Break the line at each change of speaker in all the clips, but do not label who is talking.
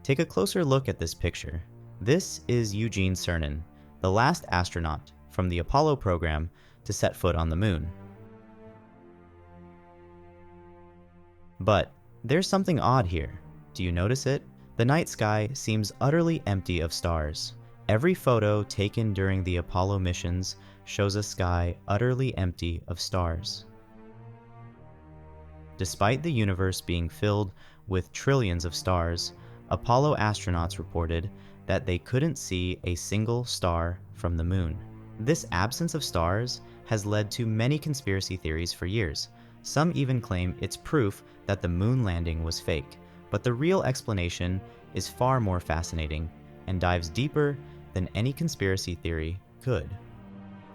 Take a closer look at this picture. This is Eugene Cernan, the last astronaut from the Apollo program to set foot on the moon. But there's something odd here. Do you notice it? The night sky seems utterly empty of stars. Every photo taken during the Apollo missions shows a sky utterly empty of stars. Despite the universe being filled with trillions of stars, Apollo astronauts reported that they couldn't see a single star from the moon. This absence of stars has led to many conspiracy theories for years. Some even claim it's proof that the moon landing was fake, but the real explanation is far more fascinating and dives deeper than any conspiracy theory could.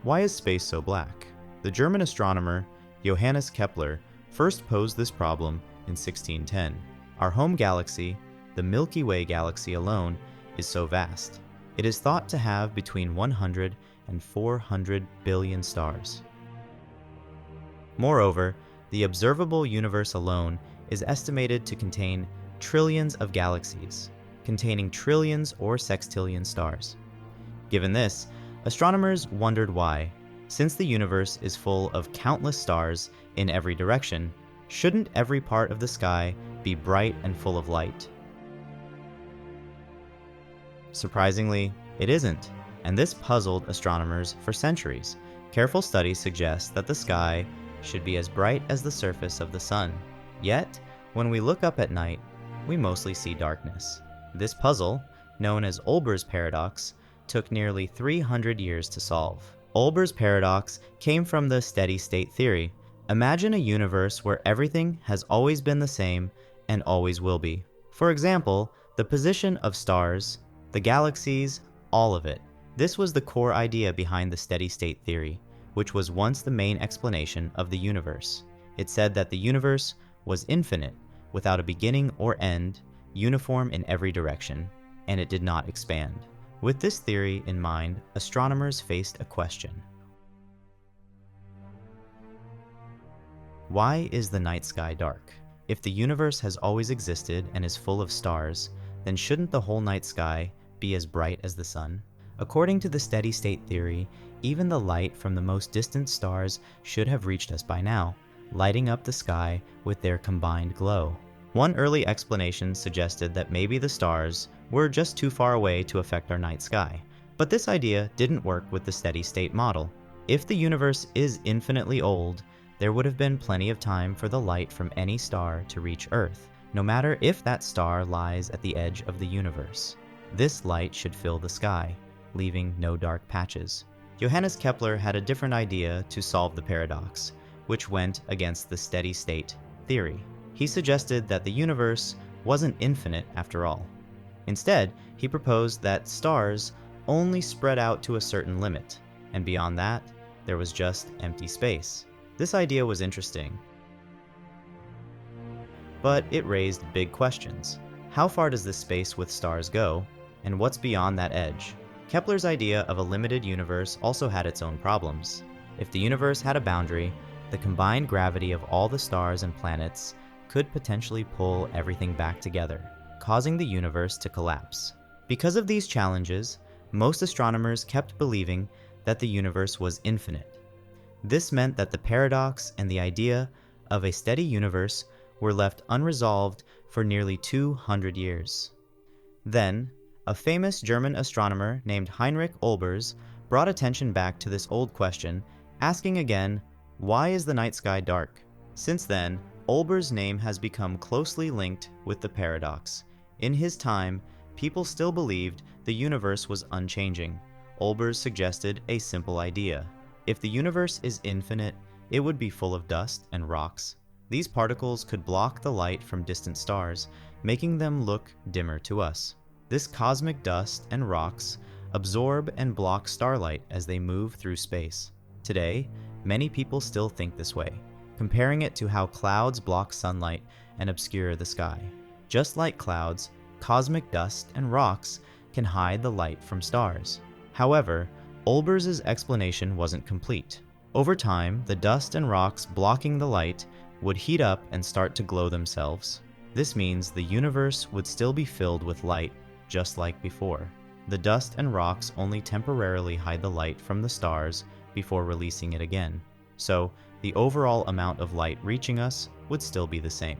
Why is space so black? The German astronomer Johannes Kepler first posed this problem in 1610. Our home galaxy, the Milky Way galaxy alone, is so vast. It is thought to have between 100 and 400 billion stars. Moreover, the observable universe alone is estimated to contain trillions of galaxies, containing trillions or sextillion stars. Given this, astronomers wondered why, since the universe is full of countless stars in every direction, shouldn't every part of the sky be bright and full of light? Surprisingly, it isn't, and this puzzled astronomers for centuries. Careful study suggests that the sky should be as bright as the surface of the sun. Yet, when we look up at night, we mostly see darkness. This puzzle, known as Olber's paradox, took nearly 300 years to solve. Olber's paradox came from the steady-state theory. Imagine a universe where everything has always been the same and always will be. For example, the position of stars, the galaxies, all of it. This was the core idea behind the steady-state theory, which was once the main explanation of the universe. It said that the universe was infinite, without a beginning or end, uniform in every direction, and it did not expand. With this theory in mind, astronomers faced a question. Why is the night sky dark? If the universe has always existed and is full of stars, then shouldn't the whole night sky be as bright as the sun? According to the steady-state theory, even the light from the most distant stars should have reached us by now, lighting up the sky with their combined glow. One early explanation suggested that maybe the stars were just too far away to affect our night sky, but this idea didn't work with the steady-state model. If the universe is infinitely old, there would have been plenty of time for the light from any star to reach Earth, no matter if that star lies at the edge of the universe. This light should fill the sky, leaving no dark patches. Johannes Kepler had a different idea to solve the paradox, which went against the steady-state theory. He suggested that the universe wasn't infinite after all. Instead, he proposed that stars only spread out to a certain limit, and beyond that, there was just empty space. This idea was interesting, but it raised big questions. How far does this space with stars go, and what's beyond that edge? Kepler's idea of a limited universe also had its own problems. If the universe had a boundary, the combined gravity of all the stars and planets could potentially pull everything back together, causing the universe to collapse. Because of these challenges, most astronomers kept believing that the universe was infinite. This meant that the paradox and the idea of a steady universe were left unresolved for nearly 200 years. Then, a famous German astronomer named Heinrich Olbers brought attention back to this old question, asking again, why is the night sky dark? Since then, Olber's name has become closely linked with the paradox. In his time, people still believed the universe was unchanging. Olbers suggested a simple idea. If the universe is infinite, it would be full of dust and rocks. These particles could block the light from distant stars, making them look dimmer to us. This cosmic dust and rocks absorb and block starlight as they move through space. Today, many people still think this way, comparing it to how clouds block sunlight and obscure the sky. Just like clouds, cosmic dust and rocks can hide the light from stars. However, Olbers' explanation wasn't complete. Over time, the dust and rocks blocking the light would heat up and start to glow themselves. This means the universe would still be filled with light, just like before. The dust and rocks only temporarily hide the light from the stars before releasing it again, so the overall amount of light reaching us would still be the same.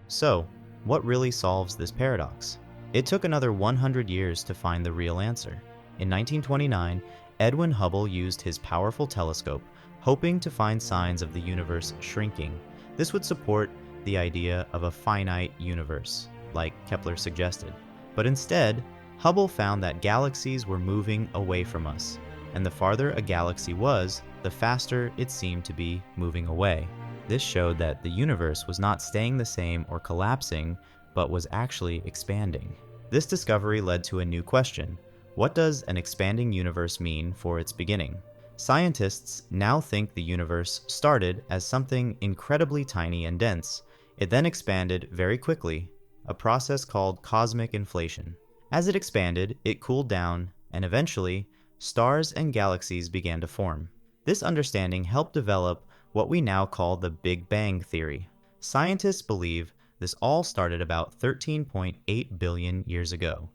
So, what really solves this paradox? It took another 100 years to find the real answer. In 1929, Edwin Hubble used his powerful telescope, hoping to find signs of the universe shrinking. This would support the idea of a finite universe, like Kepler suggested. But instead, Hubble found that galaxies were moving away from us, and the farther a galaxy was, the faster it seemed to be moving away. This showed that the universe was not staying the same or collapsing, but was actually expanding. This discovery led to a new question. What does an expanding universe mean for its beginning? Scientists now think the universe started as something incredibly tiny and dense. It then expanded very quickly, a process called cosmic inflation. As it expanded, it cooled down, and eventually, stars and galaxies began to form. This understanding helped develop what we now call the Big Bang theory. Scientists believe this all started about 13.8 billion years ago.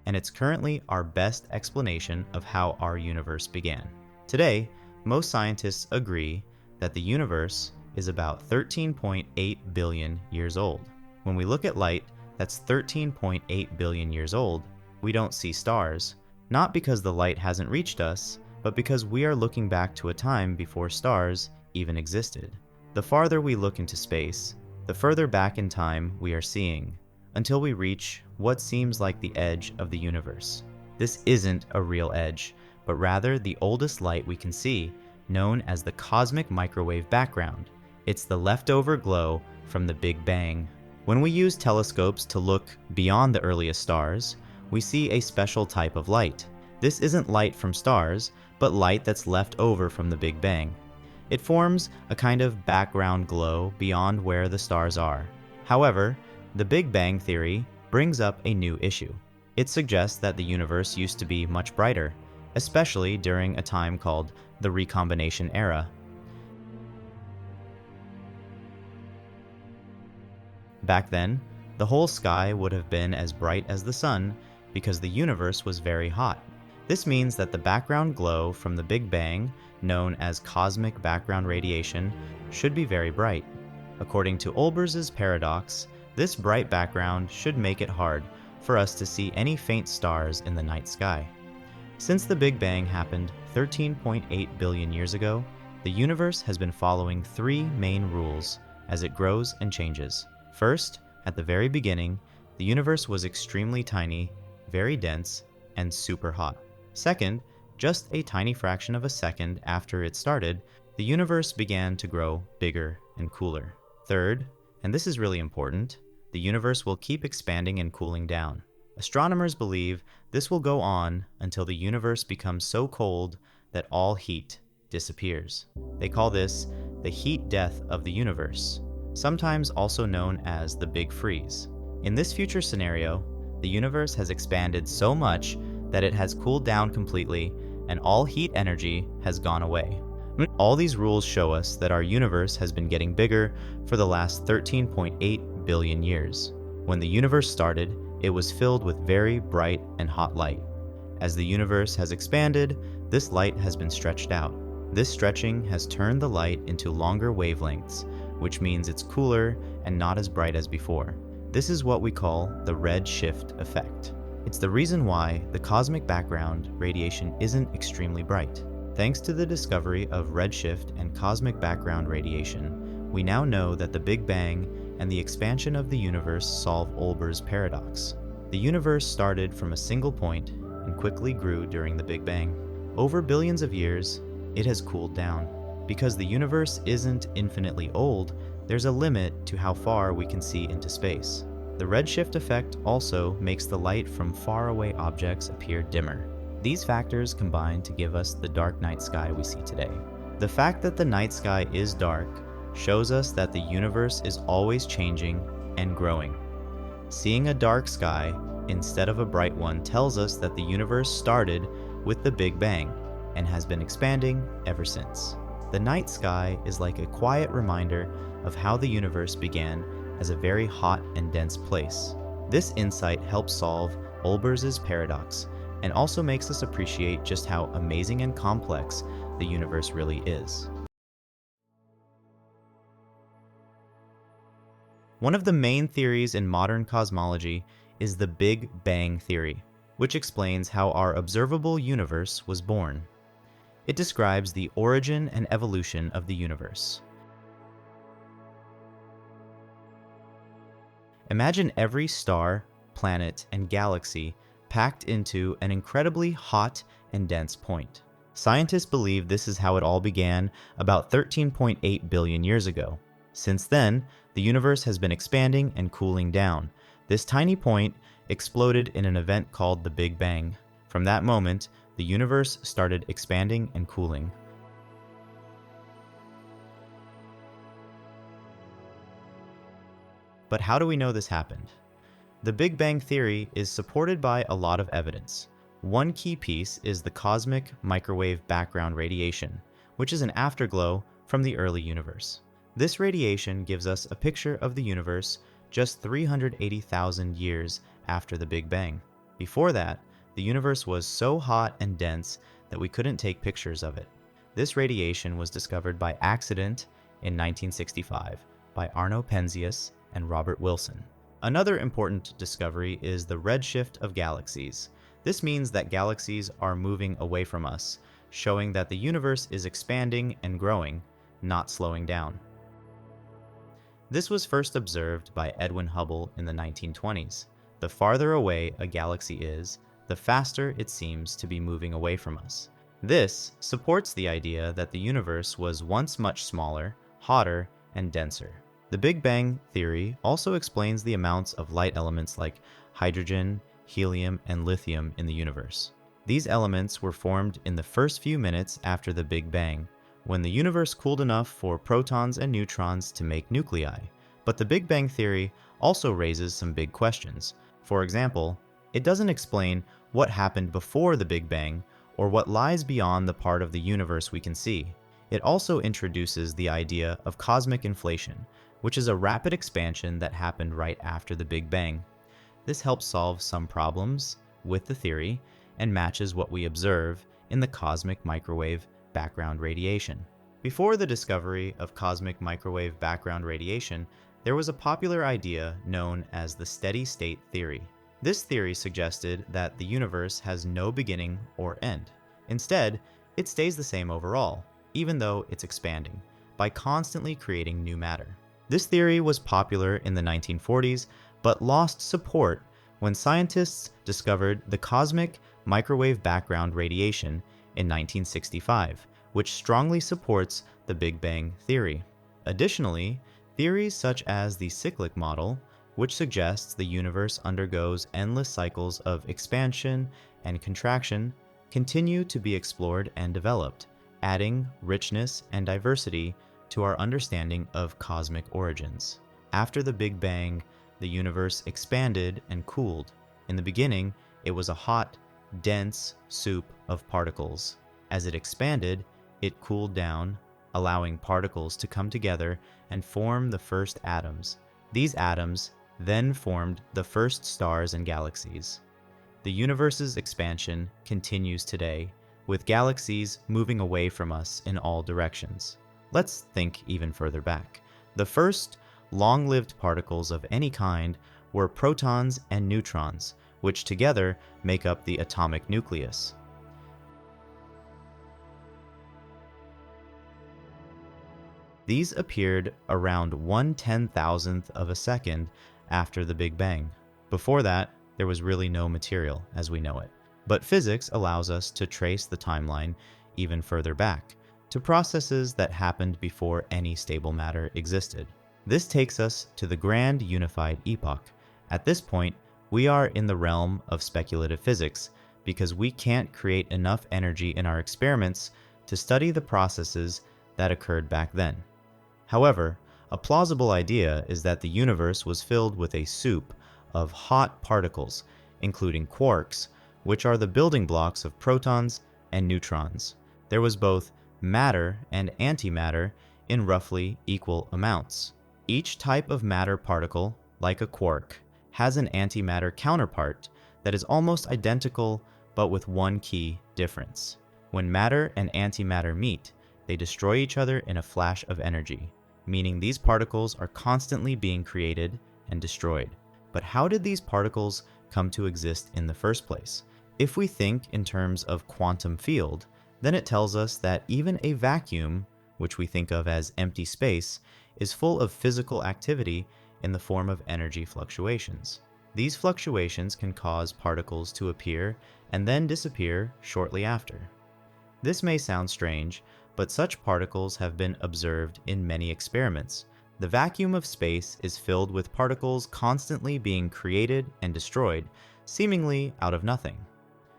And it's currently our best explanation of how our universe began. Today, most scientists agree that the universe is about 13.8 billion years old. When we look at light that's 13.8 billion years old, we don't see stars, not because the light hasn't reached us, but because we are looking back to a time before stars even existed. The farther we look into space, the further back in time we are seeing, until we reach what seems like the edge of the universe. This isn't a real edge, but rather the oldest light we can see, known as the cosmic microwave background. It's the leftover glow from the Big Bang. When we use telescopes to look beyond the earliest stars, we see a special type of light. This isn't light from stars, but light that's left over from the Big Bang. It forms a kind of background glow beyond where the stars are. However, the Big Bang theory brings up a new issue. It suggests that the universe used to be much brighter, especially during a time called the recombination era. Back then, the whole sky would have been as bright as the sun because the universe was very hot. This means that the background glow from the Big Bang, known as cosmic background radiation, should be very bright. According to Olber's paradox, this bright background should make it hard for us to see any faint stars in the night sky. Since the Big Bang happened 13.8 billion years ago, the universe has been following three main rules as it grows and changes. First, at the very beginning, the universe was extremely tiny, very dense, and super hot. Second, just a tiny fraction of a second after it started, the universe began to grow bigger and cooler. Third, and this is really important, the universe will keep expanding and cooling down. Astronomers believe this will go on until the universe becomes so cold that all heat disappears. They call this the heat death of the universe, sometimes also known as the Big Freeze. In this future scenario, the universe has expanded so much that it has cooled down completely and all heat energy has gone away. All these rules show us that our universe has been getting bigger for the last 13.8 billion years. When the universe started, it was filled with very bright and hot light. As the universe has expanded, this light has been stretched out. This stretching has turned the light into longer wavelengths, which means it's cooler and not as bright as before. This is what we call the red shift effect. It's the reason why the cosmic background radiation isn't extremely bright. Thanks to the discovery of redshift and cosmic background radiation, we now know that the Big Bang and the expansion of the universe solve Olber's paradox. The universe started from a single point and quickly grew during the Big Bang. Over billions of years, it has cooled down. Because the universe isn't infinitely old, there's a limit to how far we can see into space. The redshift effect also makes the light from faraway objects appear dimmer. These factors combine to give us the dark night sky we see today. The fact that the night sky is dark shows us that the universe is always changing and growing. Seeing a dark sky instead of a bright one tells us that the universe started with the Big Bang and has been expanding ever since. The night sky is like a quiet reminder of how the universe began as a very hot and dense place. This insight helps solve Olber's paradox and also makes us appreciate just how amazing and complex the universe really is. One of the main theories in modern cosmology is the Big Bang theory, which explains how our observable universe was born. It describes the origin and evolution of the universe. Imagine every star, planet, and galaxy packed into an incredibly hot and dense point. Scientists believe this is how it all began about 13.8 billion years ago. Since then, the universe has been expanding and cooling down. This tiny point exploded in an event called the Big Bang. From that moment, the universe started expanding and cooling. But how do we know this happened? The Big Bang theory is supported by a lot of evidence. One key piece is the cosmic microwave background radiation, which is an afterglow from the early universe. This radiation gives us a picture of the universe just 380,000 years after the Big Bang. Before that, the universe was so hot and dense that we couldn't take pictures of it. This radiation was discovered by accident in 1965 by Arno Penzias and Robert Wilson. Another important discovery is the redshift of galaxies. This means that galaxies are moving away from us, showing that the universe is expanding and growing, not slowing down. This was first observed by Edwin Hubble in the 1920s. The farther away a galaxy is, the faster it seems to be moving away from us. This supports the idea that the universe was once much smaller, hotter, and denser. The Big Bang theory also explains the amounts of light elements like hydrogen, helium, and lithium in the universe. These elements were formed in the first few minutes after the Big Bang, when the universe cooled enough for protons and neutrons to make nuclei. But the Big Bang theory also raises some big questions. For example, it doesn't explain what happened before the Big Bang or what lies beyond the part of the universe we can see. It also introduces the idea of cosmic inflation, which is a rapid expansion that happened right after the Big Bang. This helps solve some problems with the theory and matches what we observe in the cosmic microwave background radiation. Before the discovery of cosmic microwave background radiation, there was a popular idea known as the steady-state theory. This theory suggested that the universe has no beginning or end. Instead, it stays the same overall, even though it's expanding, by constantly creating new matter. This theory was popular in the 1940s, but lost support when scientists discovered the cosmic microwave background radiation in 1965, which strongly supports the Big Bang theory. Additionally, theories such as the cyclic model, which suggests the universe undergoes endless cycles of expansion and contraction, continue to be explored and developed, adding richness and diversity to our understanding of cosmic origins. After the Big Bang, the universe expanded and cooled. In the beginning, it was a hot, dense soup of particles. As it expanded, it cooled down, allowing particles to come together and form the first atoms. These atoms then formed the first stars and galaxies. The universe's expansion continues today, with galaxies moving away from us in all directions. Let's think even further back. The first long-lived particles of any kind were protons and neutrons, which together make up the atomic nucleus. These appeared around 1/10,000th of a second after the Big Bang. Before that, there was really no material as we know it. But physics allows us to trace the timeline even further back, to processes that happened before any stable matter existed. This takes us to the Grand Unified Epoch. At this point, we are in the realm of speculative physics because we can't create enough energy in our experiments to study the processes that occurred back then. However, a plausible idea is that the universe was filled with a soup of hot particles including quarks, which are the building blocks of protons and neutrons. There was both matter and antimatter in roughly equal amounts. Each type of matter particle, like a quark, has an antimatter counterpart that is almost identical but with one key difference. When matter and antimatter meet, they destroy each other in a flash of energy, meaning these particles are constantly being created and destroyed. But how did these particles come to exist in the first place? If we think in terms of quantum field, then it tells us that even a vacuum, which we think of as empty space, is full of physical activity in the form of energy fluctuations. These fluctuations can cause particles to appear and then disappear shortly after. This may sound strange, but such particles have been observed in many experiments. The vacuum of space is filled with particles constantly being created and destroyed, seemingly out of nothing.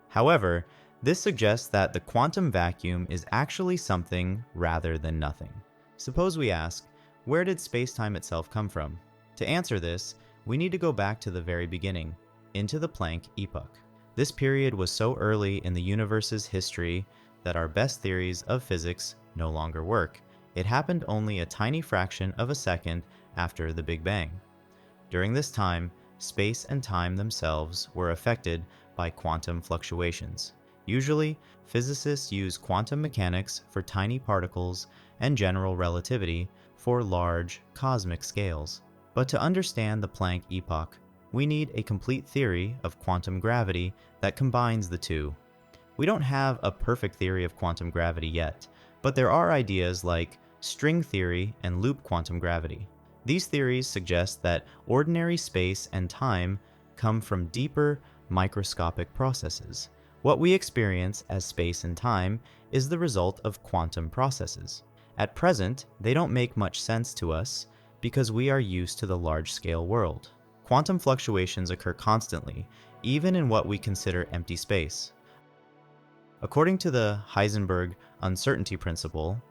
However, this suggests that the quantum vacuum is actually something rather than nothing. Suppose we ask, where did space-time itself come from? To answer this, we need to go back to the very beginning, into the Planck epoch. This period was so early in the universe's history that our best theories of physics no longer work. It happened only a tiny fraction of a second after the Big Bang. During this time, space and time themselves were affected by quantum fluctuations. Usually, physicists use quantum mechanics for tiny particles and general relativity for large cosmic scales. But to understand the Planck epoch, we need a complete theory of quantum gravity that combines the two. We don't have a perfect theory of quantum gravity yet, but there are ideas like string theory and loop quantum gravity. These theories suggest that ordinary space and time come from deeper, microscopic processes. What we experience as space and time is the result of quantum processes. At present, they don't make much sense to us because we are used to the large-scale world. Quantum fluctuations occur constantly, even in what we consider empty space. According to the Heisenberg uncertainty principle,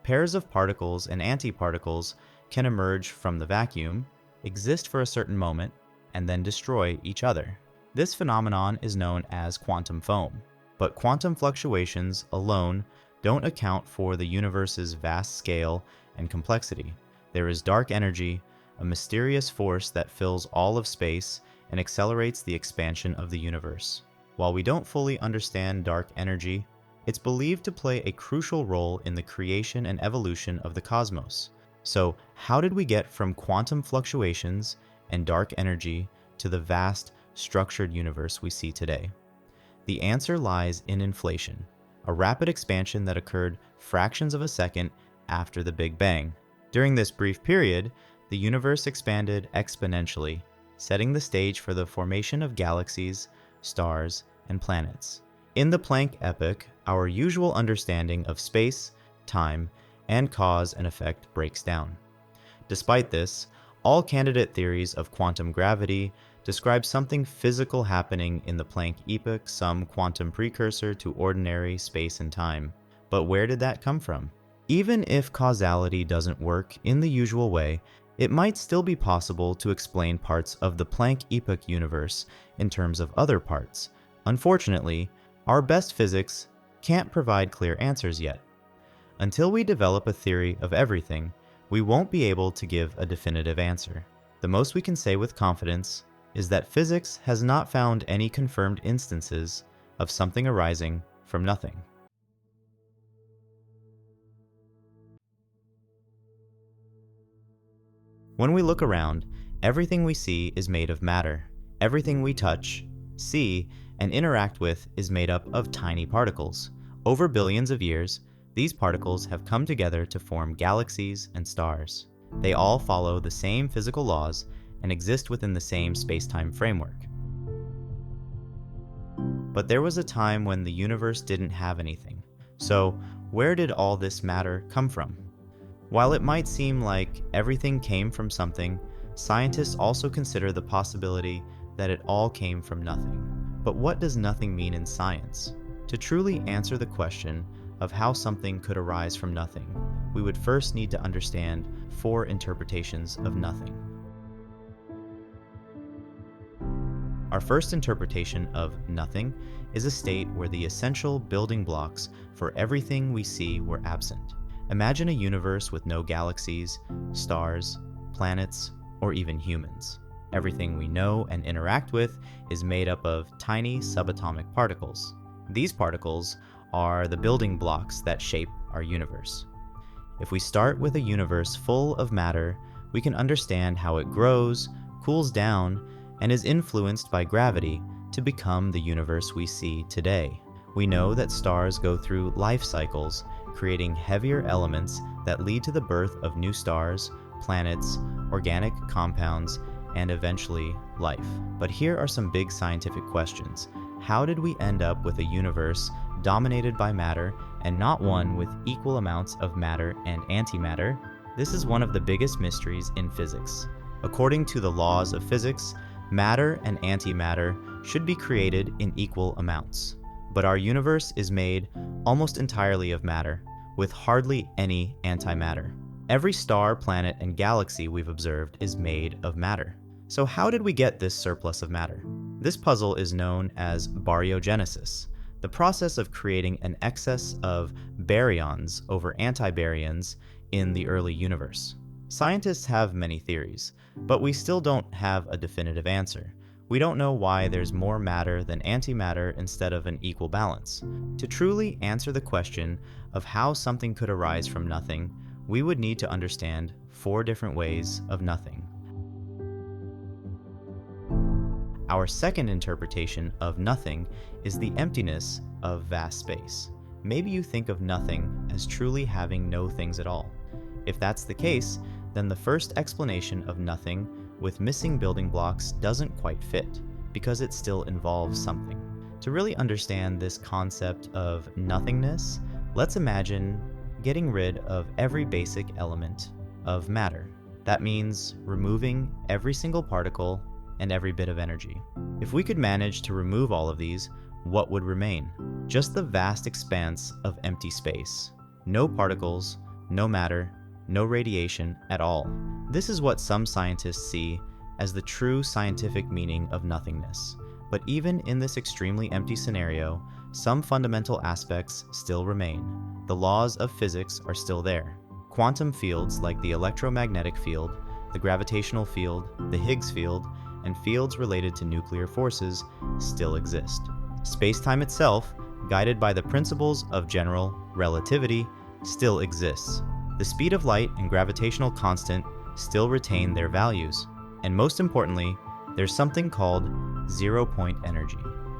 pairs of particles and antiparticles can emerge from the vacuum, exist for a certain moment, and then destroy each other. This phenomenon is known as quantum foam. But quantum fluctuations alone don't account for the universe's vast scale and complexity. There is dark energy, a mysterious force that fills all of space and accelerates the expansion of the universe. While we don't fully understand dark energy, it's believed to play a crucial role in the creation and evolution of the cosmos. So, how did we get from quantum fluctuations and dark energy to the vast, structured universe we see today? The answer lies in inflation, a rapid expansion that occurred fractions of a second after the Big Bang. During this brief period, the universe expanded exponentially, setting the stage for the formation of galaxies, stars, and planets. In the Planck epoch, our usual understanding of space, time, and cause and effect breaks down. Despite this, all candidate theories of quantum gravity describe something physical happening in the Planck epoch, some quantum precursor to ordinary space and time. But where did that come from? Even if causality doesn't work in the usual way, it might still be possible to explain parts of the Planck epoch universe in terms of other parts. Unfortunately, our best physics can't provide clear answers yet. Until we develop a theory of everything, we won't be able to give a definitive answer. The most we can say with confidence is that physics has not found any confirmed instances of something arising from nothing. When we look around, everything we see is made of matter. Everything we touch, see, and interact with is made up of tiny particles. Over billions of years, these particles have come together to form galaxies and stars. They all follow the same physical laws and exist within the same space-time framework. But there was a time when the universe didn't have anything. So, where did all this matter come from? While it might seem like everything came from something, scientists also consider the possibility that it all came from nothing. But what does nothing mean in science? To truly answer the question of how something could arise from nothing, we would first need to understand 4 interpretations of nothing. Our first interpretation of nothing is a state where the essential building blocks for everything we see were absent. Imagine a universe with no galaxies, stars, planets, or even humans. Everything we know and interact with is made up of tiny subatomic particles. These particles are the building blocks that shape our universe. If we start with a universe full of matter, we can understand how it grows, cools down, and is influenced by gravity to become the universe we see today. We know that stars go through life cycles, creating heavier elements that lead to the birth of new stars, planets, organic compounds, and eventually life. But here are some big scientific questions. How did we end up with a universe dominated by matter and not one with equal amounts of matter and antimatter? This is one of the biggest mysteries in physics. According to the laws of physics, matter and antimatter should be created in equal amounts. But our universe is made almost entirely of matter, with hardly any antimatter. Every star, planet, and galaxy we've observed is made of matter. So how did we get this surplus of matter? This puzzle is known as baryogenesis, the process of creating an excess of baryons over antibaryons in the early universe. Scientists have many theories, but we still don't have a definitive answer. We don't know why there's more matter than antimatter instead of an equal balance. To truly answer the question of how something could arise from nothing, we would need to understand 4 different ways of nothing. Our second interpretation of nothing is the emptiness of vast space. Maybe you think of nothing as truly having no things at all. If that's the case, then the first explanation of nothing with missing building blocks doesn't quite fit, because it still involves something. To really understand this concept of nothingness, let's imagine getting rid of every basic element of matter. That means removing every single particle and every bit of energy. If we could manage to remove all of these, what would remain? Just the vast expanse of empty space. No particles, no matter, no radiation at all. This is what some scientists see as the true scientific meaning of nothingness. But even in this extremely empty scenario, some fundamental aspects still remain. The laws of physics are still there. Quantum fields like the electromagnetic field, the gravitational field, the Higgs field, and fields related to nuclear forces still exist. Space-time itself, guided by the principles of general relativity, still exists. The speed of light and gravitational constant still retain their values. And most importantly, there's something called zero-point energy.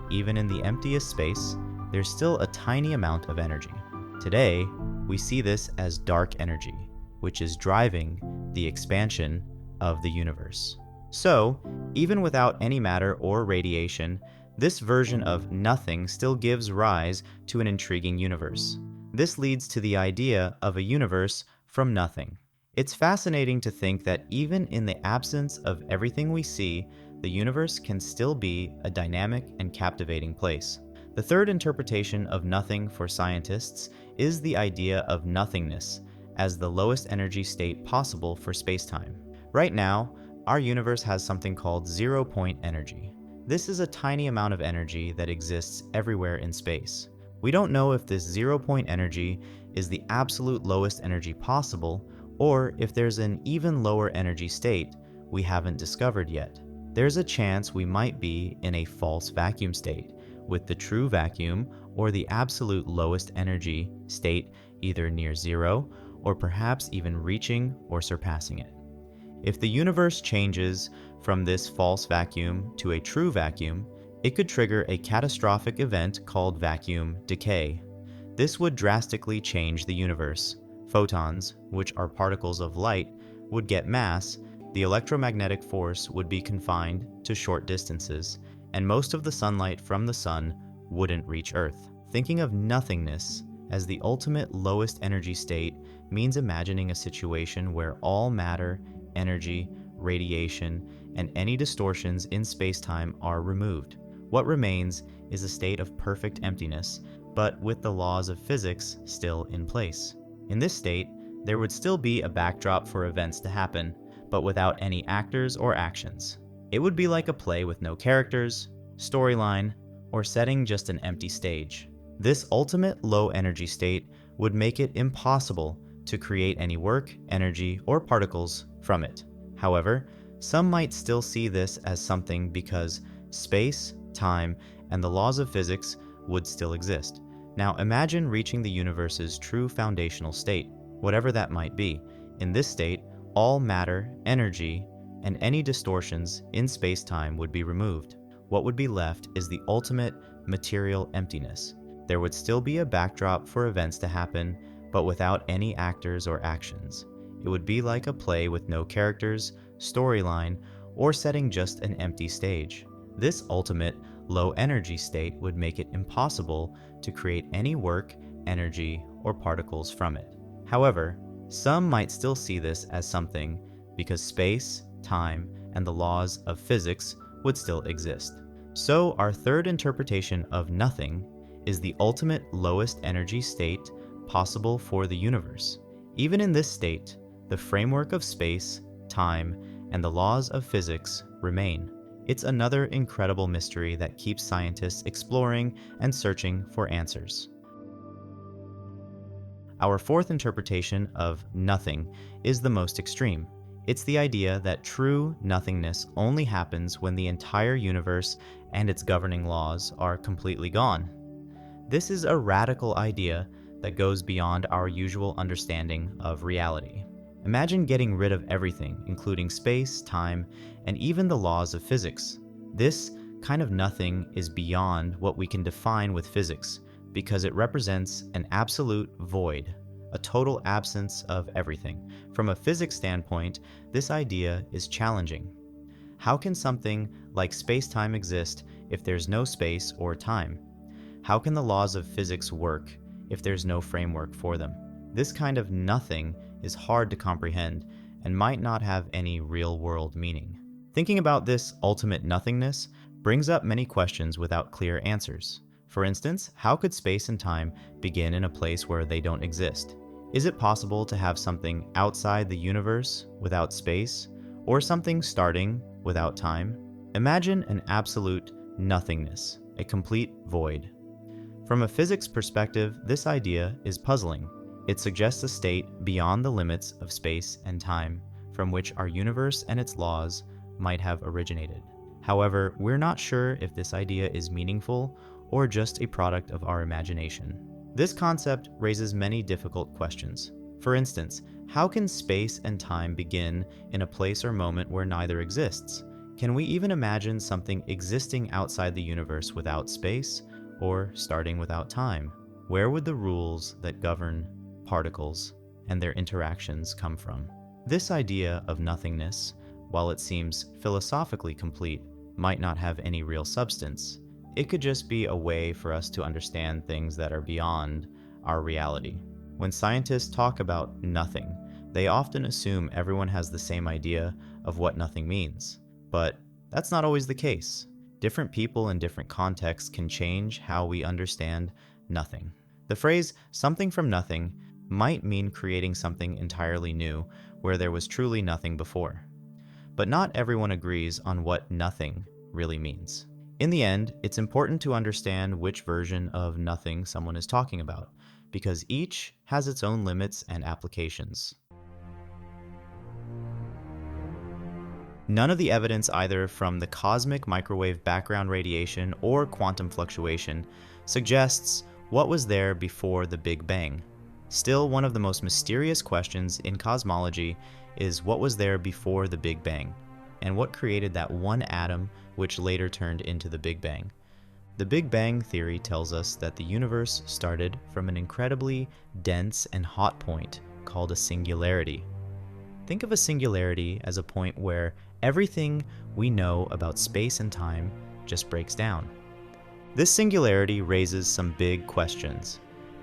Even in the emptiest space, there's still a tiny amount of energy. Today, we see this as dark energy, which is driving the expansion of the universe. So, even without any matter or radiation, this version of nothing still gives rise to an intriguing universe. This leads to the idea of a universe from nothing. It's fascinating to think that even in the absence of everything we see, the universe can still be a dynamic and captivating place. The third interpretation of nothing for scientists is the idea of nothingness as the lowest energy state possible for spacetime. Right now, our universe has something called zero-point energy. This is a tiny amount of energy that exists everywhere in space. We don't know if this zero-point energy is the absolute lowest energy possible, or if there's an even lower energy state we haven't discovered yet. There's a chance we might be in a false vacuum state, with the true vacuum or the absolute lowest energy state either near zero or perhaps even reaching or surpassing it. If the universe changes from this false vacuum to a true vacuum, it could trigger a catastrophic event called vacuum decay. This would drastically change the universe. Photons, which are particles of light, would get mass, the electromagnetic force would be confined to short distances, and most of the sunlight from the sun wouldn't reach Earth. Thinking of nothingness as the ultimate lowest energy state means imagining a situation where all matter, energy, radiation, and any distortions in spacetime are removed. What remains is a state of perfect emptiness, but with the laws of physics still in place. In this state, there would still be a backdrop for events to happen, but without any actors or actions. It would be like a play with no characters, storyline, or setting, just an empty stage. This ultimate low energy state would make it impossible to create any work, energy, or particles from it. However, some might still see this as something because space, time, and the laws of physics would still exist. Now imagine reaching the universe's true foundational state, whatever that might be. In this state, all matter, energy, and any distortions in space-time would be removed. What would be left is the ultimate material emptiness. There would still be a backdrop for events to happen, but without any actors or actions. It would be like a play with no characters, storyline, or setting, just an empty stage. This ultimate low energy state would make it impossible to create any work, energy, or particles from it. However, some might still see this as something because space, time, and the laws of physics would still exist. So our third interpretation of nothing is the ultimate lowest energy state possible for the universe. Even in this state, the framework of space, time, and the laws of physics remain. It's another incredible mystery that keeps scientists exploring and searching for answers. Our fourth interpretation of nothing is the most extreme. It's the idea that true nothingness only happens when the entire universe and its governing laws are completely gone. This is a radical idea that goes beyond our usual understanding of reality. Imagine getting rid of everything, including space, time, and even the laws of physics. This kind of nothing is beyond what we can define with physics, because it represents an absolute void, a total absence of everything. From a physics standpoint, this idea is challenging. How can something like space-time exist if there's no space or time? How can the laws of physics work if there's no framework for them? This kind of nothing is hard to comprehend and might not have any real-world meaning. Thinking about this ultimate nothingness brings up many questions without clear answers. For instance, how could space and time begin in a place where they don't exist? Is it possible to have something outside the universe without space, or something starting without time? Imagine an absolute nothingness, a complete void. From a physics perspective, this idea is puzzling. It suggests a state beyond the limits of space and time, from which our universe and its laws might have originated. However, we're not sure if this idea is meaningful or just a product of our imagination. This concept raises many difficult questions. For instance, how can space and time begin in a place or moment where neither exists? Can we even imagine something existing outside the universe without space, or starting without time? Where would the rules that govern particles and their interactions come from? This idea of nothingness, while it seems philosophically complete, might not have any real substance. It could just be a way for us to understand things that are beyond our reality. When scientists talk about nothing, they often assume everyone has the same idea of what nothing means. But that's not always the case. Different people in different contexts can change how we understand nothing. The phrase "something from nothing" might mean creating something entirely new where there was truly nothing before. But not everyone agrees on what nothing really means. In the end, it's important to understand which version of nothing someone is talking about, because each has its own limits and applications. None of the evidence, either from the cosmic microwave background radiation or quantum fluctuation, suggests what was there before the Big Bang. Still, one of the most mysterious questions in cosmology is what was there before the Big Bang, and what created that one atom which later turned into the Big Bang. The Big Bang theory tells us that the universe started from an incredibly dense and hot point called a singularity. Think of a singularity as a point where everything we know about space and time just breaks down. This singularity raises some big questions.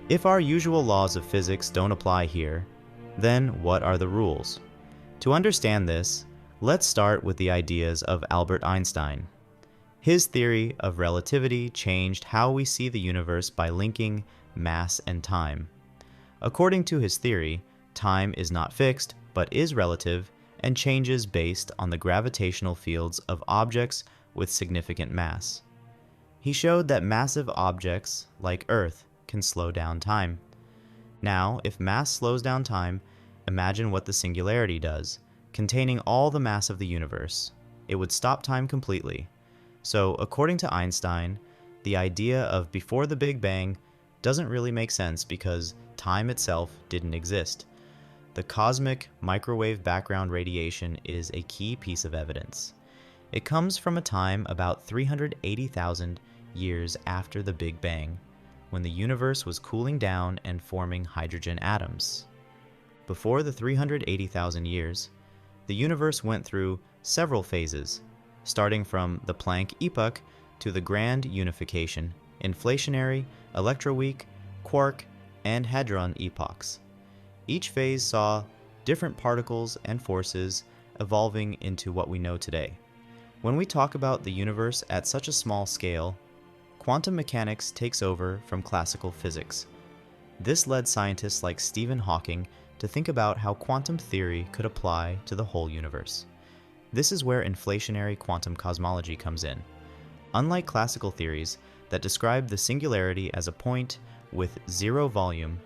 If our usual laws of physics don't apply here, then what are the rules? To understand this, let's start with the ideas of Albert Einstein. His theory of relativity changed how we see the universe by linking mass and time. According to his theory, time is not fixed, but is relative, and changes based on the gravitational fields of objects with significant mass. He showed that massive objects, like Earth, can slow down time. Now, if mass slows down time, imagine what the singularity does, containing all the mass of the universe. It would stop time completely. So, according to Einstein, the idea of before the Big Bang doesn't really make sense because time itself didn't exist. The cosmic microwave background radiation is a key piece of evidence. It comes from a time about 380,000 years after the Big Bang, when the universe was cooling down and forming hydrogen atoms. Before the 380,000 years, the universe went through several phases, starting from the Planck epoch to the grand unification, inflationary, electroweak, quark, and hadron epochs. Each phase saw different particles and forces evolving into what we know today. When we talk about the universe at such a small scale, quantum mechanics takes over from classical physics. This led scientists like Stephen Hawking to think about how quantum theory could apply to the whole universe. This is where inflationary quantum cosmology comes in. Unlike classical theories that describe the singularity as a point with zero volume,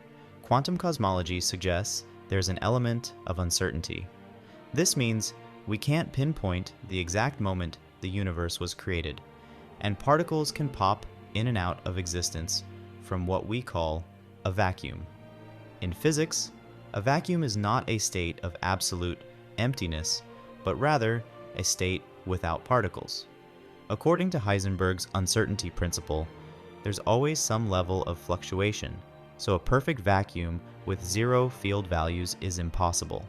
quantum cosmology suggests there's an element of uncertainty. This means we can't pinpoint the exact moment the universe was created, and particles can pop in and out of existence from what we call a vacuum. In physics, a vacuum is not a state of absolute emptiness, but rather a state without particles. According to Heisenberg's uncertainty principle, there's always some level of fluctuation, so a perfect vacuum with zero field values is impossible.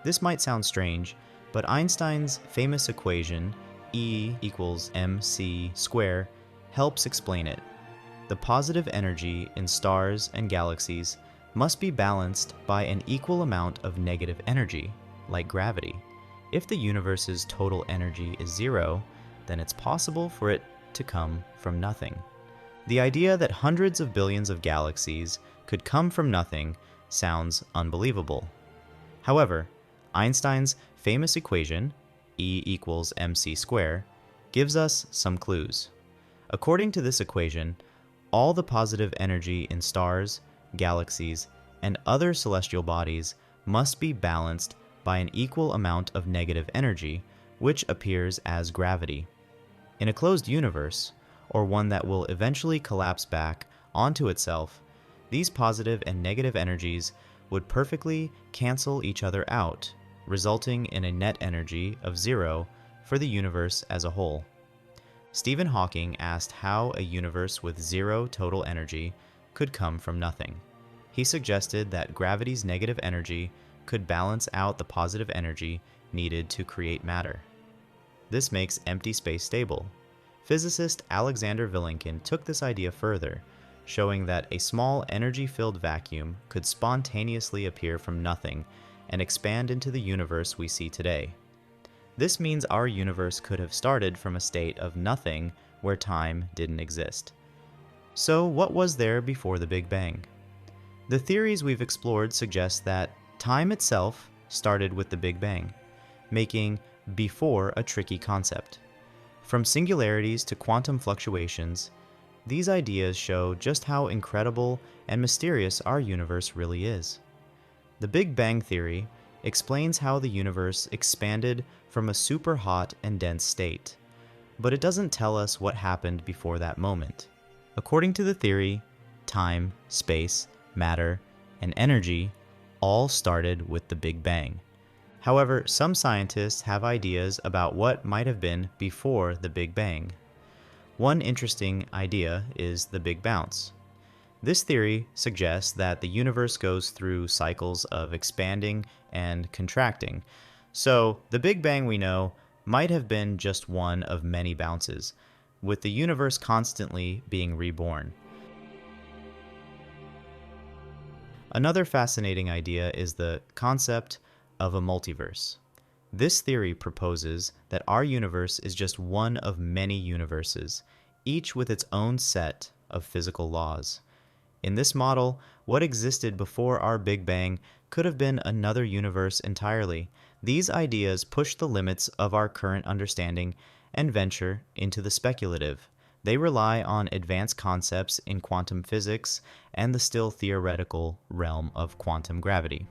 This might sound strange, but Einstein's famous equation, E equals mc squared, helps explain it. The positive energy in stars and galaxies must be balanced by an equal amount of negative energy, like gravity. If the universe's total energy is zero, then it's possible for it to come from nothing. The idea that hundreds of billions of galaxies could come from nothing sounds unbelievable. However, Einstein's famous equation, E equals mc squared, gives us some clues. According to this equation, all the positive energy in stars, galaxies, and other celestial bodies must be balanced by an equal amount of negative energy, which appears as gravity. In a closed universe, or one that will eventually collapse back onto itself, these positive and negative energies would perfectly cancel each other out, resulting in a net energy of zero for the universe as a whole. Stephen Hawking asked how a universe with zero total energy could come from nothing. He suggested that gravity's negative energy could balance out the positive energy needed to create matter. This makes empty space stable. Physicist Alexander Vilenkin took this idea further, showing that a small energy-filled vacuum could spontaneously appear from nothing and expand into the universe we see today. This means our universe could have started from a state of nothing where time didn't exist. So what was there before the Big Bang? The theories we've explored suggest that time itself started with the Big Bang, making before a tricky concept. From singularities to quantum fluctuations, these ideas show just how incredible and mysterious our universe really is. The Big Bang theory explains how the universe expanded from a super hot and dense state, but it doesn't tell us what happened before that moment. According to the theory, time, space, matter, and energy all started with the Big Bang. However, some scientists have ideas about what might have been before the Big Bang. One interesting idea is the Big Bounce. This theory suggests that the universe goes through cycles of expanding and contracting, so the Big Bang we know might have been just one of many bounces, with the universe constantly being reborn. Another fascinating idea is the concept of a multiverse. This theory proposes that our universe is just one of many universes, each with its own set of physical laws. In this model, what existed before our Big Bang could have been another universe entirely. These ideas push the limits of our current understanding and venture into the speculative. They rely on advanced concepts in quantum physics and the still theoretical realm of quantum gravity.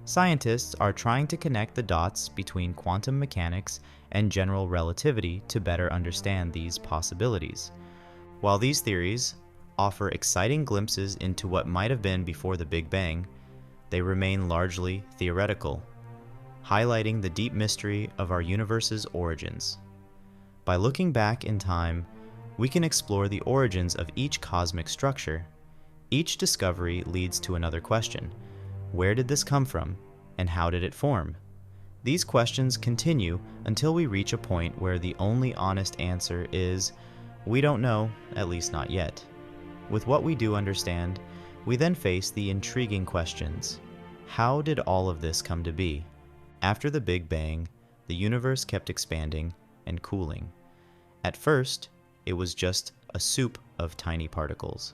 Scientists are trying to connect the dots between quantum mechanics and general relativity to better understand these possibilities. While these theories offer exciting glimpses into what might have been before the Big Bang, they remain largely theoretical, highlighting the deep mystery of our universe's origins. By looking back in time, we can explore the origins of each cosmic structure. Each discovery leads to another question. Where did this come from, and how did it form? These questions continue until we reach a point where the only honest answer is, we don't know, at least not yet. With what we do understand, we then face the intriguing questions. How did all of this come to be? After the Big Bang, the universe kept expanding and cooling. At first, it was just a soup of tiny particles.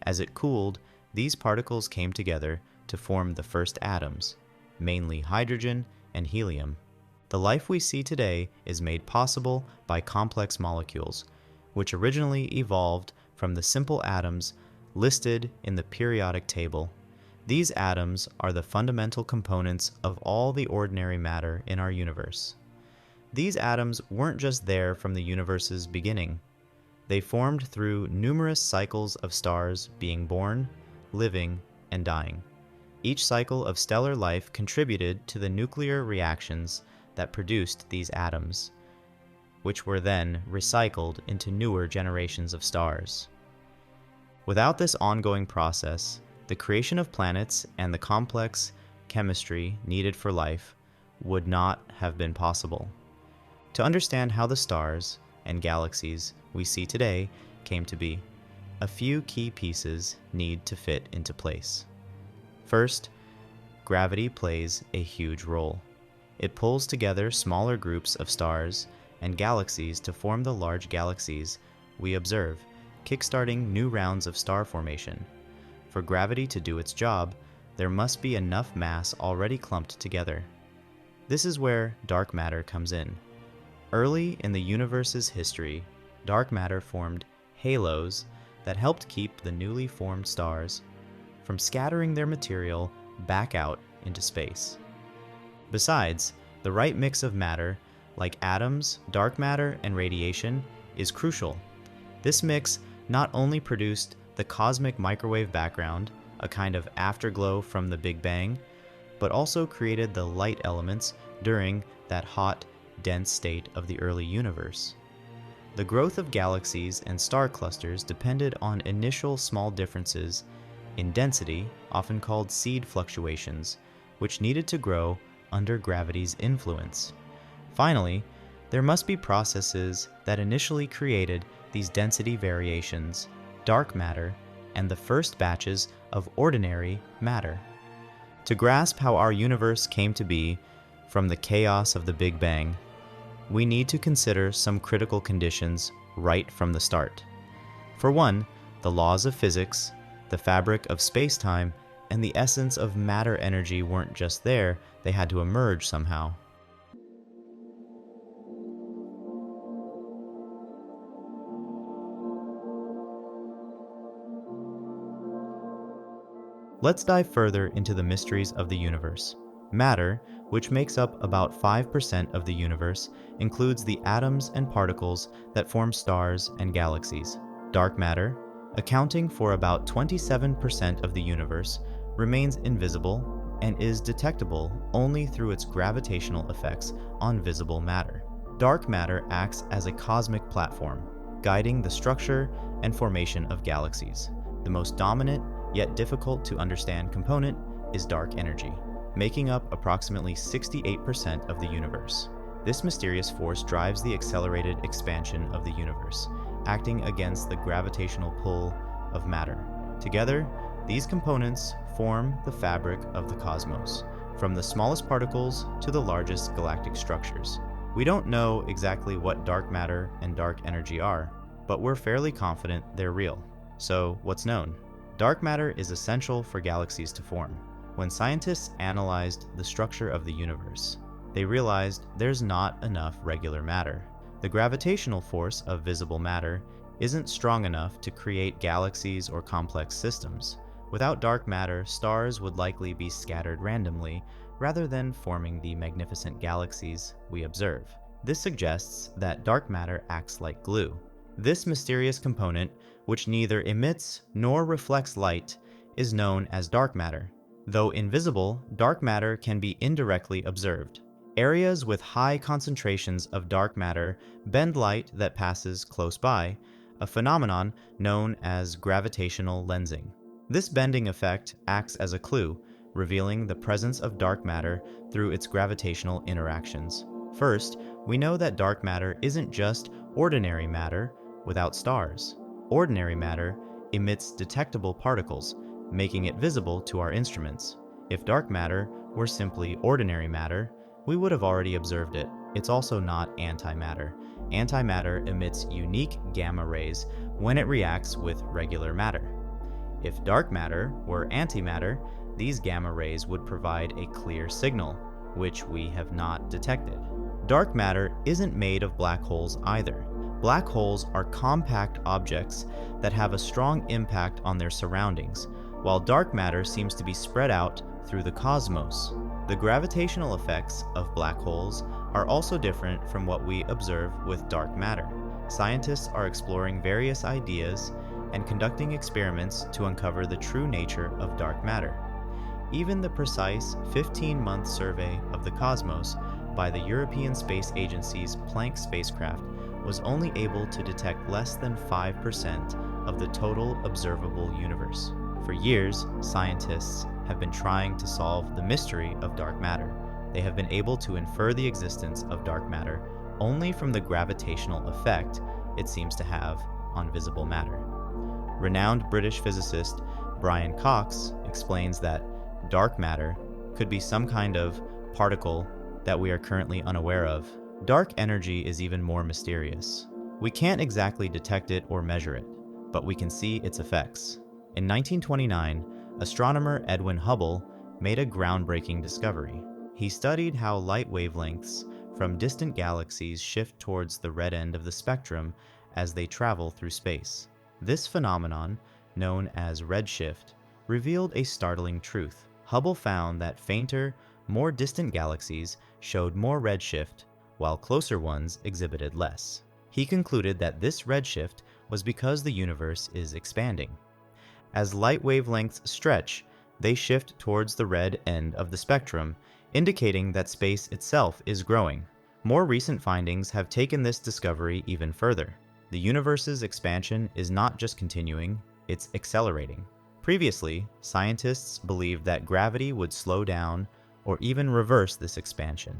As it cooled, these particles came together to form the first atoms, mainly hydrogen and helium. The life we see today is made possible by complex molecules, which originally evolved from the simple atoms listed in the periodic table. These atoms are the fundamental components of all the ordinary matter in our universe. These atoms weren't just there from the universe's beginning. They formed through numerous cycles of stars being born, living, and dying. Each cycle of stellar life contributed to the nuclear reactions that produced these atoms, which were then recycled into newer generations of stars. Without this ongoing process, the creation of planets and the complex chemistry needed for life would not have been possible. To understand how the stars and galaxies we see today came to be, a few key pieces need to fit into place. First, gravity plays a huge role. It pulls together smaller groups of stars and galaxies to form the large galaxies we observe, kickstarting new rounds of star formation. For gravity to do its job, there must be enough mass already clumped together. This is where dark matter comes in. Early in the universe's history, dark matter formed halos that helped keep the newly formed stars from scattering their material back out into space. Besides, the right mix of matter, like atoms, dark matter, and radiation, is crucial. This mix not only produced the cosmic microwave background, a kind of afterglow from the Big Bang, but also created the light elements during that hot, dense state of the early universe. The growth of galaxies and star clusters depended on initial small differences in density, often called seed fluctuations, which needed to grow under gravity's influence. Finally, there must be processes that initially created these density variations, dark matter, and the first batches of ordinary matter. To grasp how our universe came to be from the chaos of the Big Bang, we need to consider some critical conditions right from the start. For one, the laws of physics, the fabric of space-time, and the essence of matter-energy weren't just there, they had to emerge somehow. Let's dive further into the mysteries of the universe. Matter, which makes up about 5% of the universe, includes the atoms and particles that form stars and galaxies. Dark matter, accounting for about 27% of the universe, remains invisible and is detectable only through its gravitational effects on visible matter. Dark matter acts as a cosmic platform, guiding the structure and formation of galaxies. The most dominant, yet difficult to understand component is dark energy, making up approximately 68% of the universe. This mysterious force drives the accelerated expansion of the universe, acting against the gravitational pull of matter. Together, these components form the fabric of the cosmos, from the smallest particles to the largest galactic structures. We don't know exactly what dark matter and dark energy are, but we're fairly confident they're real. So, what's known? Dark matter is essential for galaxies to form. When scientists analyzed the structure of the universe, they realized there's not enough regular matter. The gravitational force of visible matter isn't strong enough to create galaxies or complex systems. Without dark matter, stars would likely be scattered randomly rather than forming the magnificent galaxies we observe. This suggests that dark matter acts like glue. This mysterious component, which neither emits nor reflects light, is known as dark matter. Though invisible, dark matter can be indirectly observed. Areas with high concentrations of dark matter bend light that passes close by, a phenomenon known as gravitational lensing. This bending effect acts as a clue, revealing the presence of dark matter through its gravitational interactions. First, we know that dark matter isn't just ordinary matter without stars. Ordinary matter emits detectable particles, making it visible to our instruments. If dark matter were simply ordinary matter, we would have already observed it. It's also not antimatter. Antimatter emits unique gamma rays when it reacts with regular matter. If dark matter were antimatter, these gamma rays would provide a clear signal, which we have not detected. Dark matter isn't made of black holes either. Black holes are compact objects that have a strong impact on their surroundings, while dark matter seems to be spread out through the cosmos. The gravitational effects of black holes are also different from what we observe with dark matter. Scientists are exploring various ideas and conducting experiments to uncover the true nature of dark matter. Even the precise 15-month survey of the cosmos by the European Space Agency's Planck spacecraft was only able to detect less than 5% of the total observable universe. For years, scientists have been trying to solve the mystery of dark matter. They have been able to infer the existence of dark matter only from the gravitational effect it seems to have on visible matter. Renowned British physicist Brian Cox explains that dark matter could be some kind of particle that we are currently unaware of. Dark energy is even more mysterious. We can't exactly detect it or measure it, but we can see its effects. In 1929, astronomer Edwin Hubble made a groundbreaking discovery. He studied how light wavelengths from distant galaxies shift towards the red end of the spectrum as they travel through space. This phenomenon, known as redshift, revealed a startling truth. Hubble found that fainter, more distant galaxies showed more redshift, while closer ones exhibited less. He concluded that this redshift was because the universe is expanding. As light wavelengths stretch, they shift towards the red end of the spectrum, indicating that space itself is growing. More recent findings have taken this discovery even further. The universe's expansion is not just continuing, it's accelerating. Previously, scientists believed that gravity would slow down or even reverse this expansion.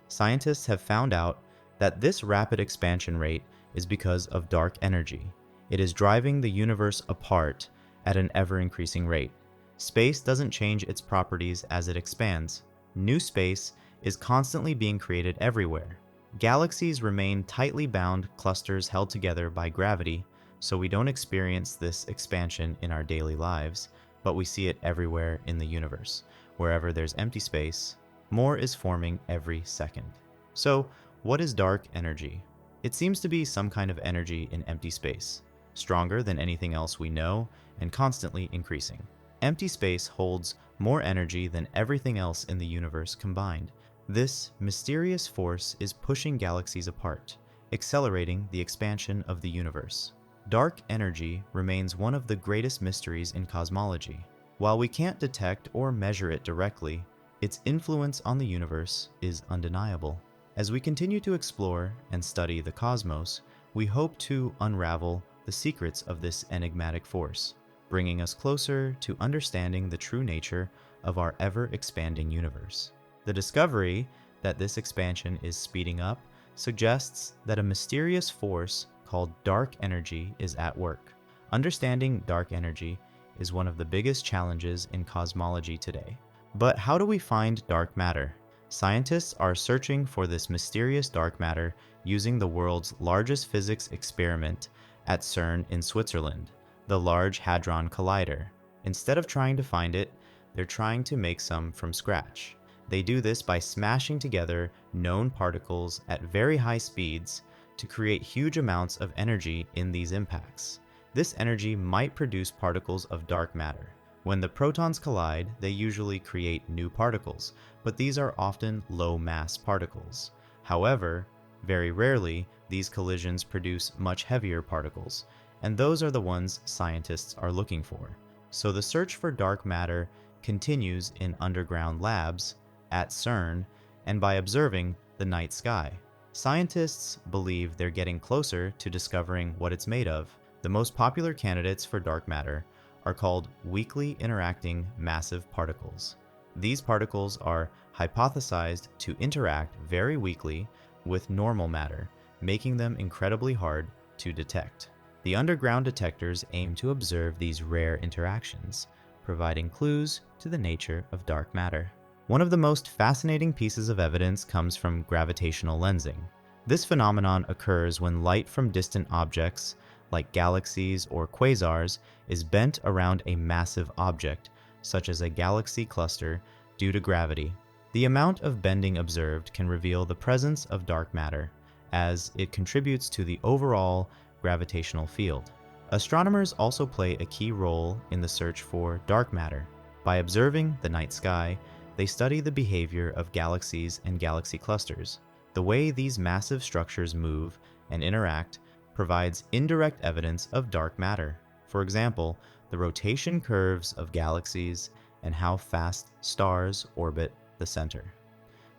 Scientists have found out that this rapid expansion rate is because of dark energy. It is driving the universe apart at an ever-increasing rate. Space doesn't change its properties as it expands. New space is constantly being created everywhere. Galaxies remain tightly bound clusters held together by gravity, so we don't experience this expansion in our daily lives, but we see it everywhere in the universe. Wherever there's empty space, more is forming every second. So, what is dark energy? It seems to be some kind of energy in empty space, stronger than anything else we know and constantly increasing. Empty space holds more energy than everything else in the universe combined. This mysterious force is pushing galaxies apart, accelerating the expansion of the universe. Dark energy remains one of the greatest mysteries in cosmology. While we can't detect or measure it directly, its influence on the universe is undeniable. As we continue to explore and study the cosmos, we hope to unravel the secrets of this enigmatic force, bringing us closer to understanding the true nature of our ever-expanding universe. The discovery that this expansion is speeding up suggests that a mysterious force called dark energy is at work. Understanding dark energy is one of the biggest challenges in cosmology today. But how do we find dark matter? Scientists are searching for this mysterious dark matter using the world's largest physics experiment at CERN in Switzerland, the Large Hadron Collider. Instead of trying to find it, they're trying to make some from scratch. They do this by smashing together known particles at very high speeds to create huge amounts of energy in these impacts. This energy might produce particles of dark matter. When the protons collide, they usually create new particles, but these are often low-mass particles. However, very rarely, these collisions produce much heavier particles, and those are the ones scientists are looking for. So the search for dark matter continues in underground labs, at CERN, and by observing the night sky. Scientists believe they're getting closer to discovering what it's made of. The most popular candidates for dark matter are called weakly interacting massive particles. These particles are hypothesized to interact very weakly with normal matter, making them incredibly hard to detect. The underground detectors aim to observe these rare interactions, providing clues to the nature of dark matter. One of the most fascinating pieces of evidence comes from gravitational lensing. This phenomenon occurs when light from distant objects, like galaxies or quasars, is bent around a massive object, such as a galaxy cluster, due to gravity. The amount of bending observed can reveal the presence of dark matter, as it contributes to the overall gravitational field. Astronomers also play a key role in the search for dark matter. By observing the night sky, they study the behavior of galaxies and galaxy clusters. The way these massive structures move and interact provides indirect evidence of dark matter. For example, the rotation curves of galaxies and how fast stars orbit the center.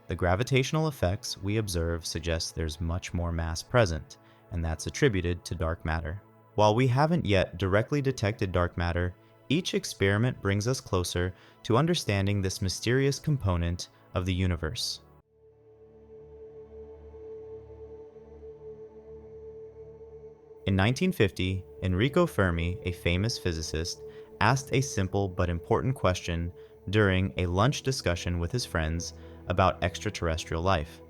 The gravitational effects we observe suggest there's much more mass present, and that's attributed to dark matter. While we haven't yet directly detected dark matter, each experiment brings us closer to understanding this mysterious component of the universe. In 1950, Enrico Fermi, a famous physicist, asked a simple but important question during a lunch discussion with his friends about extraterrestrial life.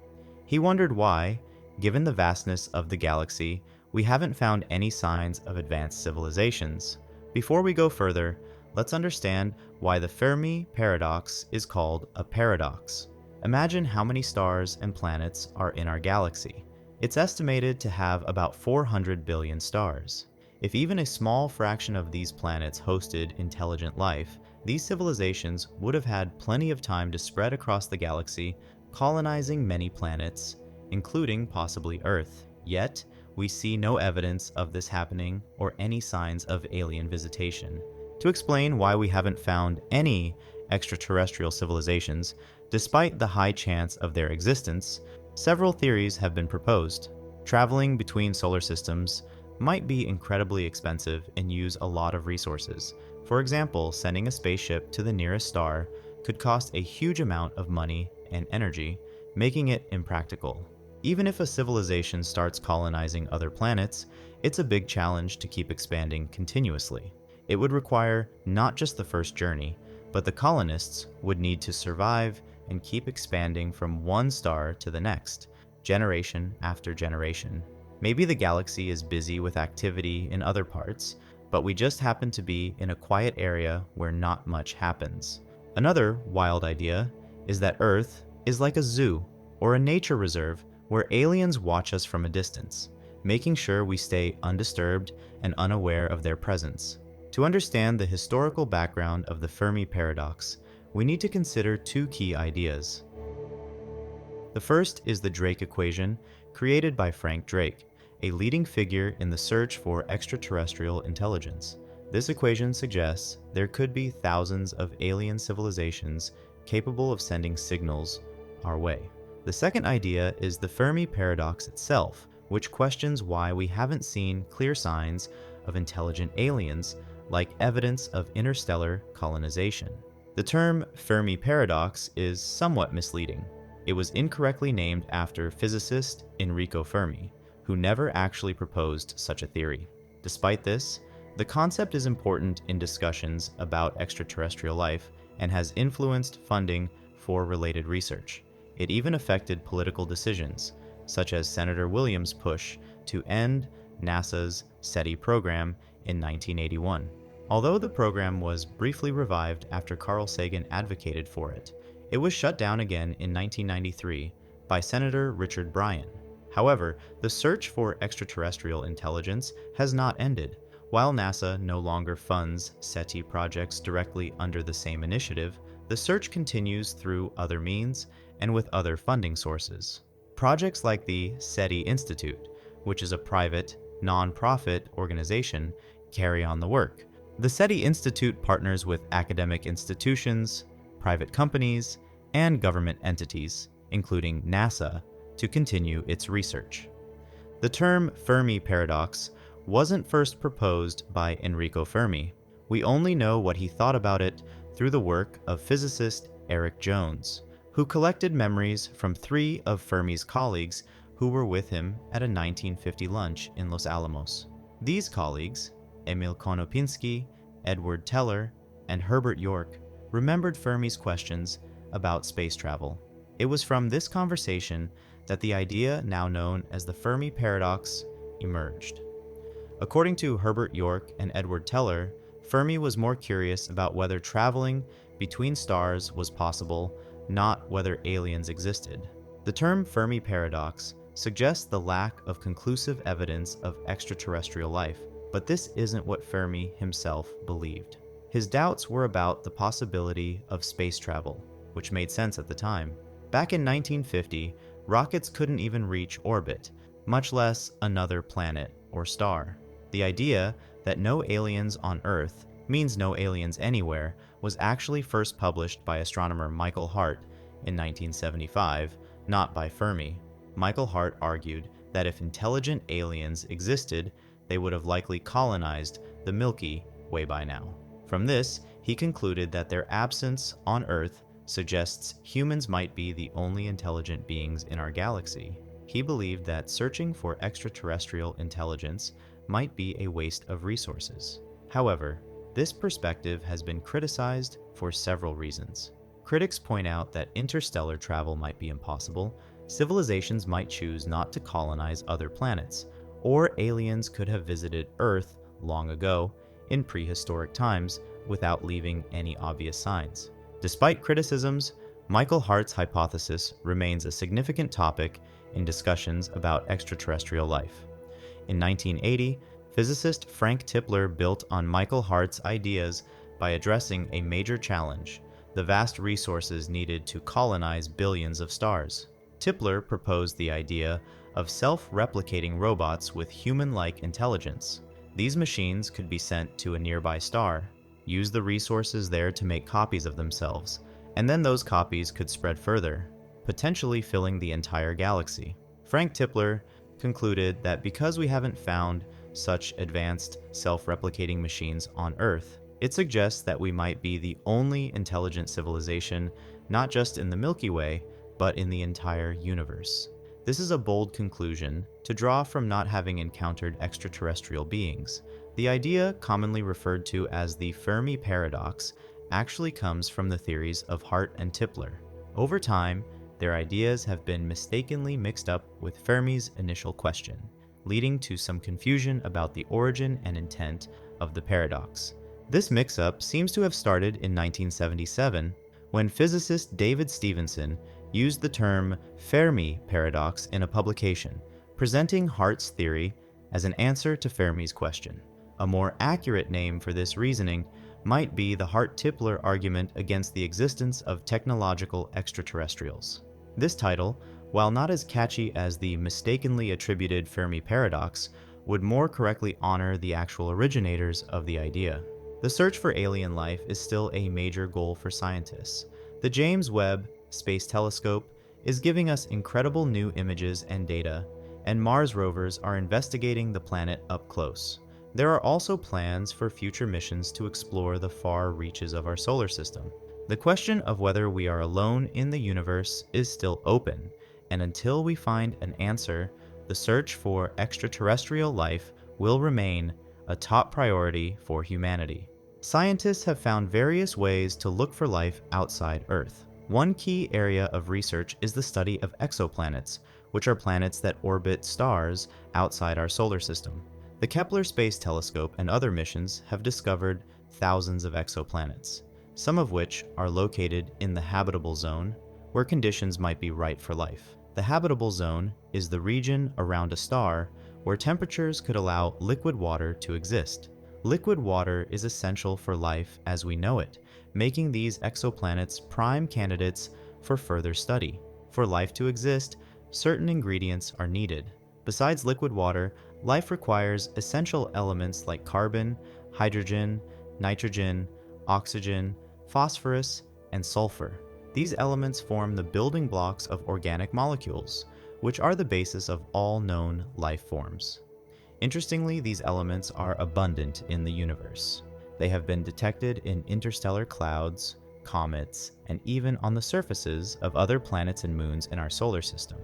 He wondered why, given the vastness of the galaxy, we haven't found any signs of advanced civilizations. Before we go further, let's understand why the Fermi paradox is called a paradox. Imagine how many stars and planets are in our galaxy. It's estimated to have about 400 billion stars. If even a small fraction of these planets hosted intelligent life, these civilizations would have had plenty of time to spread across the galaxy, colonizing many planets, including possibly Earth. Yet, we see no evidence of this happening or any signs of alien visitation. To explain why we haven't found any extraterrestrial civilizations, despite the high chance of their existence, several theories have been proposed. Traveling between solar systems might be incredibly expensive and use a lot of resources. For example, sending a spaceship to the nearest star could cost a huge amount of money and energy, making it impractical. Even if a civilization starts colonizing other planets, it's a big challenge to keep expanding continuously. It would require not just the first journey, but the colonists would need to survive and keep expanding from one star to the next, generation after generation. Maybe the galaxy is busy with activity in other parts, but we just happen to be in a quiet area where not much happens. Another wild idea is that Earth is like a zoo or a nature reserve where aliens watch us from a distance, making sure we stay undisturbed and unaware of their presence. To understand the historical background of the Fermi paradox, we need to consider two key ideas. The first is the Drake equation, created by Frank Drake, a leading figure in the search for extraterrestrial intelligence. This equation suggests there could be thousands of alien civilizations capable of sending signals our way. The second idea is the Fermi paradox itself, which questions why we haven't seen clear signs of intelligent aliens like evidence of interstellar colonization. The term Fermi paradox is somewhat misleading. It was incorrectly named after physicist Enrico Fermi, who never actually proposed such a theory. Despite this, the concept is important in discussions about extraterrestrial life and has influenced funding for related research. It even affected political decisions, such as Senator Williams' push to end NASA's SETI program in 1981. Although the program was briefly revived after Carl Sagan advocated for it, it was shut down again in 1993 by Senator Richard Bryan. However, the search for extraterrestrial intelligence has not ended. While NASA no longer funds SETI projects directly under the same initiative, the search continues through other means and with other funding sources. Projects like the SETI Institute, which is a private, non-profit organization, carry on the work. The SETI Institute partners with academic institutions, private companies, and government entities, including NASA, to continue its research. The term Fermi paradox wasn't first proposed by Enrico Fermi. We only know what he thought about it through the work of physicist Eric Jones, who collected memories from 3 of Fermi's colleagues who were with him at a 1950 lunch in Los Alamos. These colleagues, Emil Konopinski, Edward Teller, and Herbert York, remembered Fermi's questions about space travel. It was from this conversation that the idea now known as the Fermi paradox emerged. According to Herbert York and Edward Teller, Fermi was more curious about whether traveling between stars was possible, not whether aliens existed. The term Fermi paradox suggests the lack of conclusive evidence of extraterrestrial life, but this isn't what Fermi himself believed. His doubts were about the possibility of space travel, which made sense at the time. Back in 1950, rockets couldn't even reach orbit, much less another planet or star. The idea that no aliens on Earth means no aliens anywhere was actually first published by astronomer Michael Hart in 1975, not by Fermi. Michael Hart argued that if intelligent aliens existed, they would have likely colonized the Milky Way by now. From this, he concluded that their absence on Earth suggests humans might be the only intelligent beings in our galaxy. He believed that searching for extraterrestrial intelligence might be a waste of resources. However, this perspective has been criticized for several reasons. Critics point out that interstellar travel might be impossible, civilizations might choose not to colonize other planets, or aliens could have visited Earth long ago in prehistoric times without leaving any obvious signs. Despite criticisms, Michael Hart's hypothesis remains a significant topic in discussions about extraterrestrial life. In 1980, physicist Frank Tipler built on Michael Hart's ideas by addressing a major challenge: the vast resources needed to colonize billions of stars. Tipler proposed the idea of self-replicating robots with human-like intelligence. These machines could be sent to a nearby star, use the resources there to make copies of themselves, and then those copies could spread further, potentially filling the entire galaxy. Frank Tipler concluded that because we haven't found such advanced self-replicating machines on Earth, it suggests that we might be the only intelligent civilization, not just in the Milky Way, but in the entire universe. This is a bold conclusion to draw from not having encountered extraterrestrial beings. The idea, commonly referred to as the Fermi paradox, actually comes from the theories of Hart and Tipler. Over time, their ideas have been mistakenly mixed up with Fermi's initial question, leading to some confusion about the origin and intent of the paradox. This mix-up seems to have started in 1977, when physicist David Stevenson used the term Fermi paradox in a publication, presenting Hart's theory as an answer to Fermi's question. A more accurate name for this reasoning might be the Hart-Tipler argument against the existence of technological extraterrestrials. This title, while not as catchy as the mistakenly attributed Fermi paradox, would more correctly honor the actual originators of the idea. The search for alien life is still a major goal for scientists. The James Webb Space Telescope is giving us incredible new images and data, and Mars rovers are investigating the planet up close. There are also plans for future missions to explore the far reaches of our solar system. The question of whether we are alone in the universe is still open, and until we find an answer, the search for extraterrestrial life will remain a top priority for humanity. Scientists have found various ways to look for life outside Earth. One key area of research is the study of exoplanets, which are planets that orbit stars outside our solar system. The Kepler Space Telescope and other missions have discovered thousands of exoplanets, some of which are located in the habitable zone, where conditions might be right for life. The habitable zone is the region around a star where temperatures could allow liquid water to exist. Liquid water is essential for life as we know it, making these exoplanets prime candidates for further study. For life to exist, certain ingredients are needed. Besides liquid water, life requires essential elements like carbon, hydrogen, nitrogen, oxygen, phosphorus, and sulfur. These elements form the building blocks of organic molecules, which are the basis of all known life forms. Interestingly, these elements are abundant in the universe. They have been detected in interstellar clouds, comets, and even on the surfaces of other planets and moons in our solar system.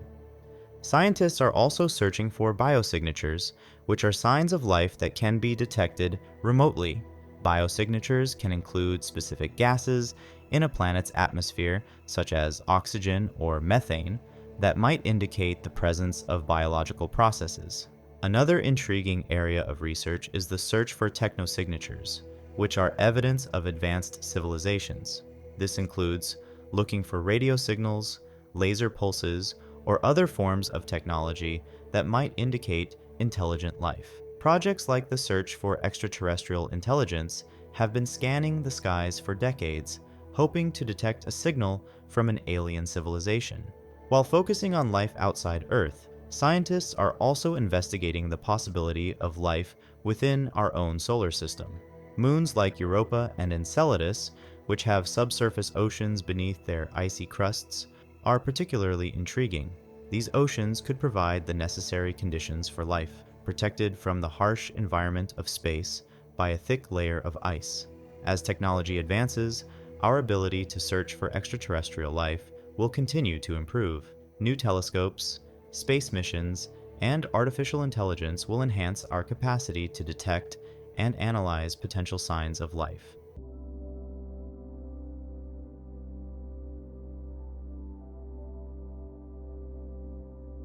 Scientists are also searching for biosignatures, which are signs of life that can be detected remotely. Biosignatures can include specific gases in a planet's atmosphere, such as oxygen or methane, that might indicate the presence of biological processes. Another intriguing area of research is the search for technosignatures, which are evidence of advanced civilizations. This includes looking for radio signals, laser pulses, or other forms of technology that might indicate intelligent life. Projects like the search for extraterrestrial intelligence have been scanning the skies for decades, hoping to detect a signal from an alien civilization. While focusing on life outside Earth, scientists are also investigating the possibility of life within our own solar system. Moons like Europa and Enceladus, which have subsurface oceans beneath their icy crusts, are particularly intriguing. These oceans could provide the necessary conditions for life, protected from the harsh environment of space by a thick layer of ice. As technology advances, our ability to search for extraterrestrial life will continue to improve. New telescopes, space missions, and artificial intelligence will enhance our capacity to detect and analyze potential signs of life.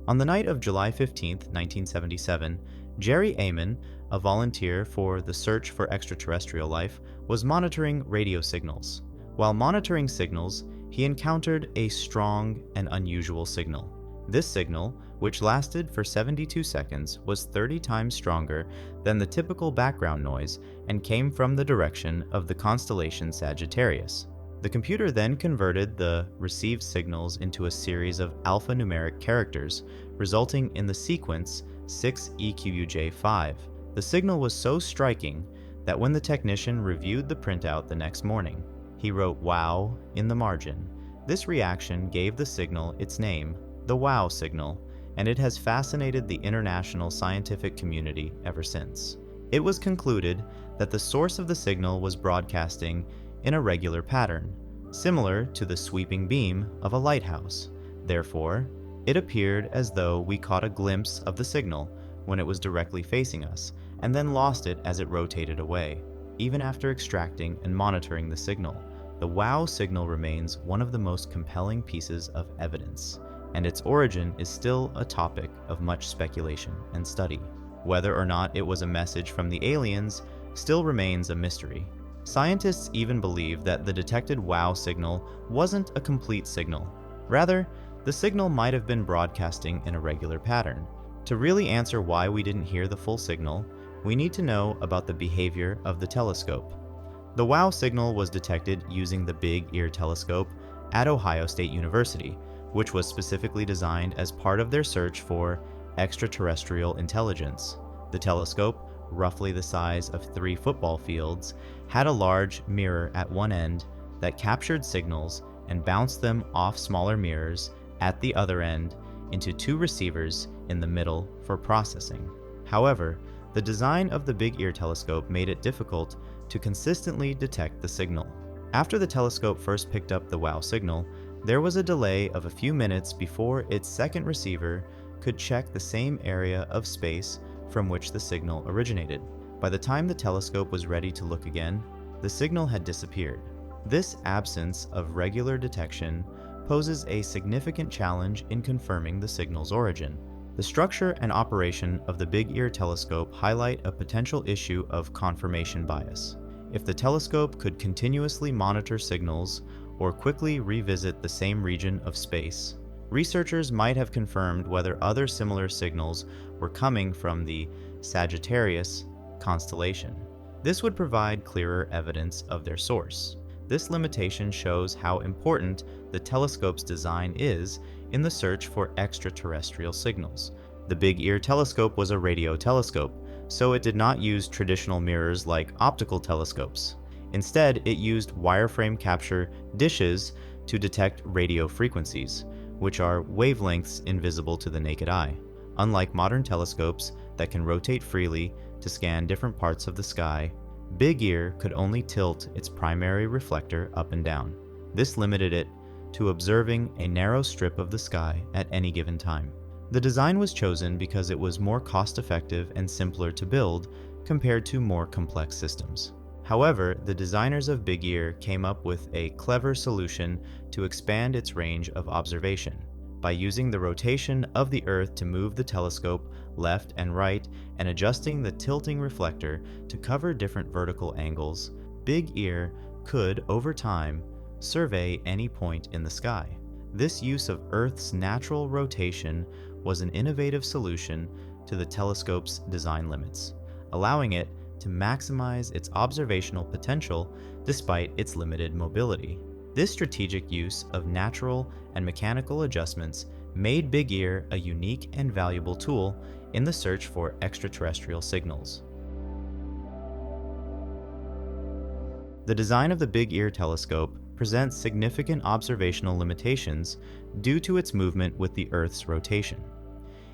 On the night of July 15, 1977, Jerry Amon, a volunteer for the search for extraterrestrial life, was monitoring radio signals. While monitoring signals, he encountered a strong and unusual signal. This signal, which lasted for 72 seconds, was 30 times stronger than the typical background noise and came from the direction of the constellation Sagittarius. The computer then converted the received signals into a series of alphanumeric characters, resulting in the sequence 6EQUJ5. The signal was so striking that when the technician reviewed the printout the next morning, he wrote "Wow" in the margin. This reaction gave the signal its name, the WOW signal, and it has fascinated the international scientific community ever since. It was concluded that the source of the signal was broadcasting in a regular pattern, similar to the sweeping beam of a lighthouse. Therefore, it appeared as though we caught a glimpse of the signal when it was directly facing us, and then lost it as it rotated away. Even after extracting and monitoring the signal, the WOW signal remains one of the most compelling pieces of evidence, and its origin is still a topic of much speculation and study. Whether or not it was a message from the aliens still remains a mystery. Scientists even believe that the detected WOW signal wasn't a complete signal. Rather, the signal might have been broadcasting in a regular pattern. To really answer why we didn't hear the full signal, we need to know about the behavior of the telescope. The WOW signal was detected using the Big Ear telescope at Ohio State University, which was specifically designed as part of their search for extraterrestrial intelligence. The telescope, roughly the size of 3 football fields, had a large mirror at one end that captured signals and bounced them off smaller mirrors at the other end into 2 receivers in the middle for processing. However, the design of the Big Ear telescope made it difficult to consistently detect the signal. After the telescope first picked up the WOW signal, there was a delay of a few minutes before its second receiver could check the same area of space from which the signal originated. By the time the telescope was ready to look again, the signal had disappeared. This absence of regular detection poses a significant challenge in confirming the signal's origin. The structure and operation of the Big Ear telescope highlight a potential issue of confirmation bias. If the telescope could continuously monitor signals or quickly revisit the same region of space, researchers might have confirmed whether other similar signals were coming from the Sagittarius constellation. This would provide clearer evidence of their source. This limitation shows how important the telescope's design is in the search for extraterrestrial signals. The Big Ear telescope was a radio telescope, so it did not use traditional mirrors like optical telescopes. Instead, it used wireframe capture dishes to detect radio frequencies, which are wavelengths invisible to the naked eye. Unlike modern telescopes that can rotate freely to scan different parts of the sky, Big Ear could only tilt its primary reflector up and down. This limited it to observing a narrow strip of the sky at any given time. The design was chosen because it was more cost-effective and simpler to build compared to more complex systems. However, the designers of Big Ear came up with a clever solution to expand its range of observation. By using the rotation of the Earth to move the telescope left and right and adjusting the tilting reflector to cover different vertical angles, Big Ear could, over time, survey any point in the sky. This use of Earth's natural rotation was an innovative solution to the telescope's design limits, allowing it to maximize its observational potential despite its limited mobility. This strategic use of natural and mechanical adjustments made Big Ear a unique and valuable tool in the search for extraterrestrial signals. The design of the Big Ear telescope presents significant observational limitations due to its movement with the Earth's rotation.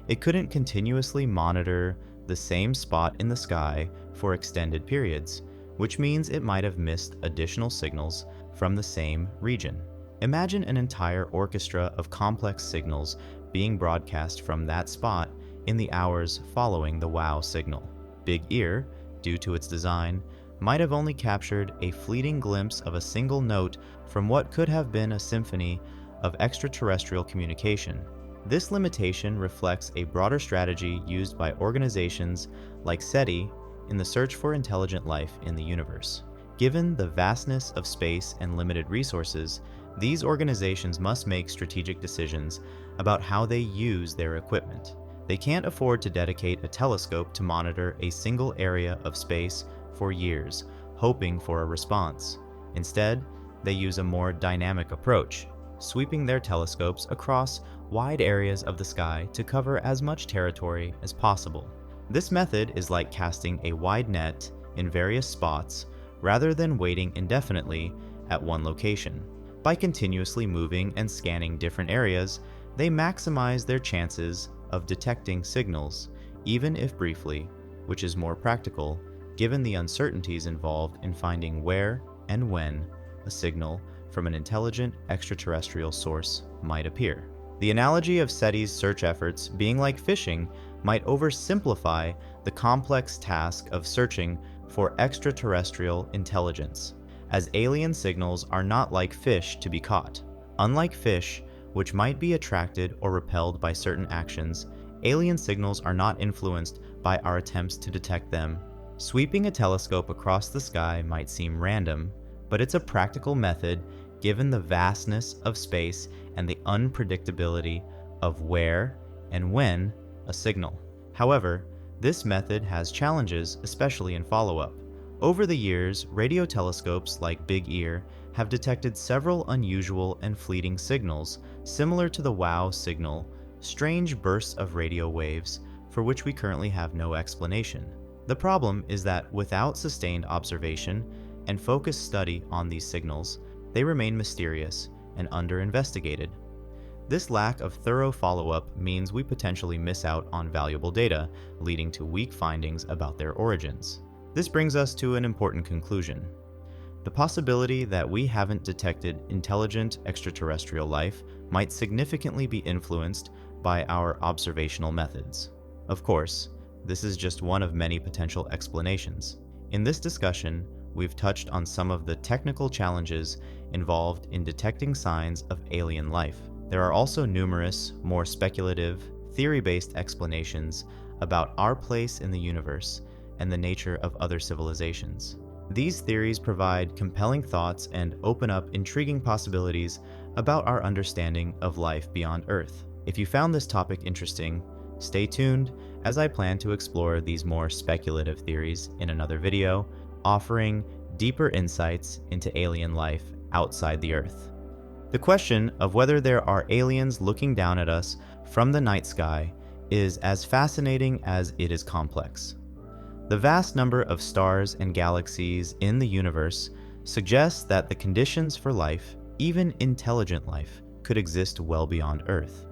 It couldn't continuously monitor the same spot in the sky for extended periods, which means it might have missed additional signals from the same region. Imagine an entire orchestra of complex signals being broadcast from that spot in the hours following the WOW signal. Big Ear, due to its design, might have only captured a fleeting glimpse of a single note from what could have been a symphony of extraterrestrial communication. This limitation reflects a broader strategy used by organizations like SETI in the search for intelligent life in the universe. Given the vastness of space and limited resources, these organizations must make strategic decisions about how they use their equipment. They can't afford to dedicate a telescope to monitor a single area of space for years, hoping for a response. Instead, they use a more dynamic approach, sweeping their telescopes across wide areas of the sky to cover as much territory as possible. This method is like casting a wide net in various spots rather than waiting indefinitely at one location. By continuously moving and scanning different areas, they maximize their chances of detecting signals, even if briefly, which is more practical given the uncertainties involved in finding where and when a signal from an intelligent extraterrestrial source might appear. The analogy of SETI's search efforts being like fishing might oversimplify the complex task of searching for extraterrestrial intelligence, as alien signals are not like fish to be caught. Unlike fish, which might be attracted or repelled by certain actions, alien signals are not influenced by our attempts to detect them. Sweeping a telescope across the sky might seem random, but it's a practical method given the vastness of space and the unpredictability of where and when a signal. However, this method has challenges, especially in follow-up. Over the years, radio telescopes like Big Ear have detected several unusual and fleeting signals, similar to the WOW signal, strange bursts of radio waves for which we currently have no explanation. The problem is that without sustained observation and focused study on these signals, they remain mysterious and under-investigated. This lack of thorough follow-up means we potentially miss out on valuable data, leading to weak findings about their origins. This brings us to an important conclusion. The possibility that we haven't detected intelligent extraterrestrial life might significantly be influenced by our observational methods. Of course, this is just one of many potential explanations. In this discussion, we've touched on some of the technical challenges involved in detecting signs of alien life. There are also numerous, more speculative, theory-based explanations about our place in the universe and the nature of other civilizations. These theories provide compelling thoughts and open up intriguing possibilities about our understanding of life beyond Earth. If you found this topic interesting, stay tuned as I plan to explore these more speculative theories in another video, offering deeper insights into alien life outside the Earth. The question of whether there are aliens looking down at us from the night sky is as fascinating as it is complex. The vast number of stars and galaxies in the universe suggests that the conditions for life, even intelligent life, could exist well beyond Earth.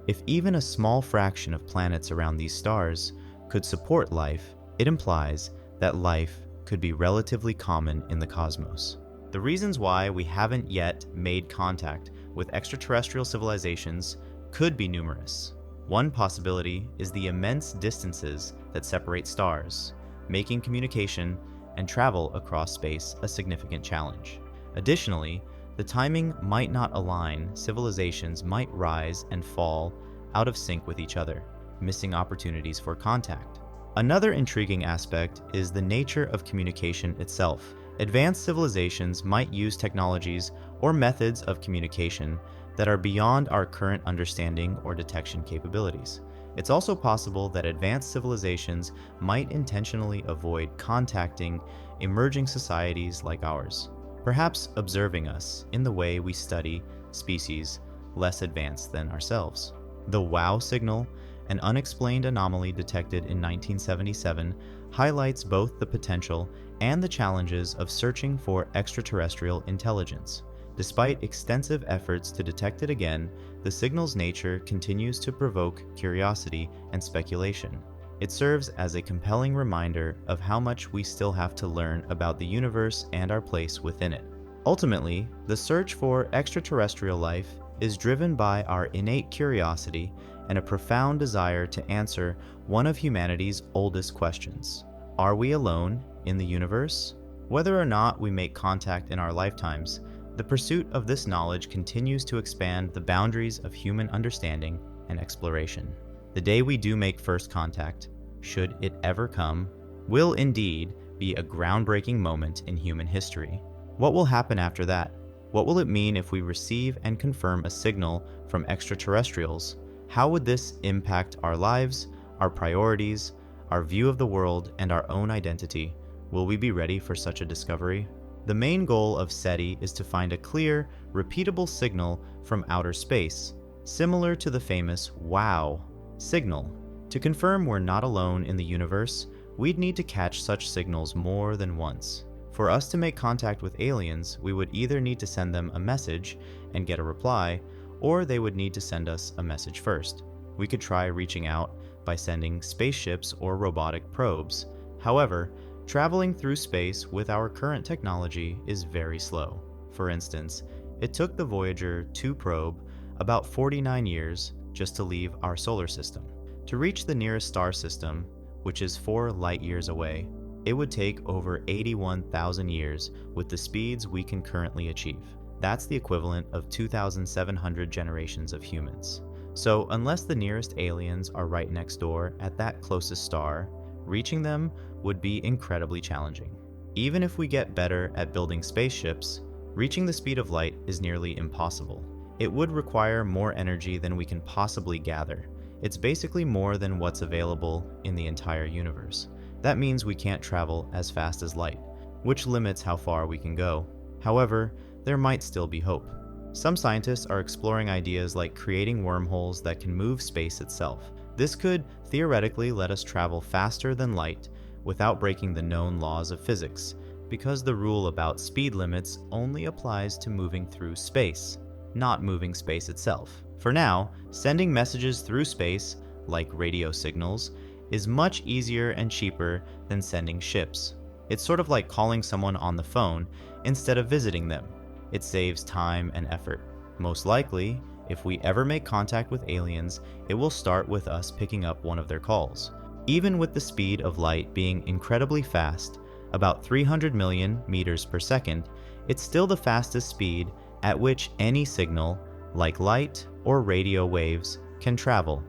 If even a small fraction of planets around these stars could support life, it implies that life could be relatively common in the cosmos. The reasons why we haven't yet made contact with extraterrestrial civilizations could be numerous. One possibility is the immense distances that separate stars, making communication and travel across space a significant challenge. Additionally, the timing might not align. Civilizations might rise and fall out of sync with each other, missing opportunities for contact. Another intriguing aspect is the nature of communication itself. Advanced civilizations might use technologies or methods of communication that are beyond our current understanding or detection capabilities. It's also possible that advanced civilizations might intentionally avoid contacting emerging societies like ours, perhaps observing us in the way we study species less advanced than ourselves. The WOW signal, an unexplained anomaly detected in 1977, highlights both the potential and the challenges of searching for extraterrestrial intelligence. Despite extensive efforts to detect it again, the signal's nature continues to provoke curiosity and speculation. It serves as a compelling reminder of how much we still have to learn about the universe and our place within it. Ultimately, the search for extraterrestrial life is driven by our innate curiosity and a profound desire to answer one of humanity's oldest questions. Are we alone in the universe? Whether or not we make contact in our lifetimes, the pursuit of this knowledge continues to expand the boundaries of human understanding and exploration. The day we do make first contact, should it ever come, will indeed be a groundbreaking moment in human history. What will happen after that? What will it mean if we receive and confirm a signal from extraterrestrials? How would this impact our lives, our priorities, our view of the world, and our own identity? Will we be ready for such a discovery? The main goal of SETI is to find a clear, repeatable signal from outer space, similar to the famous WOW signal. To confirm we're not alone in the universe, we'd need to catch such signals more than once. For us to make contact with aliens, we would either need to send them a message and get a reply, or they would need to send us a message first. We could try reaching out by sending spaceships or robotic probes. However, traveling through space with our current technology is very slow. For instance, it took the Voyager 2 probe about 49 years just to leave our solar system. To reach the nearest star system, which is 4 light-years away, it would take over 81,000 years with the speeds we can currently achieve. That's the equivalent of 2,700 generations of humans. So unless the nearest aliens are right next door at that closest star, reaching them would be incredibly challenging. Even if we get better at building spaceships, reaching the speed of light is nearly impossible. It would require more energy than we can possibly gather. It's basically more than what's available in the entire universe. That means we can't travel as fast as light, which limits how far we can go. However, there might still be hope. Some scientists are exploring ideas like creating wormholes that can move space itself. This could theoretically let us travel faster than light without breaking the known laws of physics, because the rule about speed limits only applies to moving through space, not moving space itself. For now, sending messages through space, like radio signals, is much easier and cheaper than sending ships. It's sort of like calling someone on the phone instead of visiting them. It saves time and effort. Most likely, if we ever make contact with aliens, it will start with us picking up one of their calls. Even with the speed of light being incredibly fast, about 300 million meters per second, it's still the fastest speed at which any signal, like light or radio waves, can travel.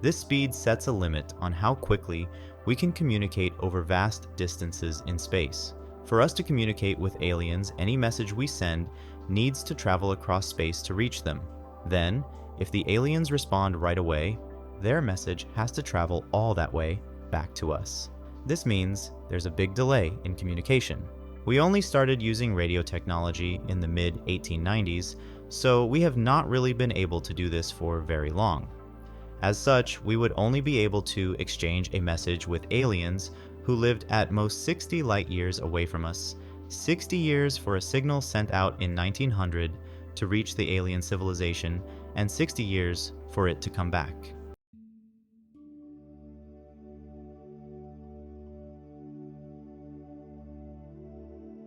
This speed sets a limit on how quickly we can communicate over vast distances in space. For us to communicate with aliens, any message we send needs to travel across space to reach them. Then, if the aliens respond right away, their message has to travel all that way back to us. This means there's a big delay in communication. We only started using radio technology in the mid-1890s, so we have not really been able to do this for very long. As such, we would only be able to exchange a message with aliens who lived at most 60 light years away from us, 60 years for a signal sent out in 1900 to reach the alien civilization, and 60 years for it to come back.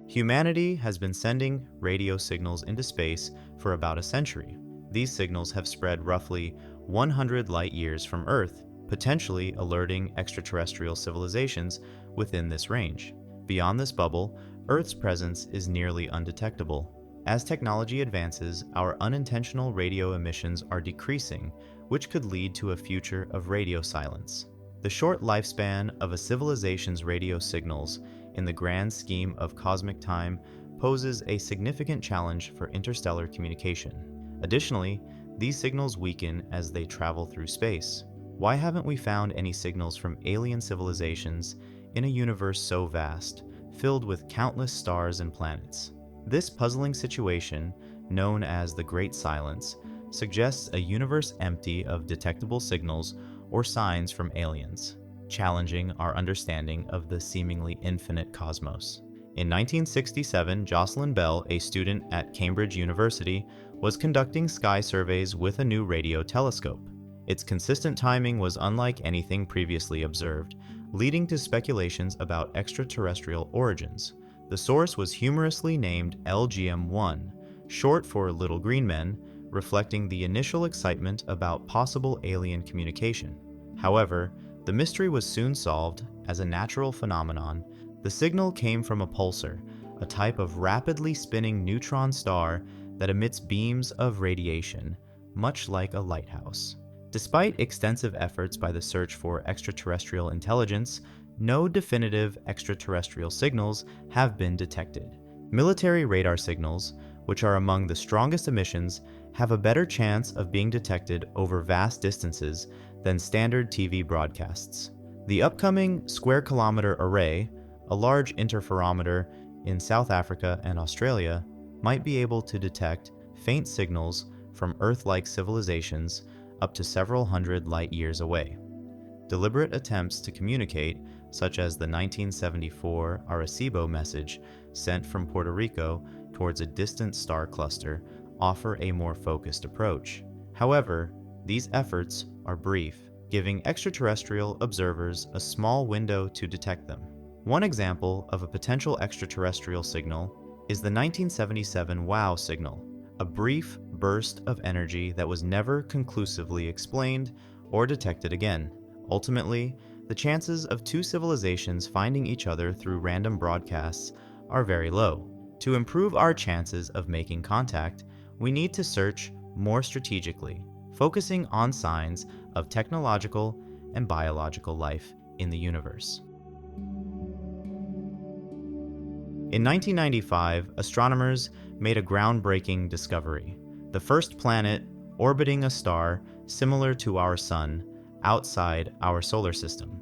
Humanity has been sending radio signals into space for about a century. These signals have spread roughly 100 light years from Earth, potentially alerting extraterrestrial civilizations within this range. Beyond this bubble, Earth's presence is nearly undetectable. As technology advances, our unintentional radio emissions are decreasing, which could lead to a future of radio silence. The short lifespan of a civilization's radio signals, in the grand scheme of cosmic time, poses a significant challenge for interstellar communication. Additionally, these signals weaken as they travel through space. Why haven't we found any signals from alien civilizations in a universe so vast, filled with countless stars and planets? This puzzling situation, known as the Great Silence, suggests a universe empty of detectable signals or signs from aliens, challenging our understanding of the seemingly infinite cosmos. In 1967, Jocelyn Bell, a student at Cambridge University, was conducting sky surveys with a new radio telescope. Its consistent timing was unlike anything previously observed, leading to speculations about extraterrestrial origins. The source was humorously named LGM-1, short for Little Green Men, reflecting the initial excitement about possible alien communication. However, the mystery was soon solved as a natural phenomenon. The signal came from a pulsar, a type of rapidly spinning neutron star that emits beams of radiation, much like a lighthouse. Despite extensive efforts by the search for extraterrestrial intelligence, no definitive extraterrestrial signals have been detected. Military radar signals, which are among the strongest emissions, have a better chance of being detected over vast distances than standard TV broadcasts. The upcoming Square Kilometre Array, a large interferometer in South Africa and Australia, might be able to detect faint signals from Earth-like civilizations up to several hundred light years away. Deliberate attempts to communicate, such as the 1974 Arecibo message sent from Puerto Rico towards a distant star cluster, offer a more focused approach. However, these efforts are brief, giving extraterrestrial observers a small window to detect them. One example of a potential extraterrestrial signal is the 1977 WOW signal, a brief burst of energy that was never conclusively explained or detected again. Ultimately, the chances of two civilizations finding each other through random broadcasts are very low. To improve our chances of making contact, we need to search more strategically, focusing on signs of technological and biological life in the universe. In 1995, astronomers made a groundbreaking discovery: the first planet orbiting a star similar to our Sun outside our solar system.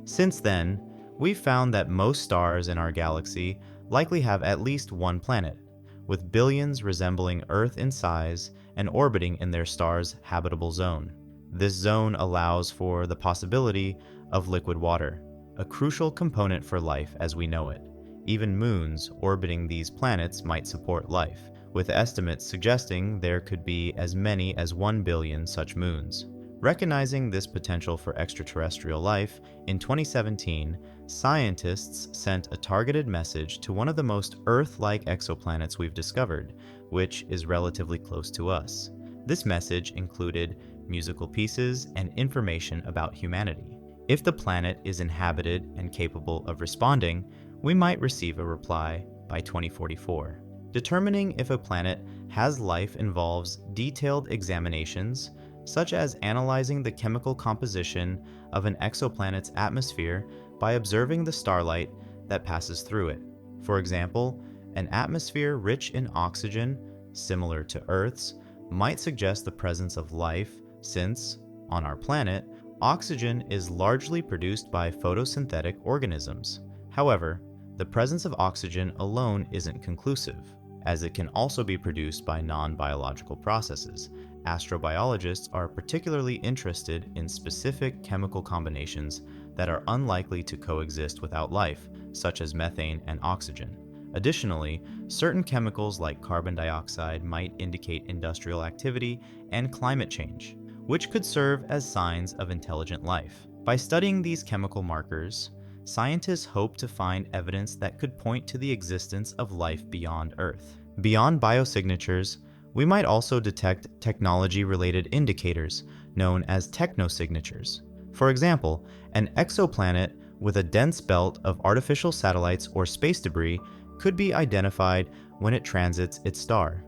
Since then, we've found that most stars in our galaxy likely have at least one planet, with billions resembling Earth in size and orbiting in their star's habitable zone. This zone allows for the possibility of liquid water, a crucial component for life as we know it. Even moons orbiting these planets might support life, with estimates suggesting there could be as many as 1 billion such moons. Recognizing this potential for extraterrestrial life, in 2017, scientists sent a targeted message to one of the most Earth-like exoplanets we've discovered, which is relatively close to us. This message included musical pieces and information about humanity. If the planet is inhabited and capable of responding, we might receive a reply by 2044. Determining if a planet has life involves detailed examinations, such as analyzing the chemical composition of an exoplanet's atmosphere by observing the starlight that passes through it. For example, an atmosphere rich in oxygen, similar to Earth's, might suggest the presence of life since, on our planet, oxygen is largely produced by photosynthetic organisms. However, the presence of oxygen alone isn't conclusive, as it can also be produced by non-biological processes. Astrobiologists are particularly interested in specific chemical combinations that are unlikely to coexist without life, such as methane and oxygen. Additionally, certain chemicals like carbon dioxide might indicate industrial activity and climate change, which could serve as signs of intelligent life. By studying these chemical markers, scientists hope to find evidence that could point to the existence of life beyond Earth. Beyond biosignatures, we might also detect technology-related indicators known as technosignatures. For example, an exoplanet with a dense belt of artificial satellites or space debris could be identified when it transits its star.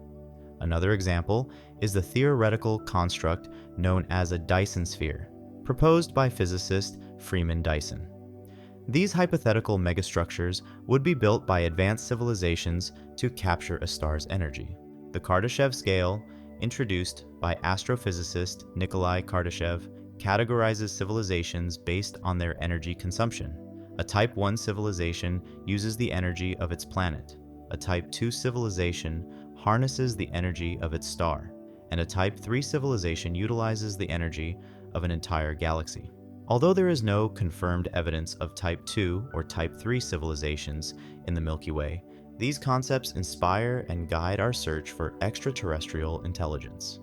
Another example is the theoretical construct known as a Dyson sphere, proposed by physicist Freeman Dyson. These hypothetical megastructures would be built by advanced civilizations to capture a star's energy. The Kardashev scale, introduced by astrophysicist Nikolai Kardashev, categorizes civilizations based on their energy consumption. A Type 1 civilization uses the energy of its planet. A Type 2 civilization harnesses the energy of its star. And a Type 3 civilization utilizes the energy of an entire galaxy. Although there is no confirmed evidence of Type 2 or Type 3 civilizations in the Milky Way, these concepts inspire and guide our search for extraterrestrial intelligence.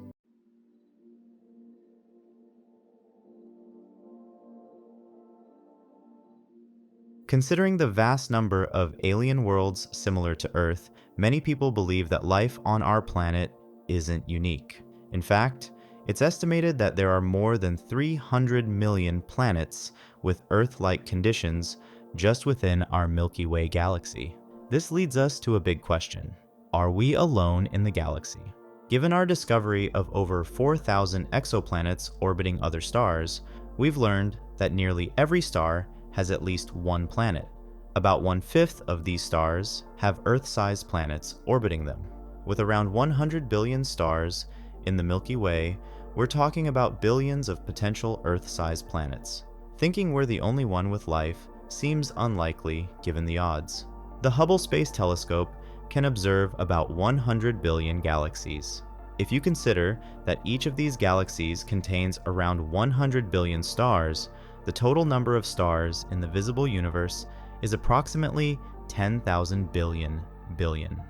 Considering the vast number of alien worlds similar to Earth, many people believe that life on our planet isn't unique. In fact, it's estimated that there are more than 300 million planets with Earth-like conditions just within our Milky Way galaxy. This leads us to a big question. Are we alone in the galaxy? Given our discovery of over 4,000 exoplanets orbiting other stars, we've learned that nearly every star has at least one planet. About 1/5 of these stars have Earth-sized planets orbiting them. With around 100 billion stars in the Milky Way, we're talking about billions of potential Earth-sized planets. Thinking we're the only one with life seems unlikely given the odds. The Hubble Space Telescope can observe about 100 billion galaxies. If you consider that each of these galaxies contains around 100 billion stars, the total number of stars in the visible universe is approximately 10,000 billion.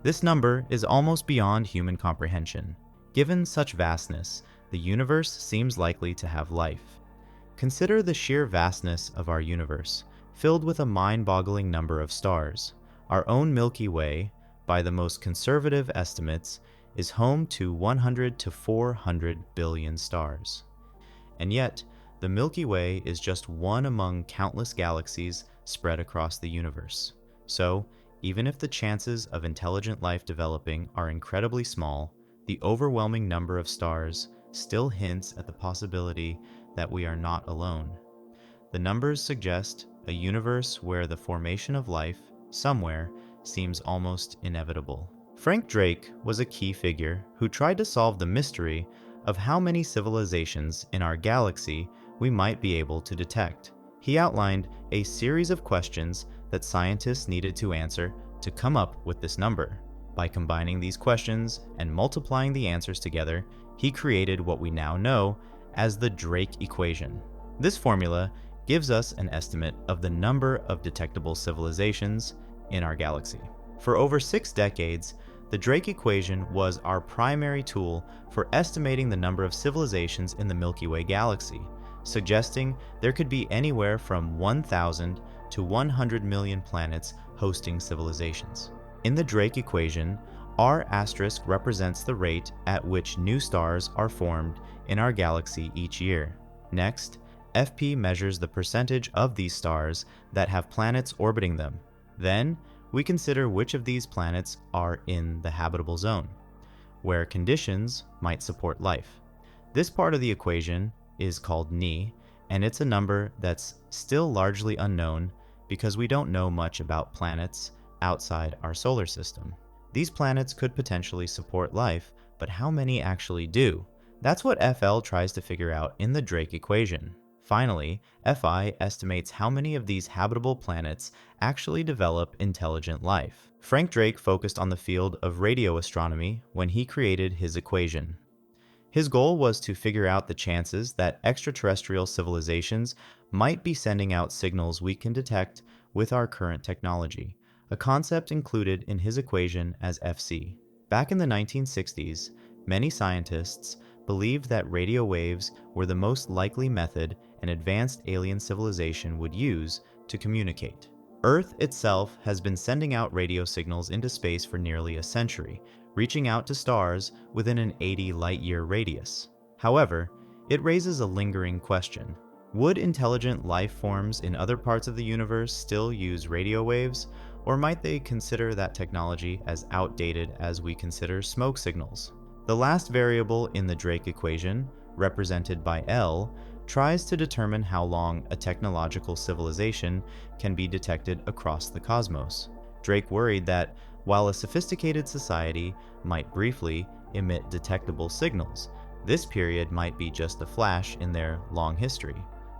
This number is almost beyond human comprehension. Given such vastness, the universe seems likely to have life. Consider the sheer vastness of our universe, filled with a mind-boggling number of stars. Our own Milky Way, by the most conservative estimates, is home to 100 to 400 billion stars. And yet, the Milky Way is just one among countless galaxies spread across the universe. So, even if the chances of intelligent life developing are incredibly small, the overwhelming number of stars still hints at the possibility that we are not alone. The numbers suggest a universe where the formation of life, somewhere, seems almost inevitable. Frank Drake was a key figure who tried to solve the mystery of how many civilizations in our galaxy we might be able to detect. He outlined a series of questions that scientists needed to answer to come up with this number. By combining these questions and multiplying the answers together, he created what we now know as the Drake equation. This formula gives us an estimate of the number of detectable civilizations in our galaxy. For over 6 decades, the Drake equation was our primary tool for estimating the number of civilizations in the Milky Way galaxy, suggesting there could be anywhere from 1,000 to 100 million planets hosting civilizations. In the Drake equation, R* represents the rate at which new stars are formed in our galaxy each year. Next, FP measures the percentage of these stars that have planets orbiting them. Then, we consider which of these planets are in the habitable zone, where conditions might support life. This part of the equation is called Ni, and it's a number that's still largely unknown because we don't know much about planets outside our solar system. These planets could potentially support life, but how many actually do? That's what FL tries to figure out in the Drake equation. Finally, FI estimates how many of these habitable planets actually develop intelligent life. Frank Drake focused on the field of radio astronomy when he created his equation. His goal was to figure out the chances that extraterrestrial civilizations might be sending out signals we can detect with our current technology, a concept included in his equation as FC. Back in the 1960s, many scientists believed that radio waves were the most likely method an advanced alien civilization would use to communicate. Earth itself has been sending out radio signals into space for nearly a century, reaching out to stars within an 80 light-year radius. However, it raises a lingering question. Would intelligent life forms in other parts of the universe still use radio waves, or might they consider that technology as outdated as we consider smoke signals? The last variable in the Drake equation, represented by L, tries to determine how long a technological civilization can be detected across the cosmos. Drake worried that while a sophisticated society might briefly emit detectable signals, this period might be just a flash in their long history.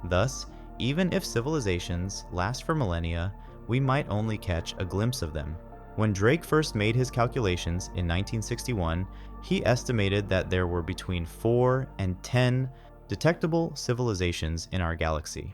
Thus, even if civilizations last for millennia, we might only catch a glimpse of them. When Drake first made his calculations in 1961, he estimated that there were between 4 and 10 detectable civilizations in our galaxy.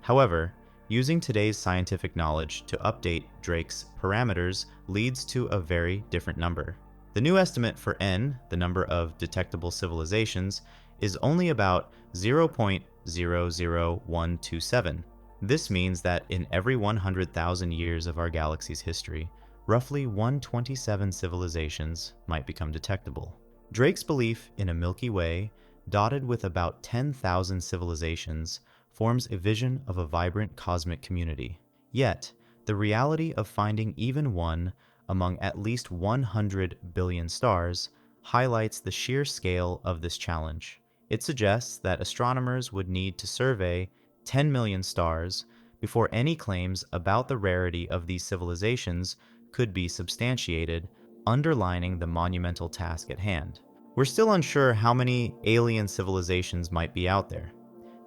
However, using today's scientific knowledge to update Drake's parameters leads to a very different number. The new estimate for N, the number of detectable civilizations, is only about 0.00127. This means that in every 100,000 years of our galaxy's history, roughly 127 civilizations might become detectable. Drake's belief in a Milky Way, dotted with about 10,000 civilizations, forms a vision of a vibrant cosmic community. Yet, the reality of finding even one among at least 100 billion stars highlights the sheer scale of this challenge. It suggests that astronomers would need to survey 10 million stars before any claims about the rarity of these civilizations could be substantiated, underlining the monumental task at hand. We're still unsure how many alien civilizations might be out there.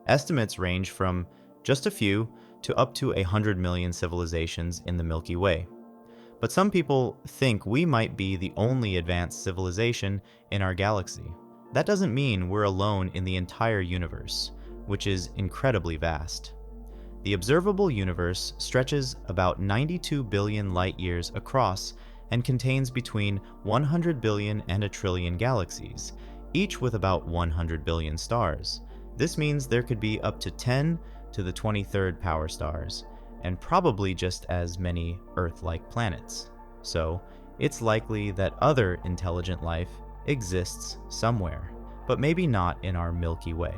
Estimates range from just a few to up to 100 million civilizations in the Milky Way. But some people think we might be the only advanced civilization in our galaxy. That doesn't mean we're alone in the entire universe, which is incredibly vast. The observable universe stretches about 92 billion light-years across and contains between 100 billion and a trillion galaxies, each with about 100 billion stars. This means there could be up to 10 to the 23rd power stars, and probably just as many Earth-like planets. So, it's likely that other intelligent life exists somewhere, but maybe not in our Milky Way.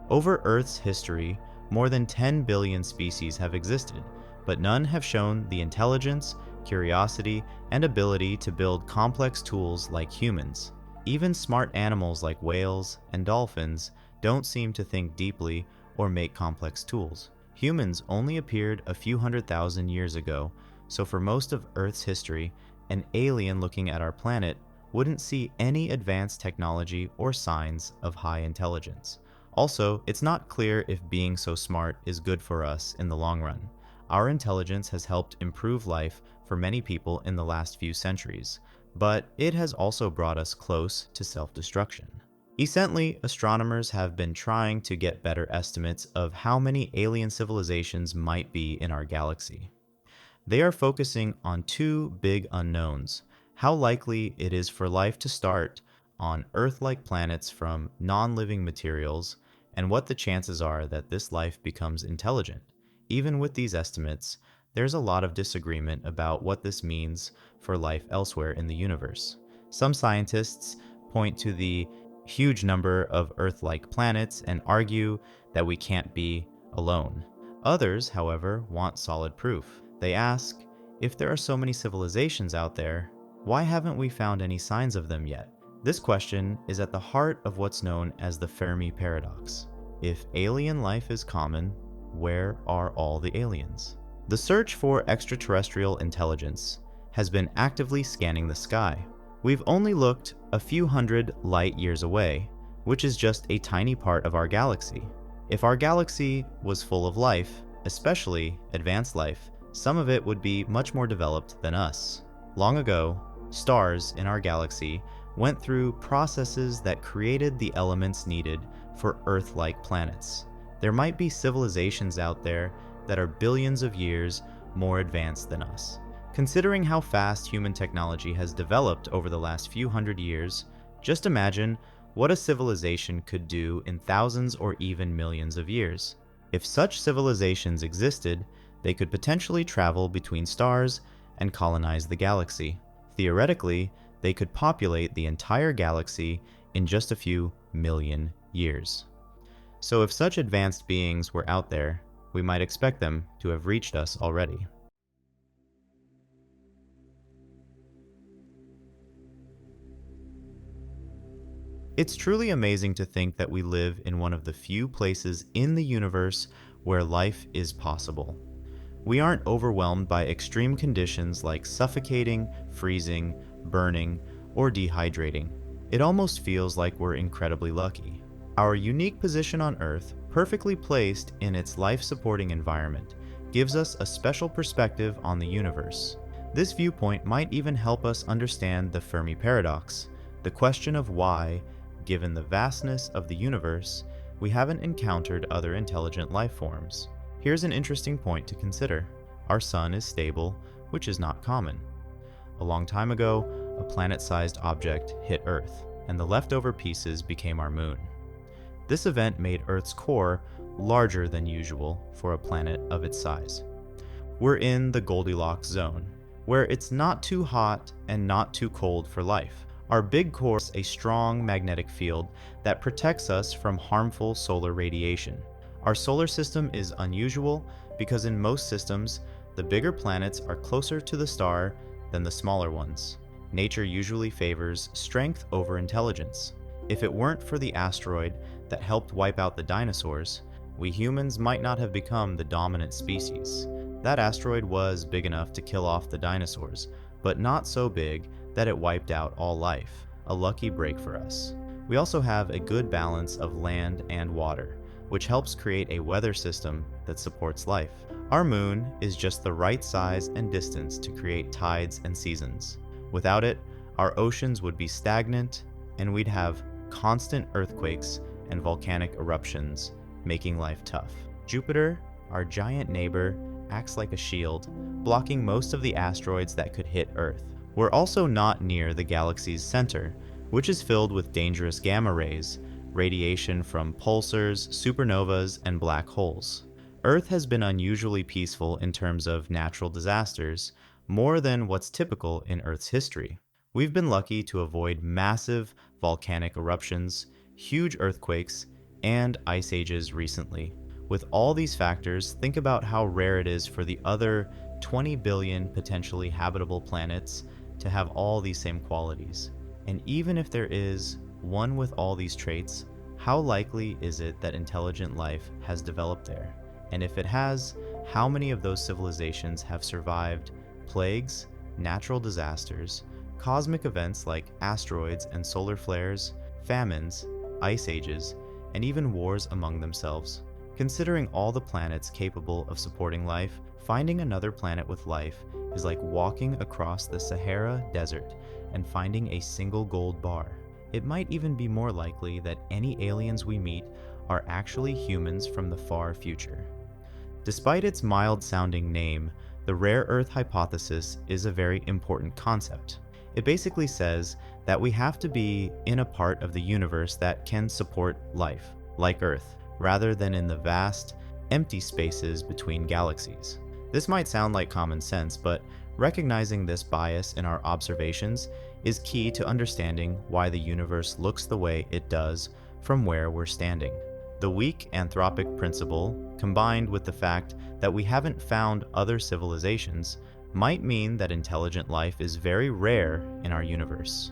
Over Earth's history, more than 10 billion species have existed, but none have shown the intelligence, curiosity, and ability to build complex tools like humans. Even smart animals like whales and dolphins don't seem to think deeply or make complex tools. Humans only appeared a few 100,000 years ago, so for most of Earth's history, an alien looking at our planet wouldn't see any advanced technology or signs of high intelligence. Also, it's not clear if being so smart is good for us in the long run. Our intelligence has helped improve life for many people in the last few centuries, but it has also brought us close to self-destruction. Recently, astronomers have been trying to get better estimates of how many alien civilizations might be in our galaxy. They are focusing on two big unknowns: how likely it is for life to start on Earth-like planets from non-living materials, and what the chances are that this life becomes intelligent. Even with these estimates, there's a lot of disagreement about what this means for life elsewhere in the universe. Some scientists point to the huge number of Earth-like planets and argue that we can't be alone. Others, however, want solid proof. They ask, if there are so many civilizations out there, why haven't we found any signs of them yet? This question is at the heart of what's known as the Fermi paradox. If alien life is common, where are all the aliens? The search for extraterrestrial intelligence has been actively scanning the sky. We've only looked a few hundred light years away, which is just a tiny part of our galaxy. If our galaxy was full of life, especially advanced life, some of it would be much more developed than us. Long ago, stars in our galaxy went through processes that created the elements needed for Earth-like planets. There might be civilizations out there that are billions of years more advanced than us. Considering how fast human technology has developed over the last few hundred years, just imagine what a civilization could do in thousands or even millions of years. If such civilizations existed, they could potentially travel between stars and colonize the galaxy. Theoretically, they could populate the entire galaxy in just a few million years. So if such advanced beings were out there, we might expect them to have reached us already. It's truly amazing to think that we live in one of the few places in the universe where life is possible. We aren't overwhelmed by extreme conditions like suffocating, freezing, burning, or dehydrating. It almost feels like we're incredibly lucky. Our unique position on Earth, perfectly placed in its life-supporting environment, gives us a special perspective on the universe. This viewpoint might even help us understand the Fermi paradox, the question of why, given the vastness of the universe, we haven't encountered other intelligent life forms. Here's an interesting point to consider. Our sun is stable, which is not common. A long time ago, a planet-sized object hit Earth, and the leftover pieces became our moon. This event made Earth's core larger than usual for a planet of its size. We're in the Goldilocks zone, where it's not too hot and not too cold for life. Our big core is a strong magnetic field that protects us from harmful solar radiation. Our solar system is unusual because in most systems, the bigger planets are closer to the star than the smaller ones. Nature usually favors strength over intelligence. If it weren't for the asteroid that helped wipe out the dinosaurs, we humans might not have become the dominant species. That asteroid was big enough to kill off the dinosaurs, but not so big that it wiped out all life. A lucky break for us. We also have a good balance of land and water, which helps create a weather system that supports life. Our moon is just the right size and distance to create tides and seasons. Without it, our oceans would be stagnant, and we'd have constant earthquakes and volcanic eruptions, making life tough. Jupiter, our giant neighbor, acts like a shield, blocking most of the asteroids that could hit Earth. We're also not near the galaxy's center, which is filled with dangerous gamma rays, radiation from pulsars, supernovas, and black holes. Earth has been unusually peaceful in terms of natural disasters, more than what's typical in Earth's history. We've been lucky to avoid massive volcanic eruptions, huge earthquakes, and ice ages recently. With all these factors, think about how rare it is for the other 20 billion potentially habitable planets to have all these same qualities. And even if there is one with all these traits, how likely is it that intelligent life has developed there? And if it has, how many of those civilizations have survived plagues, natural disasters, cosmic events like asteroids and solar flares, famines, ice ages, and even wars among themselves? Considering all the planets capable of supporting life, finding another planet with life is like walking across the Sahara Desert and finding a single gold bar. It might even be more likely that any aliens we meet are actually humans from the far future. Despite its mild-sounding name, the rare Earth hypothesis is a very important concept. It basically says that we have to be in a part of the universe that can support life, like Earth, rather than in the vast, empty spaces between galaxies. This might sound like common sense, but recognizing this bias in our observations is key to understanding why the universe looks the way it does from where we're standing. The weak anthropic principle, combined with the fact that we haven't found other civilizations, might mean that intelligent life is very rare in our universe.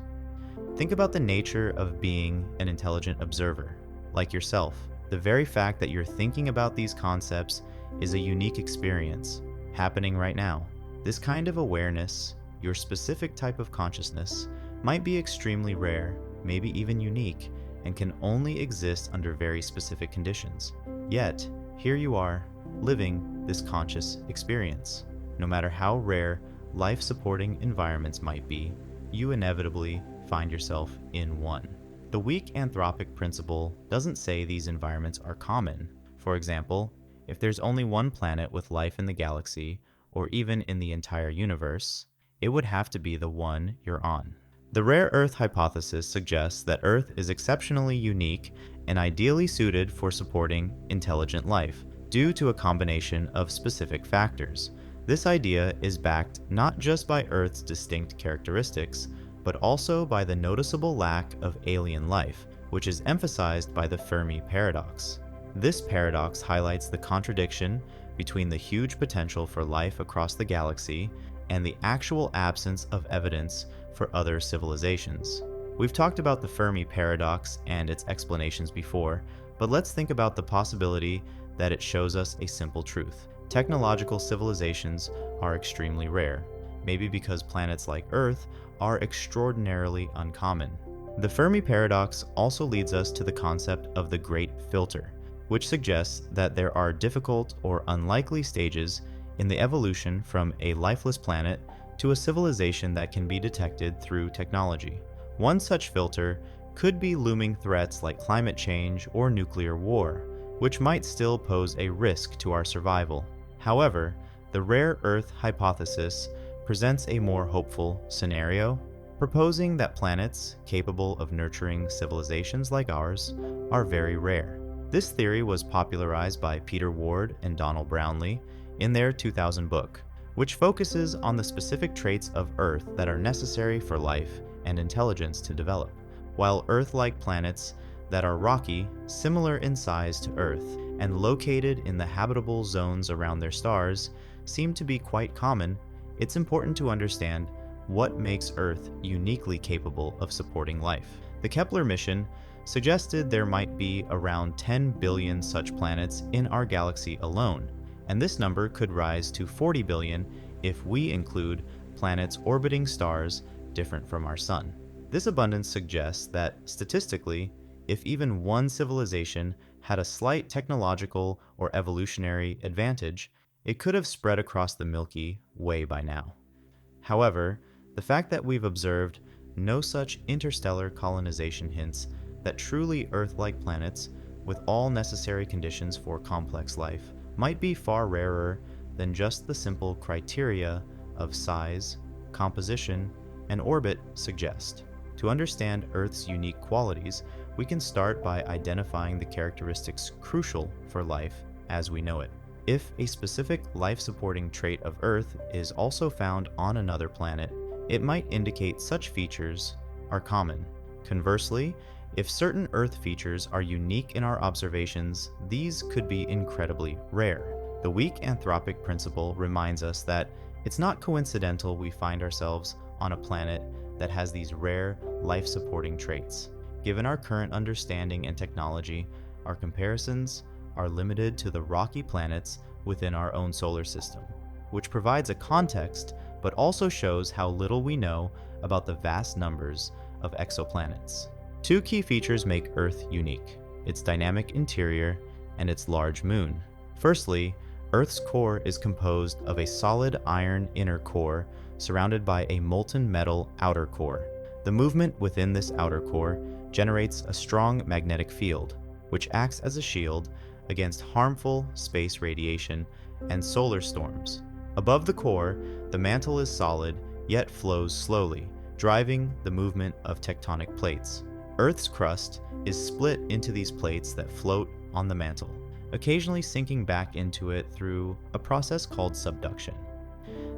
Think about the nature of being an intelligent observer, like yourself. The very fact that you're thinking about these concepts is a unique experience happening right now. This kind of awareness, your specific type of consciousness, might be extremely rare, maybe even unique, and can only exist under very specific conditions. Yet, here you are, living this conscious experience. No matter how rare life-supporting environments might be, you inevitably find yourself in one. The weak anthropic principle doesn't say these environments are common. For example, if there's only one planet with life in the galaxy, or even in the entire universe, it would have to be the one you're on. The rare Earth hypothesis suggests that Earth is exceptionally unique and ideally suited for supporting intelligent life, due to a combination of specific factors. This idea is backed not just by Earth's distinct characteristics, but also by the noticeable lack of alien life, which is emphasized by the Fermi paradox. This paradox highlights the contradiction between the huge potential for life across the galaxy and the actual absence of evidence for other civilizations. We've talked about the Fermi paradox and its explanations before, but let's think about the possibility that it shows us a simple truth. Technological civilizations are extremely rare, maybe because planets like Earth are extraordinarily uncommon. The Fermi paradox also leads us to the concept of the Great Filter, which suggests that there are difficult or unlikely stages in the evolution from a lifeless planet to a civilization that can be detected through technology. One such filter could be looming threats like climate change or nuclear war, which might still pose a risk to our survival. However, the rare Earth hypothesis presents a more hopeful scenario, proposing that planets capable of nurturing civilizations like ours are very rare. This theory was popularized by Peter Ward and Donald Brownlee in their 2000 book, which focuses on the specific traits of Earth that are necessary for life and intelligence to develop. While Earth-like planets that are rocky, similar in size to Earth, and located in the habitable zones around their stars seem to be quite common, it's important to understand what makes Earth uniquely capable of supporting life. The Kepler mission suggested there might be around 10 billion such planets in our galaxy alone, and this number could rise to 40 billion if we include planets orbiting stars different from our Sun. This abundance suggests that, statistically, if even one civilization had a slight technological or evolutionary advantage, it could have spread across the Milky Way by now. However, the fact that we've observed no such interstellar colonization hints that truly Earth-like planets with all necessary conditions for complex life might be far rarer than just the simple criteria of size, composition, and orbit suggest. To understand Earth's unique qualities, we can start by identifying the characteristics crucial for life as we know it. If a specific life-supporting trait of Earth is also found on another planet, it might indicate such features are common. Conversely, if certain Earth features are unique in our observations, these could be incredibly rare. The weak anthropic principle reminds us that it's not coincidental we find ourselves on a planet that has these rare life-supporting traits. Given our current understanding and technology, our comparisons are limited to the rocky planets within our own solar system, which provides a context but also shows how little we know about the vast numbers of exoplanets. Two key features make Earth unique: its dynamic interior and its large moon. Firstly, Earth's core is composed of a solid iron inner core surrounded by a molten metal outer core. The movement within this outer core generates a strong magnetic field, which acts as a shield against harmful space radiation and solar storms. Above the core, the mantle is solid yet flows slowly, driving the movement of tectonic plates. Earth's crust is split into these plates that float on the mantle, occasionally sinking back into it through a process called subduction.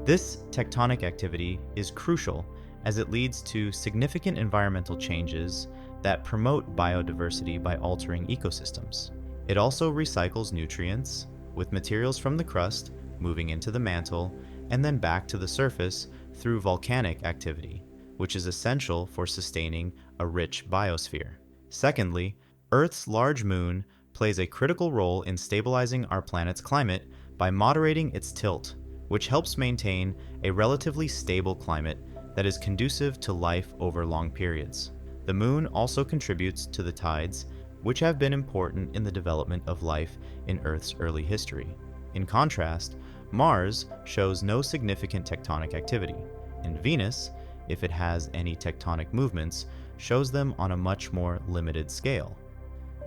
This tectonic activity is crucial as it leads to significant environmental changes that promote biodiversity by altering ecosystems. It also recycles nutrients, with materials from the crust moving into the mantle and then back to the surface through volcanic activity, which is essential for sustaining a rich biosphere. Secondly, Earth's large moon plays a critical role in stabilizing our planet's climate by moderating its tilt, which helps maintain a relatively stable climate that is conducive to life over long periods. The moon also contributes to the tides, which have been important in the development of life in Earth's early history. In contrast, Mars shows no significant tectonic activity, and Venus, if it has any tectonic movements, shows them on a much more limited scale.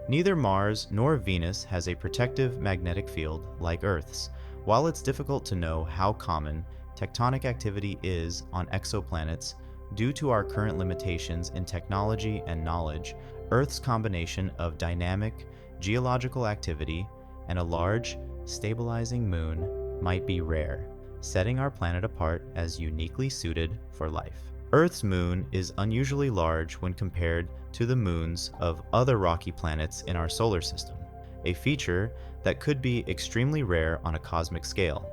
Neither Mars nor Venus has a protective magnetic field like Earth's. While it's difficult to know how common tectonic activity is on exoplanets due to our current limitations in technology and knowledge, Earth's combination of dynamic geological activity and a large, stabilizing moon might be rare, setting our planet apart as uniquely suited for life. Earth's moon is unusually large when compared to the moons of other rocky planets in our solar system, a feature that could be extremely rare on a cosmic scale.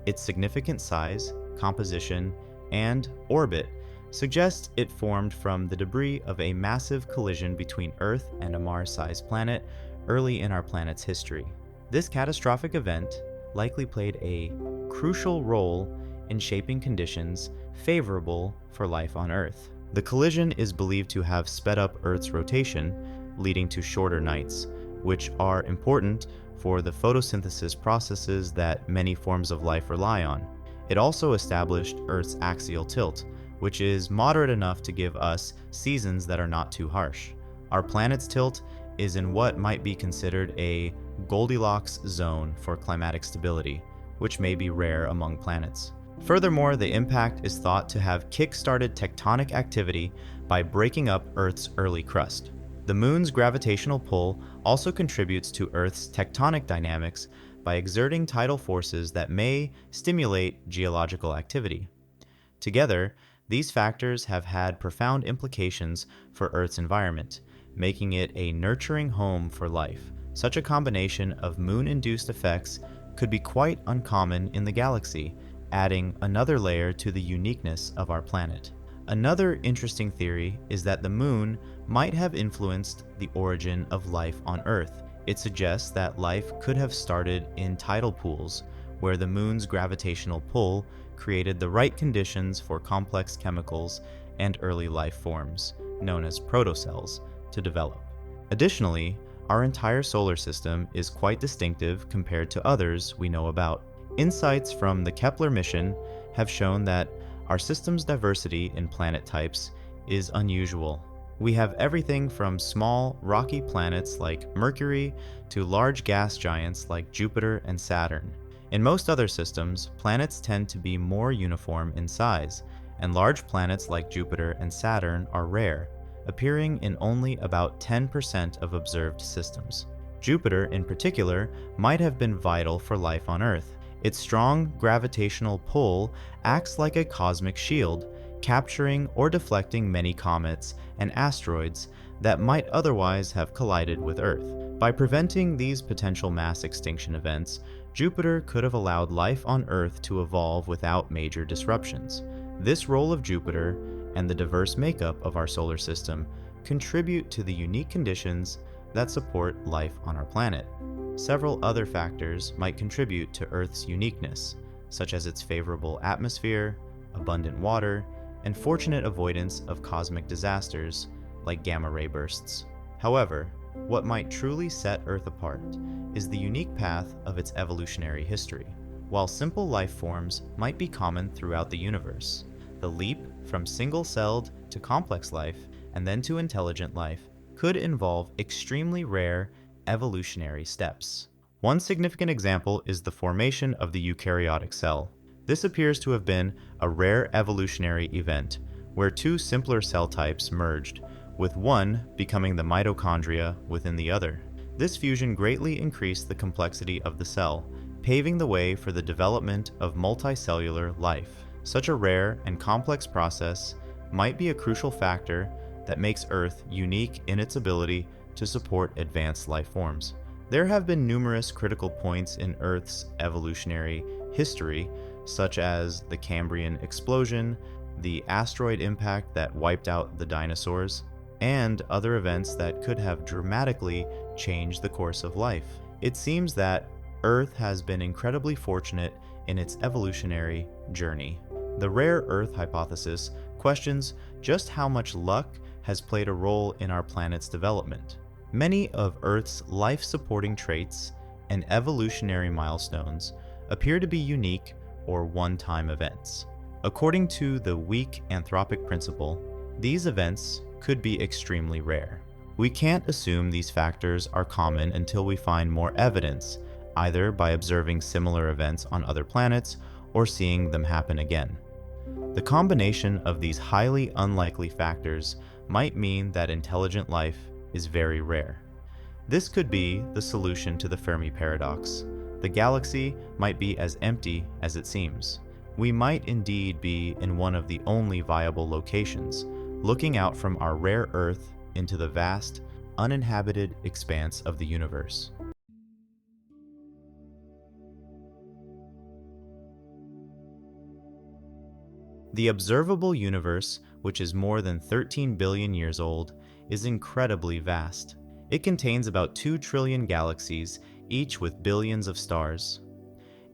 Its significant size, composition, and orbit suggest it formed from the debris of a massive collision between Earth and a Mars-sized planet early in our planet's history. This catastrophic event likely played a crucial role in shaping conditions favorable for life on Earth. The collision is believed to have sped up Earth's rotation, leading to shorter nights, which are important for the photosynthesis processes that many forms of life rely on. It also established Earth's axial tilt, which is moderate enough to give us seasons that are not too harsh. Our planet's tilt is in what might be considered a Goldilocks zone for climatic stability, which may be rare among planets. Furthermore, the impact is thought to have kick-started tectonic activity by breaking up Earth's early crust. The moon's gravitational pull also contributes to Earth's tectonic dynamics by exerting tidal forces that may stimulate geological activity. Together, these factors have had profound implications for Earth's environment, making it a nurturing home for life. Such a combination of moon-induced effects could be quite uncommon in the galaxy, adding another layer to the uniqueness of our planet. Another interesting theory is that the moon might have influenced the origin of life on Earth. It suggests that life could have started in tidal pools, where the moon's gravitational pull created the right conditions for complex chemicals and early life forms, known as protocells, to develop. Additionally, our entire solar system is quite distinctive compared to others we know about. Insights from the Kepler mission have shown that our system's diversity in planet types is unusual. We have everything from small, rocky planets like Mercury to large gas giants like Jupiter and Saturn. In most other systems, planets tend to be more uniform in size, and large planets like Jupiter and Saturn are rare, appearing in only about 10% of observed systems. Jupiter, in particular, might have been vital for life on Earth. Its strong gravitational pull acts like a cosmic shield, capturing or deflecting many comets and asteroids that might otherwise have collided with Earth. By preventing these potential mass extinction events, Jupiter could have allowed life on Earth to evolve without major disruptions. This role of Jupiter and the diverse makeup of our solar system contribute to the unique conditions that support life on our planet. Several other factors might contribute to Earth's uniqueness, such as its favorable atmosphere, abundant water, and fortunate avoidance of cosmic disasters like gamma-ray bursts. However, what might truly set Earth apart is the unique path of its evolutionary history. While simple life forms might be common throughout the universe, the leap from single-celled to complex life and then to intelligent life could involve extremely rare evolutionary steps. One significant example is the formation of the eukaryotic cell. This appears to have been a rare evolutionary event where two simpler cell types merged, with one becoming the mitochondria within the other. This fusion greatly increased the complexity of the cell, paving the way for the development of multicellular life. Such a rare and complex process might be a crucial factor that makes Earth unique in its ability to support advanced life forms. There have been numerous critical points in Earth's evolutionary history, such as the Cambrian explosion, the asteroid impact that wiped out the dinosaurs, and other events that could have dramatically changed the course of life. It seems that Earth has been incredibly fortunate in its evolutionary journey. The rare Earth hypothesis questions just how much luck has played a role in our planet's development. Many of Earth's life-supporting traits and evolutionary milestones appear to be unique or one-time events. According to the weak anthropic principle, these events could be extremely rare. We can't assume these factors are common until we find more evidence, either by observing similar events on other planets or seeing them happen again. The combination of these highly unlikely factors might mean that intelligent life is very rare. This could be the solution to the Fermi paradox. The galaxy might be as empty as it seems. We might indeed be in one of the only viable locations, looking out from our rare Earth into the vast, uninhabited expanse of the universe. The observable universe, which is more than 13 billion years old, is incredibly vast. It contains about 2 trillion galaxies, each with billions of stars.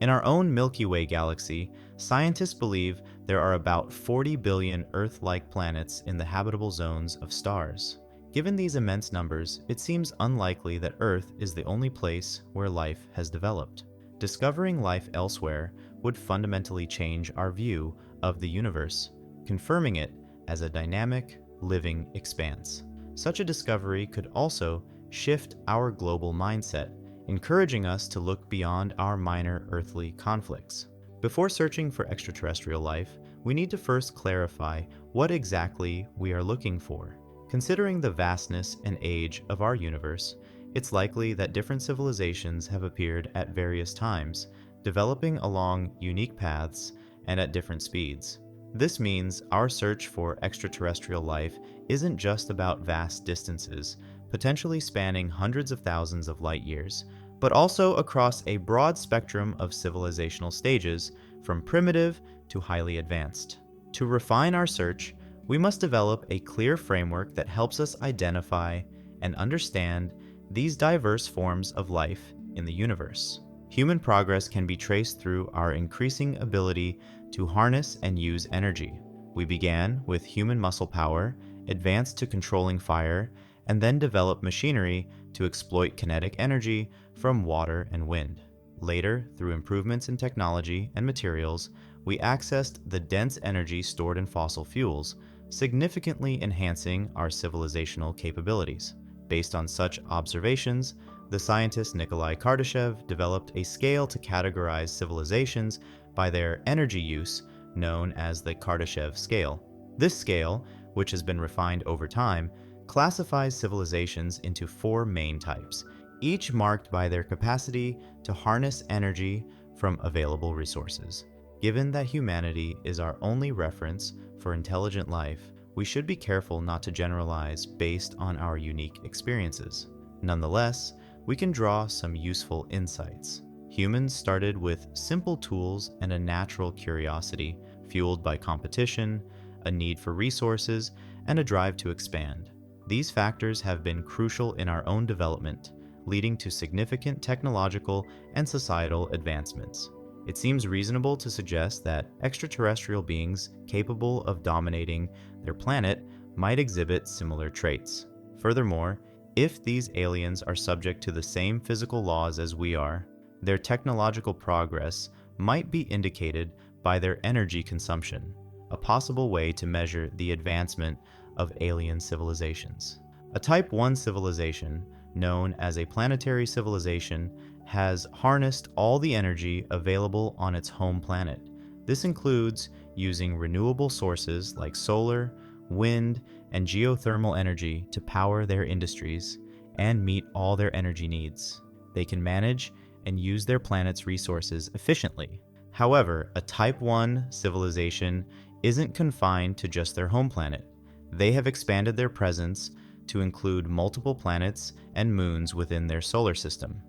In our own Milky Way galaxy, scientists believe there are about 40 billion Earth-like planets in the habitable zones of stars. Given these immense numbers, it seems unlikely that Earth is the only place where life has developed. Discovering life elsewhere would fundamentally change our view of the universe, confirming it as a dynamic, living expanse. Such a discovery could also shift our global mindset, encouraging us to look beyond our minor earthly conflicts. Before searching for extraterrestrial life, we need to first clarify what exactly we are looking for. Considering the vastness and age of our universe, it's likely that different civilizations have appeared at various times, developing along unique paths and at different speeds. This means our search for extraterrestrial life isn't just about vast distances, potentially spanning hundreds of thousands of light years, but also across a broad spectrum of civilizational stages, from primitive to highly advanced. To refine our search, we must develop a clear framework that helps us identify and understand these diverse forms of life in the universe. Human progress can be traced through our increasing ability to harness and use energy. We began with human muscle power, advanced to controlling fire, and then developed machinery to exploit kinetic energy from water and wind. Later, through improvements in technology and materials, we accessed the dense energy stored in fossil fuels, significantly enhancing our civilizational capabilities. Based on such observations, the scientist Nikolai Kardashev developed a scale to categorize civilizations by their energy use, known as the Kardashev scale. This scale, which has been refined over time, classifies civilizations into 4 main types, each marked by their capacity to harness energy from available resources. Given that humanity is our only reference for intelligent life, we should be careful not to generalize based on our unique experiences. Nonetheless, we can draw some useful insights. Humans started with simple tools and a natural curiosity, fueled by competition, a need for resources, and a drive to expand. These factors have been crucial in our own development, leading to significant technological and societal advancements. It seems reasonable to suggest that extraterrestrial beings capable of dominating their planet might exhibit similar traits. Furthermore, if these aliens are subject to the same physical laws as we are, their technological progress might be indicated by their energy consumption, a possible way to measure the advancement of alien civilizations. A Type 1 civilization, known as a planetary civilization, has harnessed all the energy available on its home planet. This includes using renewable sources like solar, wind, and geothermal energy to power their industries and meet all their energy needs. They can manage and use their planet's resources efficiently. However, a Type 1 civilization isn't confined to just their home planet. They have expanded their presence to include multiple planets and moons within their solar system.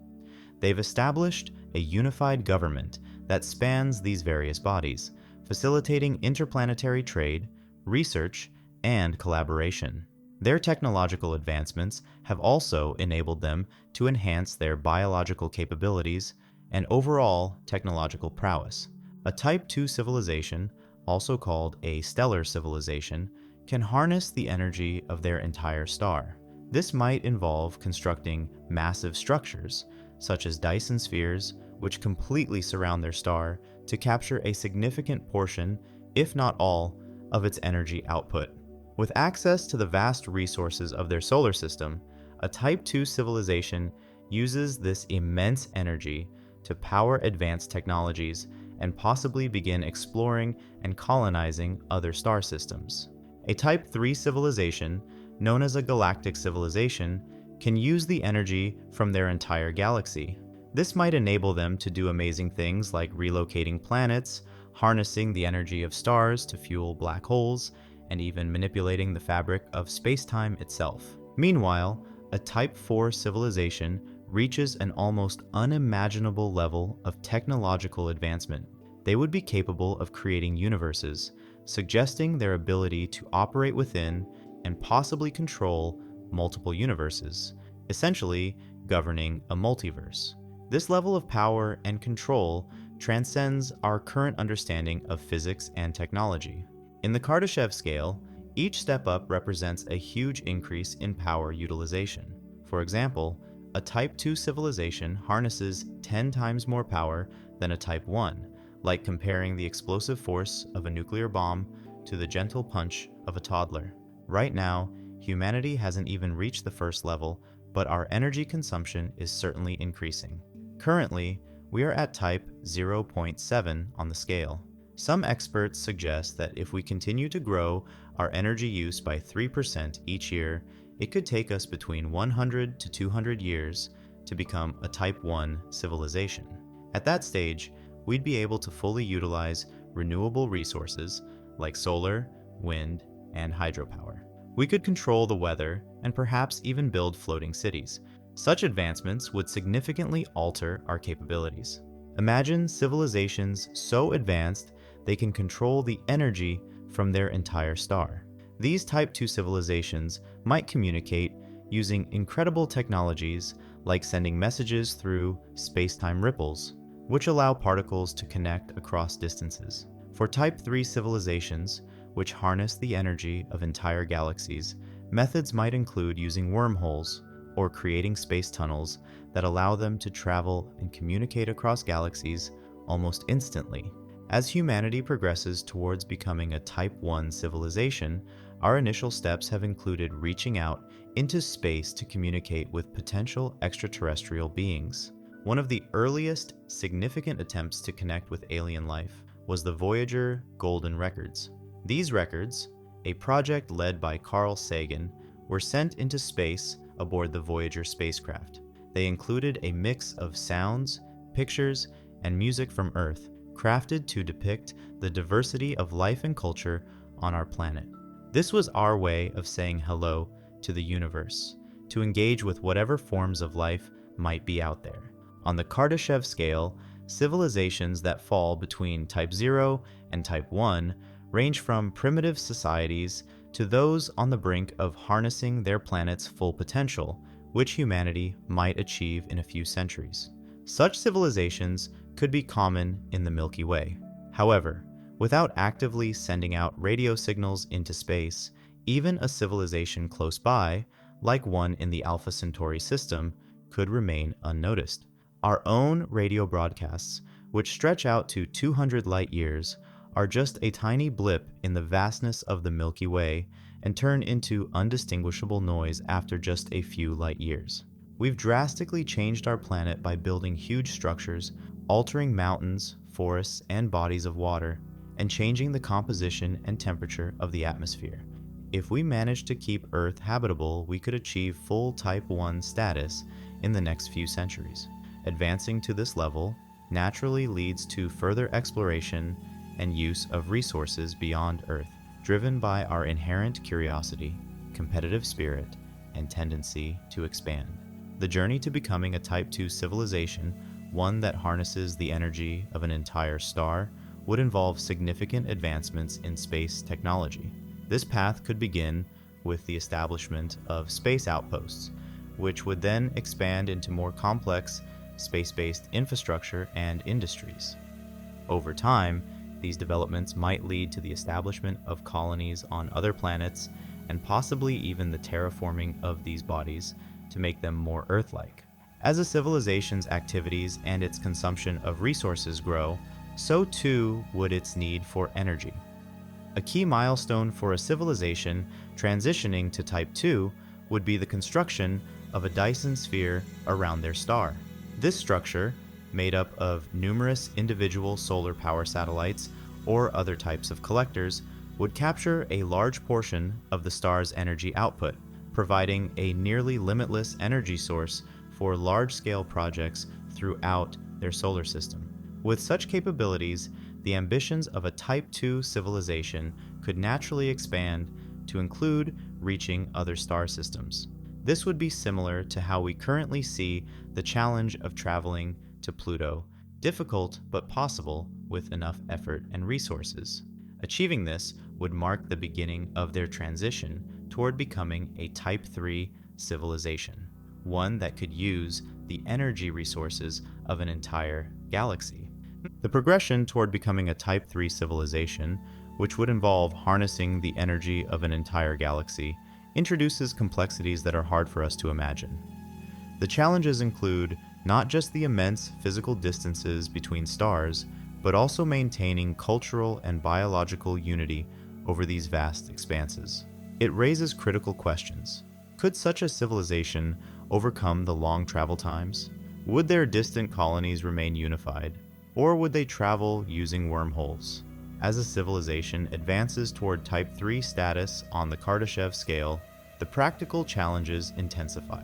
They've established a unified government that spans these various bodies, facilitating interplanetary trade, research, and collaboration. Their technological advancements have also enabled them to enhance their biological capabilities and overall technological prowess. A Type 2 civilization, also called a stellar civilization, can harness the energy of their entire star. This might involve constructing massive structures, such as Dyson spheres, which completely surround their star to capture a significant portion, if not all, of its energy output. With access to the vast resources of their solar system, a Type 2 civilization uses this immense energy to power advanced technologies and possibly begin exploring and colonizing other star systems. A Type 3 civilization, known as a galactic civilization, can use the energy from their entire galaxy. This might enable them to do amazing things like relocating planets, harnessing the energy of stars to fuel black holes, and even manipulating the fabric of space-time itself. Meanwhile, a Type 4 civilization reaches an almost unimaginable level of technological advancement. They would be capable of creating universes, suggesting their ability to operate within and possibly control multiple universes, essentially governing a multiverse. This level of power and control transcends our current understanding of physics and technology. In the Kardashev scale, each step up represents a huge increase in power utilization. For example, a Type 2 civilization harnesses 10 times more power than a Type 1, like comparing the explosive force of a nuclear bomb to the gentle punch of a toddler. Right now, humanity hasn't even reached the first level, but our energy consumption is certainly increasing. Currently, we are at Type 0.7 on the scale. Some experts suggest that if we continue to grow our energy use by 3% each year, it could take us between 100 to 200 years to become a Type 1 civilization. At that stage, we'd be able to fully utilize renewable resources like solar, wind, and hydropower. We could control the weather and perhaps even build floating cities. Such advancements would significantly alter our capabilities. Imagine civilizations so advanced they can control the energy from their entire star. These Type 2 civilizations might communicate using incredible technologies like sending messages through space-time ripples, which allow particles to connect across distances. For Type 3 civilizations, which harness the energy of entire galaxies, methods might include using wormholes or creating space tunnels that allow them to travel and communicate across galaxies almost instantly. As humanity progresses towards becoming a Type 1 civilization, our initial steps have included reaching out into space to communicate with potential extraterrestrial beings. One of the earliest significant attempts to connect with alien life was the Voyager Golden Records. These records, a project led by Carl Sagan, were sent into space aboard the Voyager spacecraft. They included a mix of sounds, pictures, and music from Earth, crafted to depict the diversity of life and culture on our planet. This was our way of saying hello to the universe, to engage with whatever forms of life might be out there. On the Kardashev scale, civilizations that fall between Type 0 and Type 1 range from primitive societies to those on the brink of harnessing their planet's full potential, which humanity might achieve in a few centuries. Such civilizations could be common in the Milky Way. However, without actively sending out radio signals into space, even a civilization close by, like one in the Alpha Centauri system, could remain unnoticed. Our own radio broadcasts, which stretch out to 200 light years, are just a tiny blip in the vastness of the Milky Way and turn into undistinguishable noise after just a few light years. We've drastically changed our planet by building huge structures, altering mountains, forests, and bodies of water, and changing the composition and temperature of the atmosphere. If we manage to keep Earth habitable, we could achieve full Type 1 status in the next few centuries. Advancing to this level naturally leads to further exploration and use of resources beyond Earth, driven by our inherent curiosity, competitive spirit, and tendency to expand. The journey to becoming a Type 2 civilization, one that harnesses the energy of an entire star, would involve significant advancements in space technology. This path could begin with the establishment of space outposts, which would then expand into more complex space-based infrastructure and industries. Over time, these developments might lead to the establishment of colonies on other planets and possibly even the terraforming of these bodies to make them more Earth-like. As a civilization's activities and its consumption of resources grow, so too would its need for energy. A key milestone for a civilization transitioning to Type 2 would be the construction of a Dyson sphere around their star. This structure, made up of numerous individual solar power satellites or other types of collectors, would capture a large portion of the star's energy output, providing a nearly limitless energy source for large-scale projects throughout their solar system. With such capabilities, the ambitions of a Type 2 civilization could naturally expand to include reaching other star systems. This would be similar to how we currently see the challenge of traveling to Pluto, difficult but possible with enough effort and resources. Achieving this would mark the beginning of their transition toward becoming a Type 3 civilization, one that could use the energy resources of an entire galaxy. The progression toward becoming a Type 3 civilization, which would involve harnessing the energy of an entire galaxy, introduces complexities that are hard for us to imagine. The challenges include not just the immense physical distances between stars, but also maintaining cultural and biological unity over these vast expanses. It raises critical questions. Could such a civilization overcome the long travel times? Would their distant colonies remain unified, or would they travel using wormholes? As a civilization advances toward Type 3 status on the Kardashev scale, the practical challenges intensify.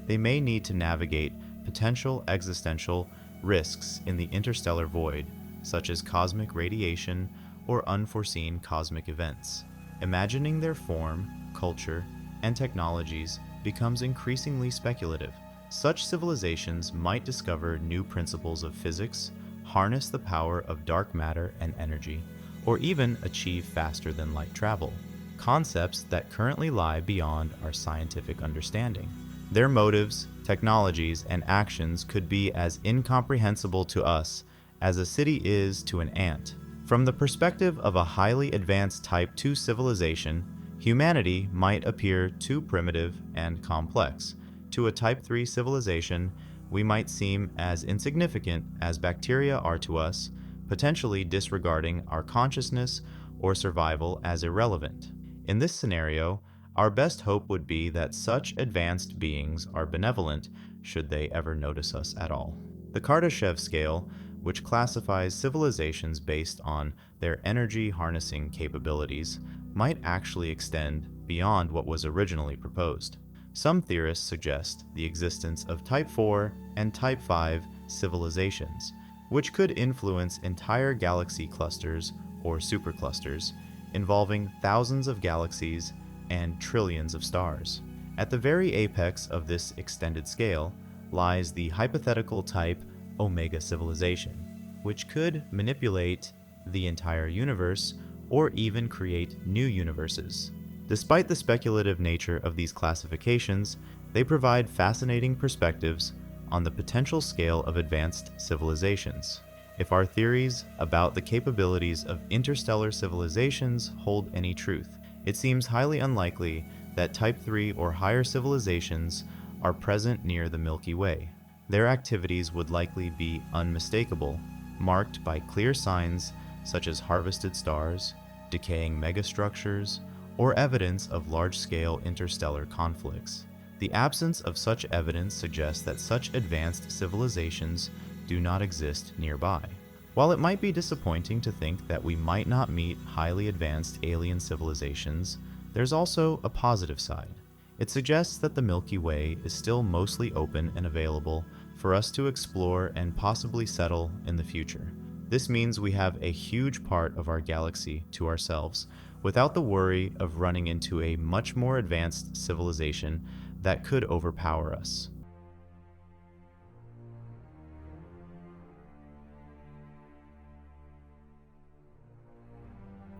They may need to navigate potential existential risks in the interstellar void, such as cosmic radiation or unforeseen cosmic events. Imagining their form, culture, and technologies becomes increasingly speculative. Such civilizations might discover new principles of physics, harness the power of dark matter and energy, or even achieve faster than light travel, concepts that currently lie beyond our scientific understanding. Their motives, technologies, and actions could be as incomprehensible to us as a city is to an ant. From the perspective of a highly advanced Type 2 civilization, humanity might appear too primitive and complex. To a Type 3 civilization, we might seem as insignificant as bacteria are to us, potentially disregarding our consciousness or survival as irrelevant. In this scenario, our best hope would be that such advanced beings are benevolent should they ever notice us at all. The Kardashev scale, which classifies civilizations based on their energy harnessing capabilities, might actually extend beyond what was originally proposed. Some theorists suggest the existence of Type 4 and Type 5 civilizations, which could influence entire galaxy clusters or superclusters, involving thousands of galaxies and trillions of stars. At the very apex of this extended scale lies the hypothetical type Omega civilization, which could manipulate the entire universe or even create new universes. Despite the speculative nature of these classifications, they provide fascinating perspectives on the potential scale of advanced civilizations. If our theories about the capabilities of interstellar civilizations hold any truth, it seems highly unlikely that Type 3 or higher civilizations are present near the Milky Way. Their activities would likely be unmistakable, marked by clear signs such as harvested stars, decaying megastructures, or evidence of large-scale interstellar conflicts. The absence of such evidence suggests that such advanced civilizations do not exist nearby. While it might be disappointing to think that we might not meet highly advanced alien civilizations, there's also a positive side. It suggests that the Milky Way is still mostly open and available for us to explore and possibly settle in the future. This means we have a huge part of our galaxy to ourselves, without the worry of running into a much more advanced civilization that could overpower us.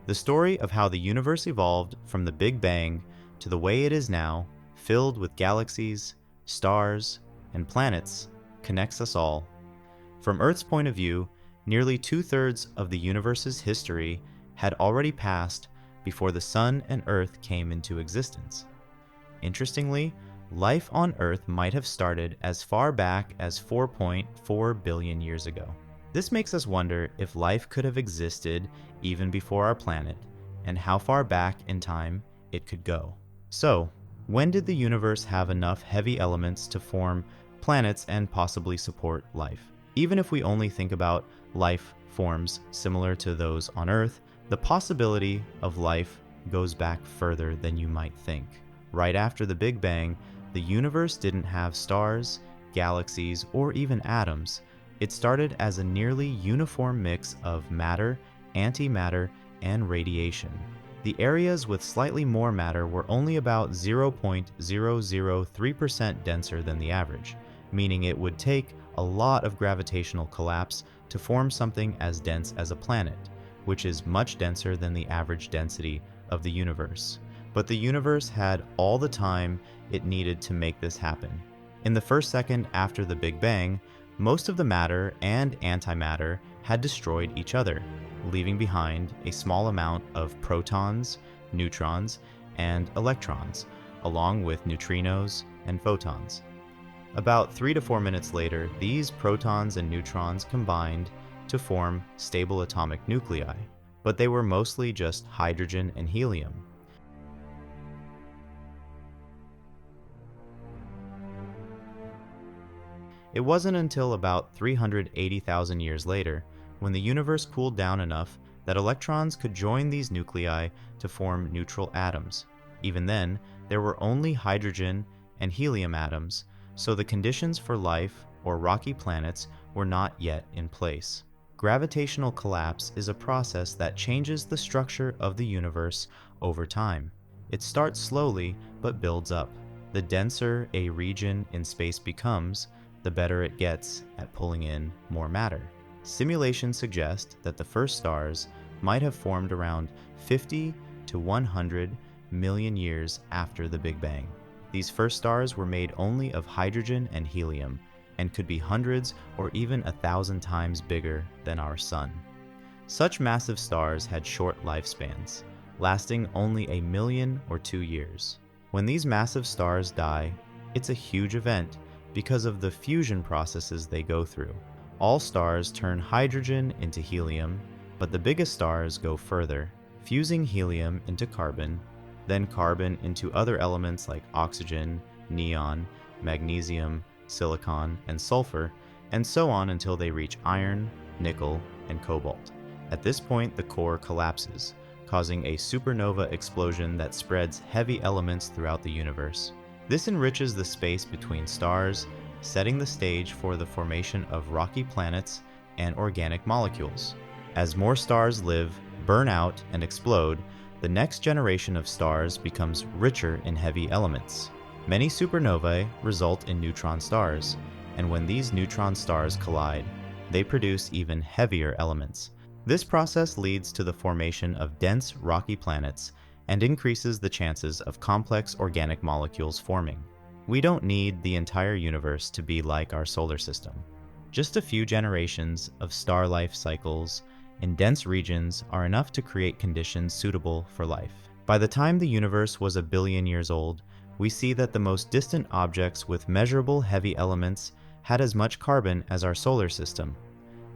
The story of how the universe evolved from the Big Bang to the way it is now, filled with galaxies, stars, and planets, connects us all. From Earth's point of view, nearly 2/3 of the universe's history had already passed before the Sun and Earth came into existence. Interestingly, life on Earth might have started as far back as 4.4 billion years ago. This makes us wonder if life could have existed even before our planet, and how far back in time it could go. So, when did the universe have enough heavy elements to form planets and possibly support life? Even if we only think about life forms similar to those on Earth, the possibility of life goes back further than you might think. Right after the Big Bang, the universe didn't have stars, galaxies, or even atoms. It started as a nearly uniform mix of matter, antimatter, and radiation. The areas with slightly more matter were only about 0.003% denser than the average, meaning it would take a lot of gravitational collapse to form something as dense as a planet, which is much denser than the average density of the universe. But the universe had all the time it needed to make this happen. In the first second after the Big Bang, most of the matter and antimatter had destroyed each other, leaving behind a small amount of protons, neutrons, and electrons, along with neutrinos and photons. About 3 to 4 minutes later, these protons and neutrons combined to form stable atomic nuclei, but they were mostly just hydrogen and helium. It wasn't until about 380,000 years later, when the universe cooled down enough that electrons could join these nuclei to form neutral atoms. Even then, there were only hydrogen and helium atoms, so the conditions for life, or rocky planets, were not yet in place. Gravitational collapse is a process that changes the structure of the universe over time. It starts slowly, but builds up. The denser a region in space becomes, the better it gets at pulling in more matter. Simulations suggest that the first stars might have formed around 50 to 100 million years after the Big Bang. These first stars were made only of hydrogen and helium, and could be hundreds or even 1,000 times bigger than our Sun. Such massive stars had short lifespans, lasting only 1 million or 2 years. When these massive stars die, it's a huge event because of the fusion processes they go through. All stars turn hydrogen into helium, but the biggest stars go further, fusing helium into carbon, then carbon into other elements like oxygen, neon, magnesium, silicon, and sulfur, and so on until they reach iron, nickel, and cobalt. At this point, the core collapses, causing a supernova explosion that spreads heavy elements throughout the universe. This enriches the space between stars, setting the stage for the formation of rocky planets and organic molecules. As more stars live, burn out, and explode, the next generation of stars becomes richer in heavy elements. Many supernovae result in neutron stars, and when these neutron stars collide, they produce even heavier elements. This process leads to the formation of dense rocky planets and increases the chances of complex organic molecules forming. We don't need the entire universe to be like our solar system. Just a few generations of star life cycles in dense regions are enough to create conditions suitable for life. By the time the universe was 1 billion years old, we see that the most distant objects with measurable heavy elements had as much carbon as our solar system.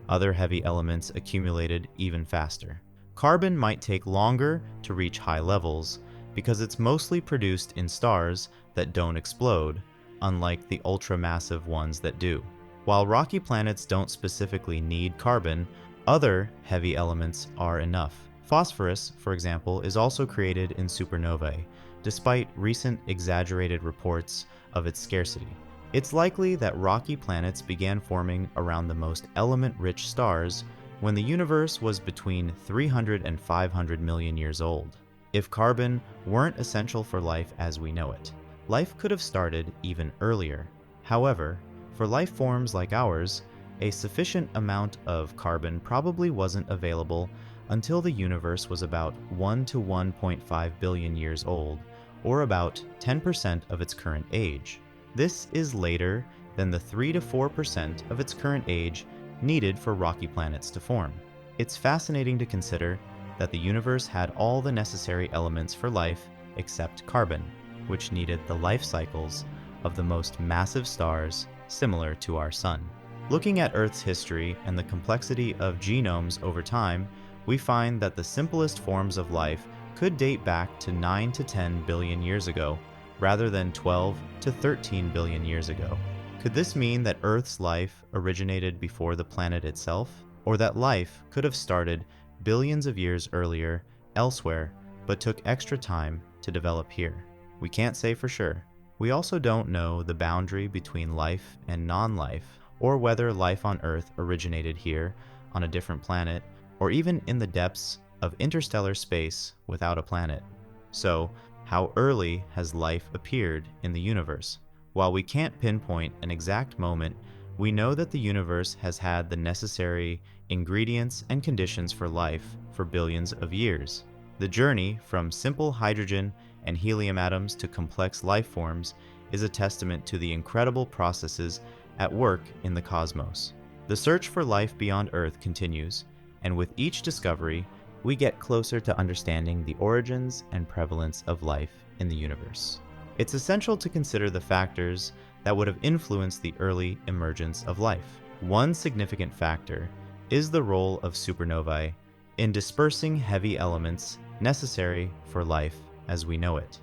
Other heavy elements accumulated even faster. Carbon might take longer to reach high levels because it's mostly produced in stars that don't explode, unlike the ultra-massive ones that do. While rocky planets don't specifically need carbon, other heavy elements are enough. Phosphorus, for example, is also created in supernovae, despite recent exaggerated reports of its scarcity. It's likely that rocky planets began forming around the most element-rich stars when the universe was between 300 and 500 million years old. If carbon weren't essential for life as we know it, life could have started even earlier. However, for life forms like ours, a sufficient amount of carbon probably wasn't available until the universe was about 1 to 1.5 billion years old, or about 10% of its current age. This is later than the 3 to 4% of its current age needed for rocky planets to form. It's fascinating to consider that the universe had all the necessary elements for life except carbon, which needed the life cycles of the most massive stars similar to our Sun. Looking at Earth's history and the complexity of genomes over time, we find that the simplest forms of life could date back to 9 to 10 billion years ago, rather than 12 to 13 billion years ago. Could this mean that Earth's life originated before the planet itself, or that life could have started billions of years earlier elsewhere, but took extra time to develop here? We can't say for sure. We also don't know the boundary between life and non-life, or whether life on Earth originated here, on a different planet, or even in the depths of interstellar space without a planet. So, how early has life appeared in the universe? While we can't pinpoint an exact moment, we know that the universe has had the necessary ingredients and conditions for life for billions of years. The journey from simple hydrogen and helium atoms to complex life forms is a testament to the incredible processes at work in the cosmos. The search for life beyond Earth continues, and with each discovery, we get closer to understanding the origins and prevalence of life in the universe. It's essential to consider the factors that would have influenced the early emergence of life. One significant factor is the role of supernovae in dispersing heavy elements necessary for life as we know it.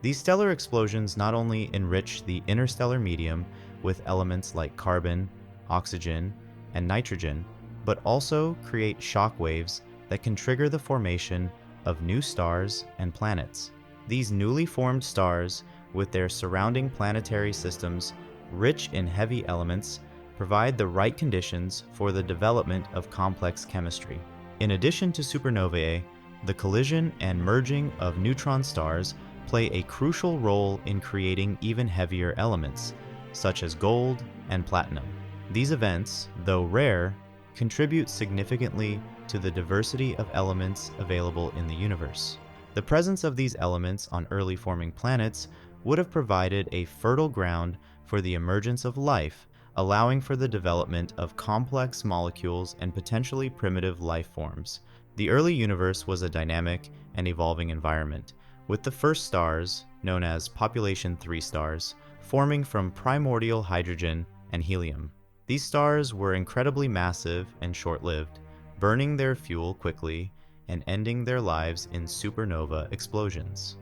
These stellar explosions not only enrich the interstellar medium with elements like carbon, oxygen, and nitrogen, but also create shock waves that can trigger the formation of new stars and planets. These newly formed stars, with their surrounding planetary systems rich in heavy elements, provide the right conditions for the development of complex chemistry. In addition to supernovae, the collision and merging of neutron stars play a crucial role in creating even heavier elements, such as gold and platinum. These events, though rare, contribute significantly to the diversity of elements available in the universe. The presence of these elements on early forming planets would have provided a fertile ground for the emergence of life, allowing for the development of complex molecules and potentially primitive life forms. The early universe was a dynamic and evolving environment, with the first stars, known as population 3 stars, forming from primordial hydrogen and helium. These stars were incredibly massive and short-lived, burning their fuel quickly and ending their lives in supernova explosions.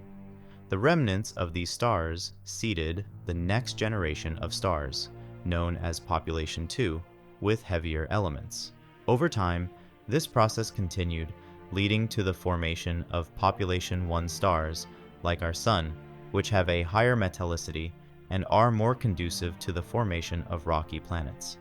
The remnants of these stars seeded the next generation of stars, known as population 2, with heavier elements. Over time, this process continued, leading to the formation of population 1 stars, like our Sun, which have a higher metallicity and are more conducive to the formation of rocky planets.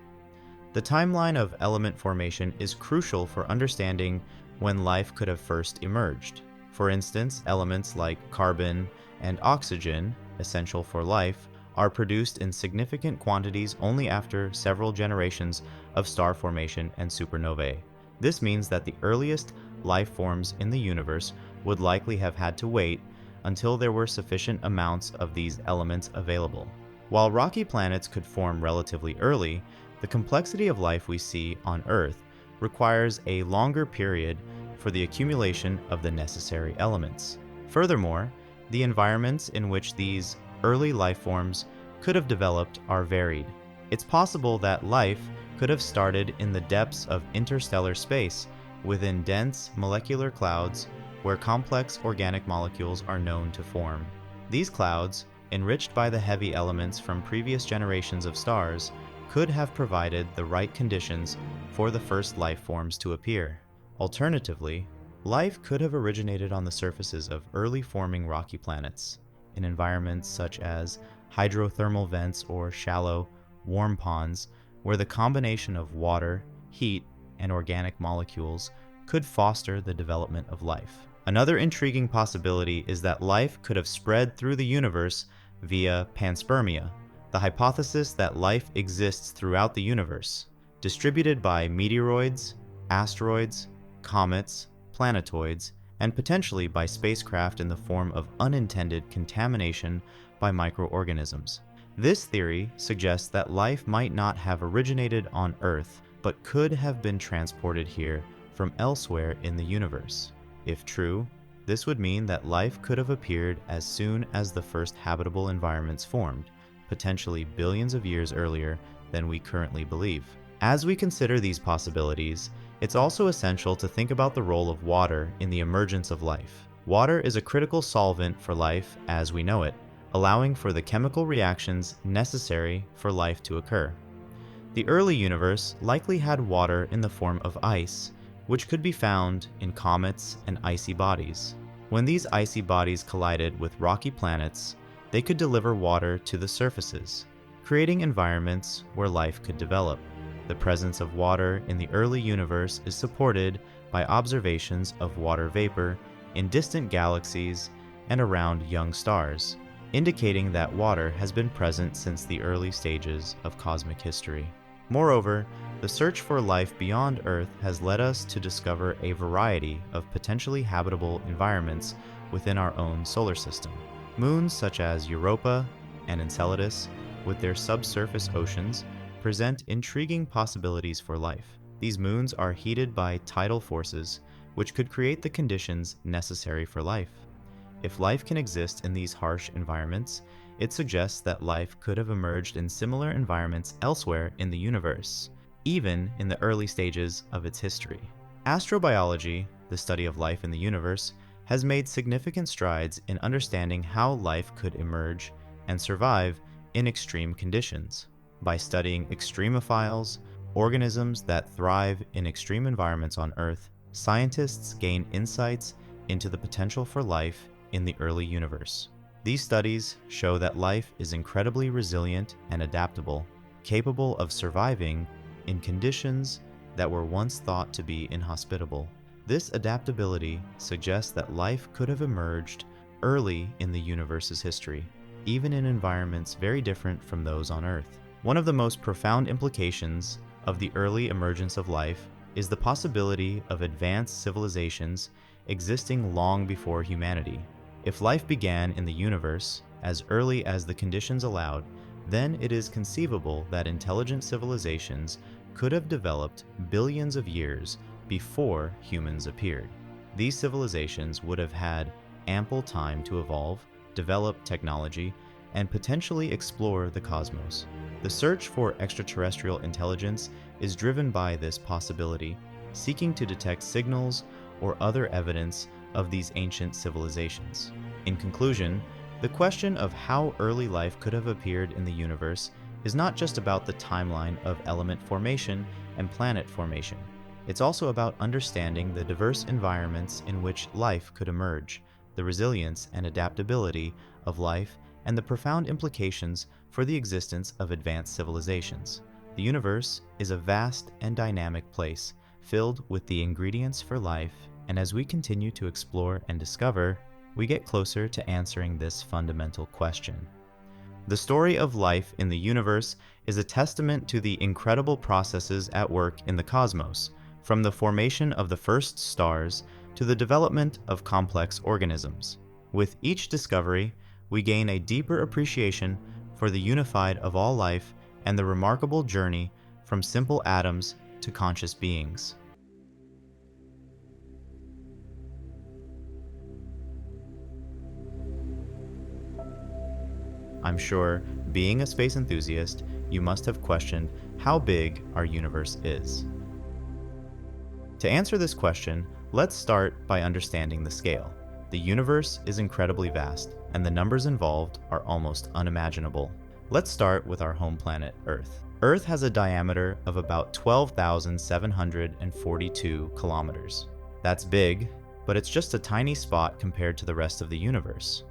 The timeline of element formation is crucial for understanding when life could have first emerged. For instance, elements like carbon and oxygen, essential for life, are produced in significant quantities only after several generations of star formation and supernovae. This means that the earliest life forms in the universe would likely have had to wait until there were sufficient amounts of these elements available. While rocky planets could form relatively early, the complexity of life we see on Earth requires a longer period for the accumulation of the necessary elements. Furthermore, the environments in which these early life forms could have developed are varied. It's possible that life could have started in the depths of interstellar space, within dense molecular clouds where complex organic molecules are known to form. These clouds, enriched by the heavy elements from previous generations of stars, could have provided the right conditions for the first life forms to appear. Alternatively, life could have originated on the surfaces of early forming rocky planets, in environments such as hydrothermal vents or shallow, warm ponds, where the combination of water, heat, and organic molecules could foster the development of life. Another intriguing possibility is that life could have spread through the universe via panspermia, the hypothesis that life exists throughout the universe, distributed by meteoroids, asteroids, comets, planetoids, and potentially by spacecraft in the form of unintended contamination by microorganisms. This theory suggests that life might not have originated on Earth, but could have been transported here from elsewhere in the universe. If true, this would mean that life could have appeared as soon as the first habitable environments formed, potentially billions of years earlier than we currently believe. As we consider these possibilities, it's also essential to think about the role of water in the emergence of life. Water is a critical solvent for life as we know it, allowing for the chemical reactions necessary for life to occur. The early universe likely had water in the form of ice, which could be found in comets and icy bodies. When these icy bodies collided with rocky planets, they could deliver water to the surfaces, creating environments where life could develop. The presence of water in the early universe is supported by observations of water vapor in distant galaxies and around young stars, indicating that water has been present since the early stages of cosmic history. Moreover, the search for life beyond Earth has led us to discover a variety of potentially habitable environments within our own solar system. Moons such as Europa and Enceladus, with their subsurface oceans, present intriguing possibilities for life. These moons are heated by tidal forces, which could create the conditions necessary for life. If life can exist in these harsh environments, it suggests that life could have emerged in similar environments elsewhere in the universe, even in the early stages of its history. Astrobiology, the study of life in the universe, has made significant strides in understanding how life could emerge and survive in extreme conditions. By studying extremophiles, organisms that thrive in extreme environments on Earth, scientists gain insights into the potential for life in the early universe. These studies show that life is incredibly resilient and adaptable, capable of surviving in conditions that were once thought to be inhospitable. This adaptability suggests that life could have emerged early in the universe's history, even in environments very different from those on Earth. One of the most profound implications of the early emergence of life is the possibility of advanced civilizations existing long before humanity. If life began in the universe as early as the conditions allowed, then it is conceivable that intelligent civilizations could have developed billions of years before humans appeared. These civilizations would have had ample time to evolve, develop technology, and potentially explore the cosmos. The search for extraterrestrial intelligence is driven by this possibility, seeking to detect signals or other evidence of these ancient civilizations. In conclusion, the question of how early life could have appeared in the universe is not just about the timeline of element formation and planet formation. It's also about understanding the diverse environments in which life could emerge, the resilience and adaptability of life, and the profound implications for the existence of advanced civilizations. The universe is a vast and dynamic place, filled with the ingredients for life, and as we continue to explore and discover, we get closer to answering this fundamental question. The story of life in the universe is a testament to the incredible processes at work in the cosmos, from the formation of the first stars to the development of complex organisms. With each discovery, we gain a deeper appreciation for the unified of all life and the remarkable journey from simple atoms to conscious beings. I'm sure, being a space enthusiast, you must have questioned how big our universe is. To answer this question, let's start by understanding the scale. The universe is incredibly vast, and the numbers involved are almost unimaginable. Let's start with our home planet, Earth. Earth has a diameter of about 12,742 kilometers. That's big, but it's just a tiny spot compared to the rest of the universe.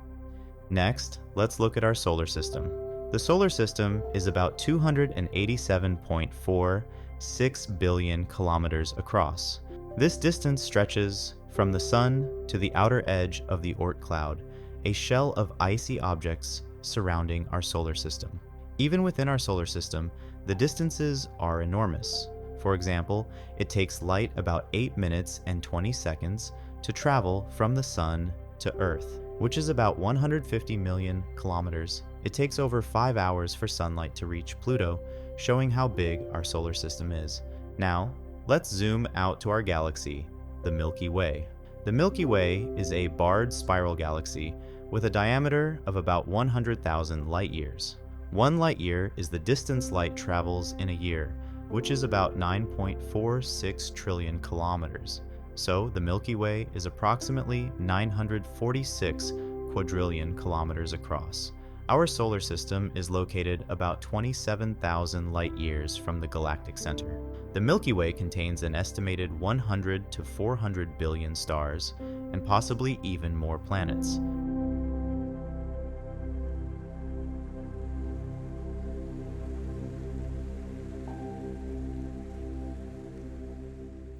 Next, let's look at our solar system. The solar system is about 287.4 6 billion kilometers across. This distance stretches from the Sun to the outer edge of the Oort cloud, a shell of icy objects surrounding our solar system. Even within our solar system, the distances are enormous. For example, it takes light about 8 minutes and 20 seconds to travel from the Sun to Earth, which is about 150 million kilometers. It takes over 5 hours for sunlight to reach Pluto, showing how big our solar system is. Now, let's zoom out to our galaxy, the Milky Way. The Milky Way is a barred spiral galaxy with a diameter of about 100,000 light years. 1 light year is the distance light travels in a year, which is about 9.46 trillion kilometers. So the Milky Way is approximately 946 quadrillion kilometers across. Our solar system is located about 27,000 light years from the galactic center. The Milky Way contains an estimated 100 to 400 billion stars, and possibly even more planets.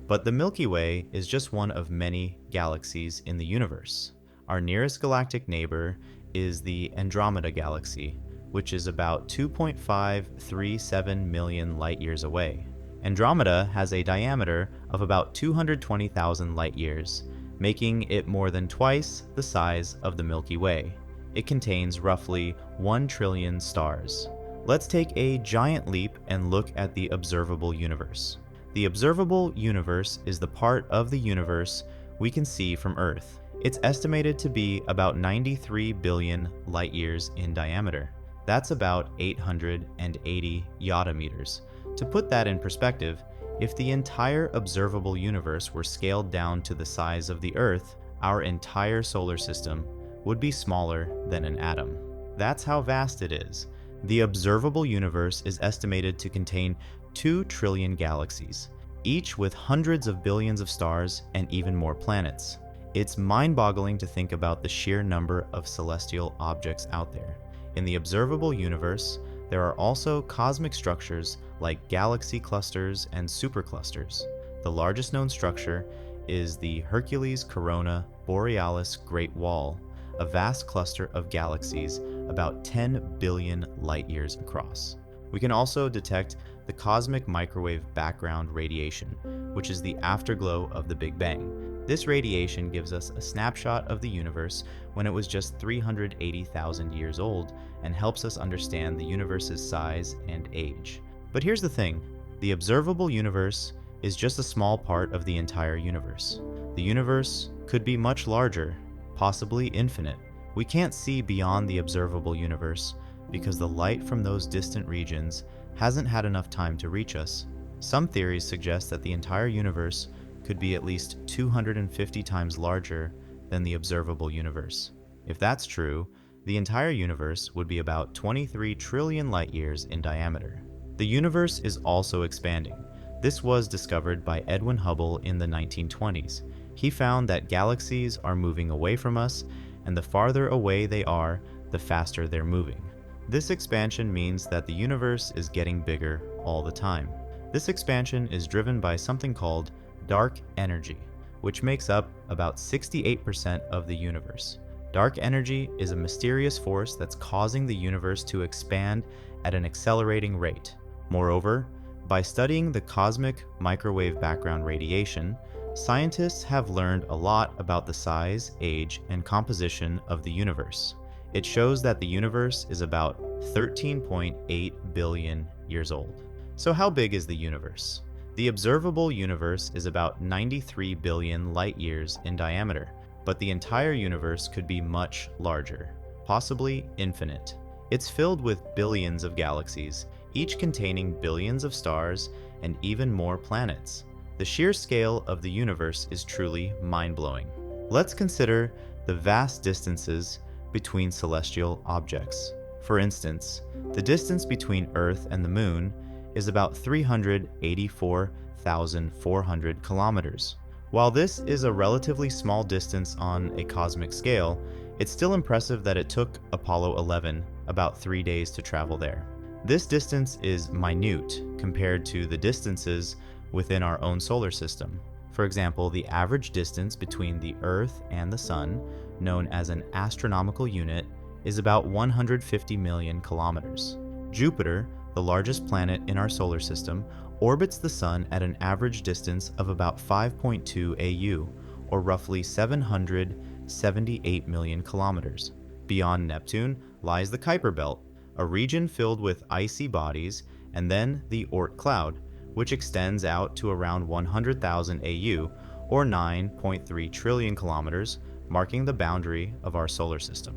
But the Milky Way is just one of many galaxies in the universe. Our nearest galactic neighbor is the Andromeda Galaxy, which is about 2.537 million light years away. Andromeda has a diameter of about 220,000 light years, making it more than twice the size of the Milky Way. It contains roughly 1 trillion stars. Let's take a giant leap and look at the observable universe. The observable universe is the part of the universe we can see from Earth. It's estimated to be about 93 billion light years in diameter. That's about 880 yottameters. To put that in perspective, if the entire observable universe were scaled down to the size of the Earth, our entire solar system would be smaller than an atom. That's how vast it is. The observable universe is estimated to contain 2 trillion galaxies, each with hundreds of billions of stars and even more planets. It's mind-boggling to think about the sheer number of celestial objects out there. In the observable universe, there are also cosmic structures like galaxy clusters and superclusters. The largest known structure is the Hercules Corona Borealis Great Wall, a vast cluster of galaxies about 10 billion light years across. We can also detect the cosmic microwave background radiation, which is the afterglow of the Big Bang. This radiation gives us a snapshot of the universe when it was just 380,000 years old and helps us understand the universe's size and age. But here's the thing, the observable universe is just a small part of the entire universe. The universe could be much larger, possibly infinite. We can't see beyond the observable universe because the light from those distant regions hasn't had enough time to reach us. Some theories suggest that the entire universe could be at least 250 times larger than the observable universe. If that's true, the entire universe would be about 23 trillion light years in diameter. The universe is also expanding. This was discovered by Edwin Hubble in the 1920s. He found that galaxies are moving away from us, and the farther away they are, the faster they're moving. This expansion means that the universe is getting bigger all the time. This expansion is driven by something called dark energy, which makes up about 68% of the universe. Dark energy is a mysterious force that's causing the universe to expand at an accelerating rate. Moreover, by studying the cosmic microwave background radiation, scientists have learned a lot about the size, age, and composition of the universe. It shows that the universe is about 13.8 billion years old. So how big is the universe? The observable universe is about 93 billion light years in diameter, but the entire universe could be much larger, possibly infinite. It's filled with billions of galaxies, each containing billions of stars and even more planets. The sheer scale of the universe is truly mind-blowing. Let's consider the vast distances between celestial objects. For instance, the distance between Earth and the Moon is about 384,400 kilometers. While this is a relatively small distance on a cosmic scale, it's still impressive that it took Apollo 11 about 3 days to travel there. This distance is minute compared to the distances within our own solar system. For example, the average distance between the Earth and the Sun, known as an astronomical unit, is about 150 million kilometers. Jupiter, the largest planet in our solar system, orbits the Sun at an average distance of about 5.2 AU, or roughly 778 million kilometers. Beyond Neptune lies the Kuiper Belt, a region filled with icy bodies, and then the Oort cloud, which extends out to around 100,000 AU, or 9.3 trillion kilometers, marking the boundary of our solar system.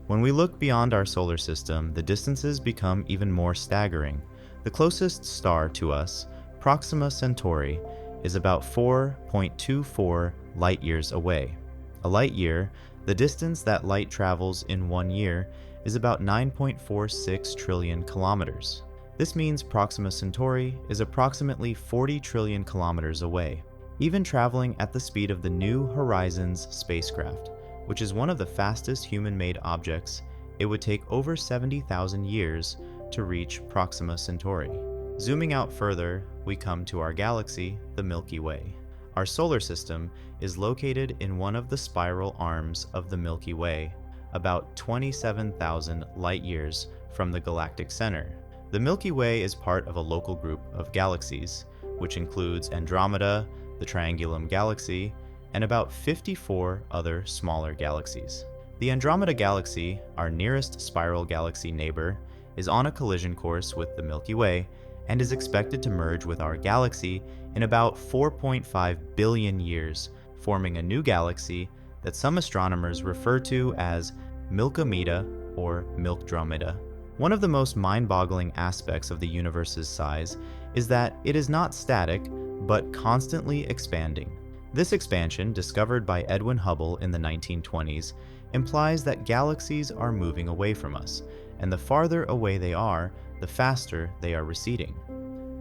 When we look beyond our solar system, the distances become even more staggering. The closest star to us, Proxima Centauri, is about 4.24 light-years away. A light-year, the distance that light travels in 1 year, is about 9.46 trillion kilometers. This means Proxima Centauri is approximately 40 trillion kilometers away. Even traveling at the speed of the New Horizons spacecraft, which is one of the fastest human-made objects, it would take over 70,000 years to reach Proxima Centauri. Zooming out further, we come to our galaxy, the Milky Way. Our solar system is located in one of the spiral arms of the Milky Way, about 27,000 light-years from the galactic center. The Milky Way is part of a local group of galaxies, which includes Andromeda, the Triangulum Galaxy, and about 54 other smaller galaxies. The Andromeda Galaxy, our nearest spiral galaxy neighbor, is on a collision course with the Milky Way and is expected to merge with our galaxy in about 4.5 billion years, forming a new galaxy that some astronomers refer to as Milkomeda or Milkdromeda. One of the most mind-boggling aspects of the universe's size is that it is not static, but constantly expanding. This expansion, discovered by Edwin Hubble in the 1920s, implies that galaxies are moving away from us, and the farther away they are, the faster they are receding.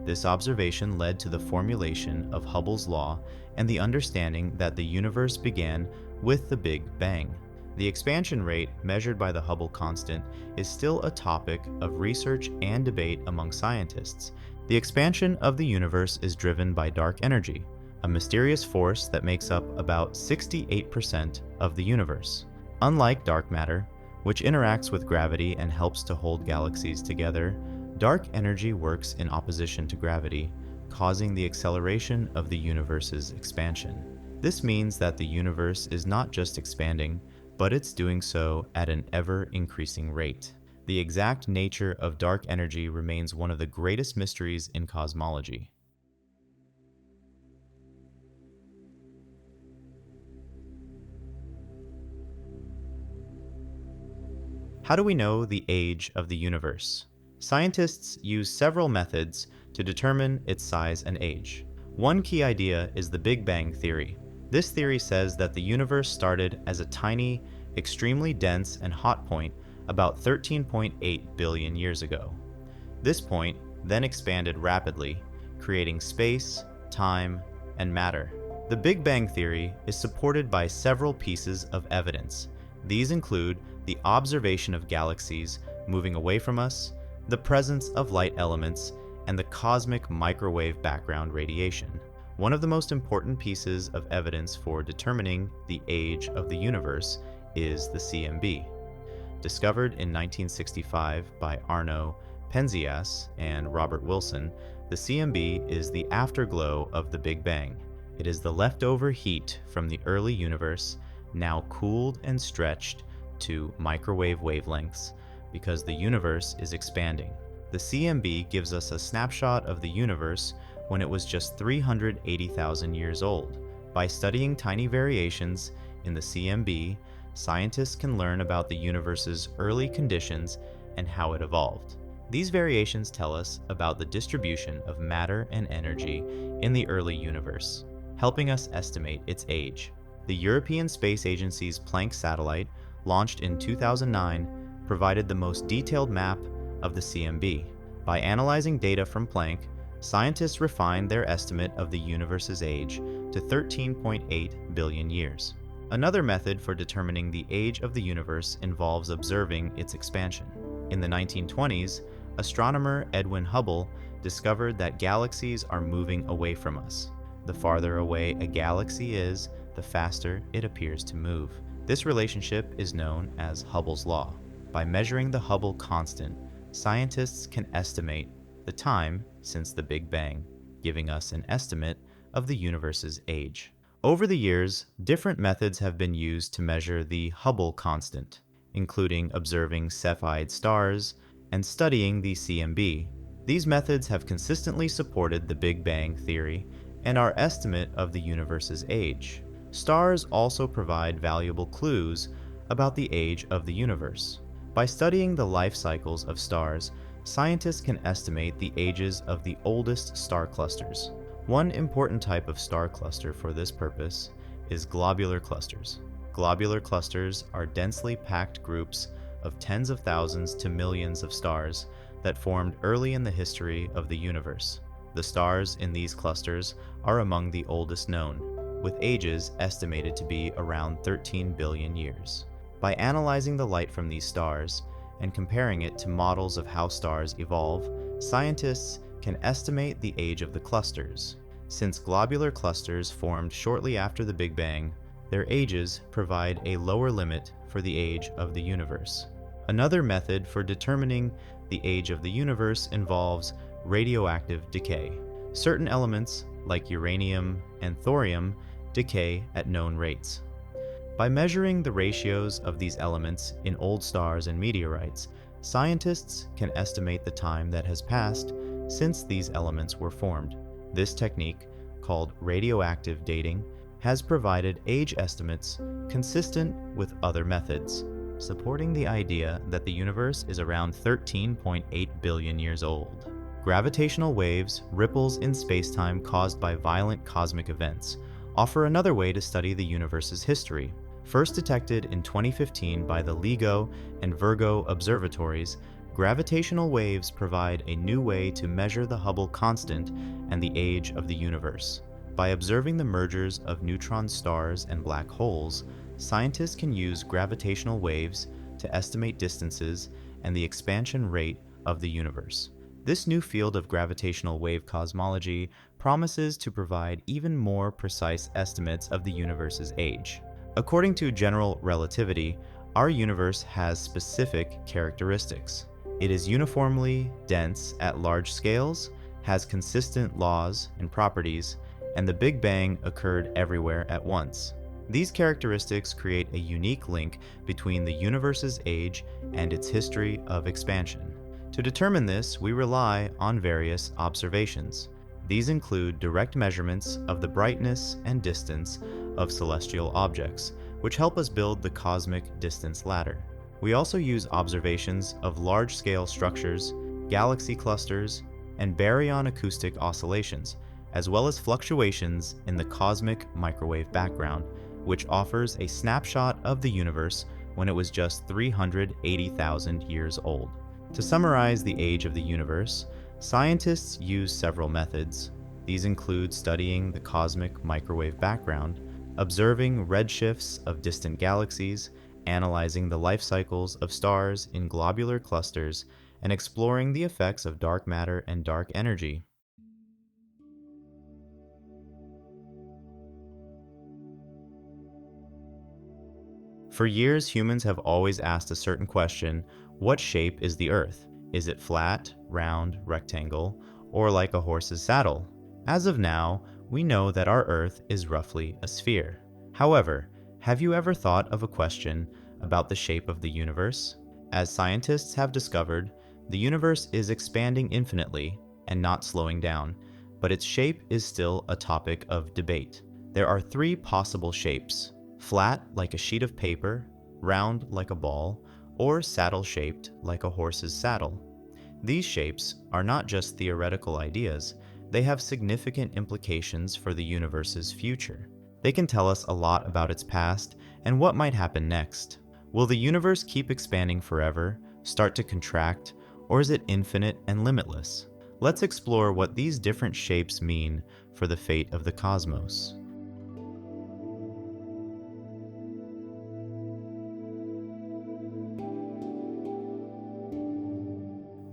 This observation led to the formulation of Hubble's law and the understanding that the universe began with the Big Bang. The expansion rate, measured by the Hubble constant, is still a topic of research and debate among scientists. The expansion of the universe is driven by dark energy, a mysterious force that makes up about 68% of the universe. Unlike dark matter, which interacts with gravity and helps to hold galaxies together, dark energy works in opposition to gravity, causing the acceleration of the universe's expansion. This means that the universe is not just expanding, but it's doing so at an ever-increasing rate. The exact nature of dark energy remains one of the greatest mysteries in cosmology. How do we know the age of the universe? Scientists use several methods to determine its size and age. One key idea is the Big Bang theory. This theory says that the universe started as a tiny, extremely dense and hot point about 13.8 billion years ago. This point then expanded rapidly, creating space, time, and matter. The Big Bang theory is supported by several pieces of evidence. These include the observation of galaxies moving away from us, the presence of light elements, and the cosmic microwave background radiation. One of the most important pieces of evidence for determining the age of the universe is the CMB. Discovered in 1965 by Arno Penzias and Robert Wilson, the CMB is the afterglow of the Big Bang. It is the leftover heat from the early universe, now cooled and stretched to microwave wavelengths because the universe is expanding. The CMB gives us a snapshot of the universe when it was just 380,000 years old. By studying tiny variations in the CMB, scientists can learn about the universe's early conditions and how it evolved. These variations tell us about the distribution of matter and energy in the early universe, helping us estimate its age. The European Space Agency's Planck satellite, launched in 2009, provided the most detailed map of the CMB. By analyzing data from Planck, scientists refined their estimate of the universe's age to 13.8 billion years. Another method for determining the age of the universe involves observing its expansion. In the 1920s, astronomer Edwin Hubble discovered that galaxies are moving away from us. The farther away a galaxy is, the faster it appears to move. This relationship is known as Hubble's law. By measuring the Hubble constant, scientists can estimate the time since the Big Bang, giving us an estimate of the universe's age. Over the years, different methods have been used to measure the Hubble constant, including observing Cepheid stars and studying the CMB. These methods have consistently supported the Big Bang theory and our estimate of the universe's age. Stars also provide valuable clues about the age of the universe. By studying the life cycles of stars, scientists can estimate the ages of the oldest star clusters. One important type of star cluster for this purpose is globular clusters. Globular clusters are densely packed groups of tens of thousands to millions of stars that formed early in the history of the universe. The stars in these clusters are among the oldest known, with ages estimated to be around 13 billion years. By analyzing the light from these stars and comparing it to models of how stars evolve, scientists can estimate the age of the clusters. Since globular clusters formed shortly after the Big Bang, their ages provide a lower limit for the age of the universe. Another method for determining the age of the universe involves radioactive decay. Certain elements, like uranium and thorium, decay at known rates. By measuring the ratios of these elements in old stars and meteorites, scientists can estimate the time that has passed since these elements were formed. This technique, called radioactive dating, has provided age estimates consistent with other methods, supporting the idea that the universe is around 13.8 billion years old. Gravitational waves, ripples in spacetime caused by violent cosmic events, offer another way to study the universe's history. First detected in 2015 by the LIGO and Virgo observatories, gravitational waves provide a new way to measure the Hubble constant and the age of the universe. By observing the mergers of neutron stars and black holes, scientists can use gravitational waves to estimate distances and the expansion rate of the universe. This new field of gravitational wave cosmology promises to provide even more precise estimates of the universe's age. According to general relativity, our universe has specific characteristics. It is uniformly dense at large scales, has consistent laws and properties, and the Big Bang occurred everywhere at once. These characteristics create a unique link between the universe's age and its history of expansion. To determine this, we rely on various observations. These include direct measurements of the brightness and distance of celestial objects, which help us build the cosmic distance ladder. We also use observations of large-scale structures, galaxy clusters, and baryon acoustic oscillations, as well as fluctuations in the cosmic microwave background, which offers a snapshot of the universe when it was just 380,000 years old. To summarize the age of the universe, scientists use several methods. These include studying the cosmic microwave background, observing redshifts of distant galaxies, analyzing the life cycles of stars in globular clusters, and exploring the effects of dark matter and dark energy. For years, humans have always asked a certain question: what shape is the Earth? Is it flat, round, rectangle, or like a horse's saddle? As of now, we know that our Earth is roughly a sphere. However, have you ever thought of a question about the shape of the universe? As scientists have discovered, the universe is expanding infinitely and not slowing down, but its shape is still a topic of debate. There are three possible shapes: flat like a sheet of paper, round like a ball, or saddle-shaped like a horse's saddle. These shapes are not just theoretical ideas, they have significant implications for the universe's future. They can tell us a lot about its past and what might happen next. Will the universe keep expanding forever, start to contract, or is it infinite and limitless? Let's explore what these different shapes mean for the fate of the cosmos.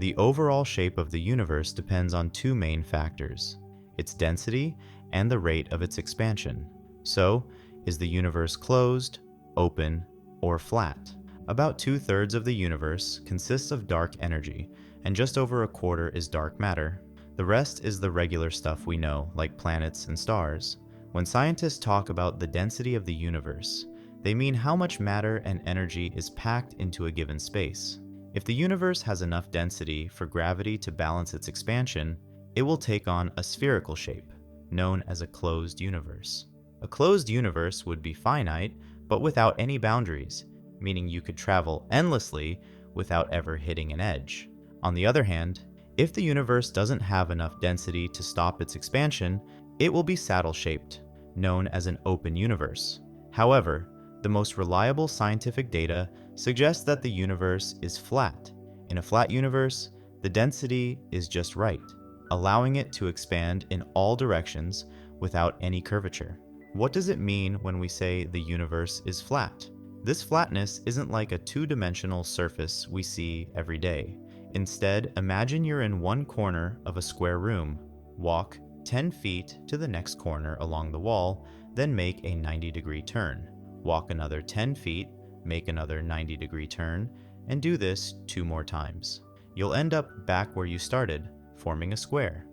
The overall shape of the universe depends on two main factors: its density and the rate of its expansion. So, is the universe closed, open, or flat? About 2/3 of the universe consists of dark energy, and just over a quarter is dark matter. The rest is the regular stuff we know, like planets and stars. When scientists talk about the density of the universe, they mean how much matter and energy is packed into a given space. If the universe has enough density for gravity to balance its expansion, it will take on a spherical shape, known as a closed universe. A closed universe would be finite, but without any boundaries, meaning you could travel endlessly without ever hitting an edge. On the other hand, if the universe doesn't have enough density to stop its expansion, it will be saddle-shaped, known as an open universe. However, the most reliable scientific data suggests that the universe is flat. In a flat universe, the density is just right, allowing it to expand in all directions without any curvature. What does it mean when we say the universe is flat? This flatness isn't like a two-dimensional surface we see every day. Instead, imagine you're in one corner of a square room. Walk 10 feet to the next corner along the wall, then make a 90-degree turn. Walk another 10 feet, make another 90-degree turn, and do this 2 more times. You'll end up back where you started, forming a square.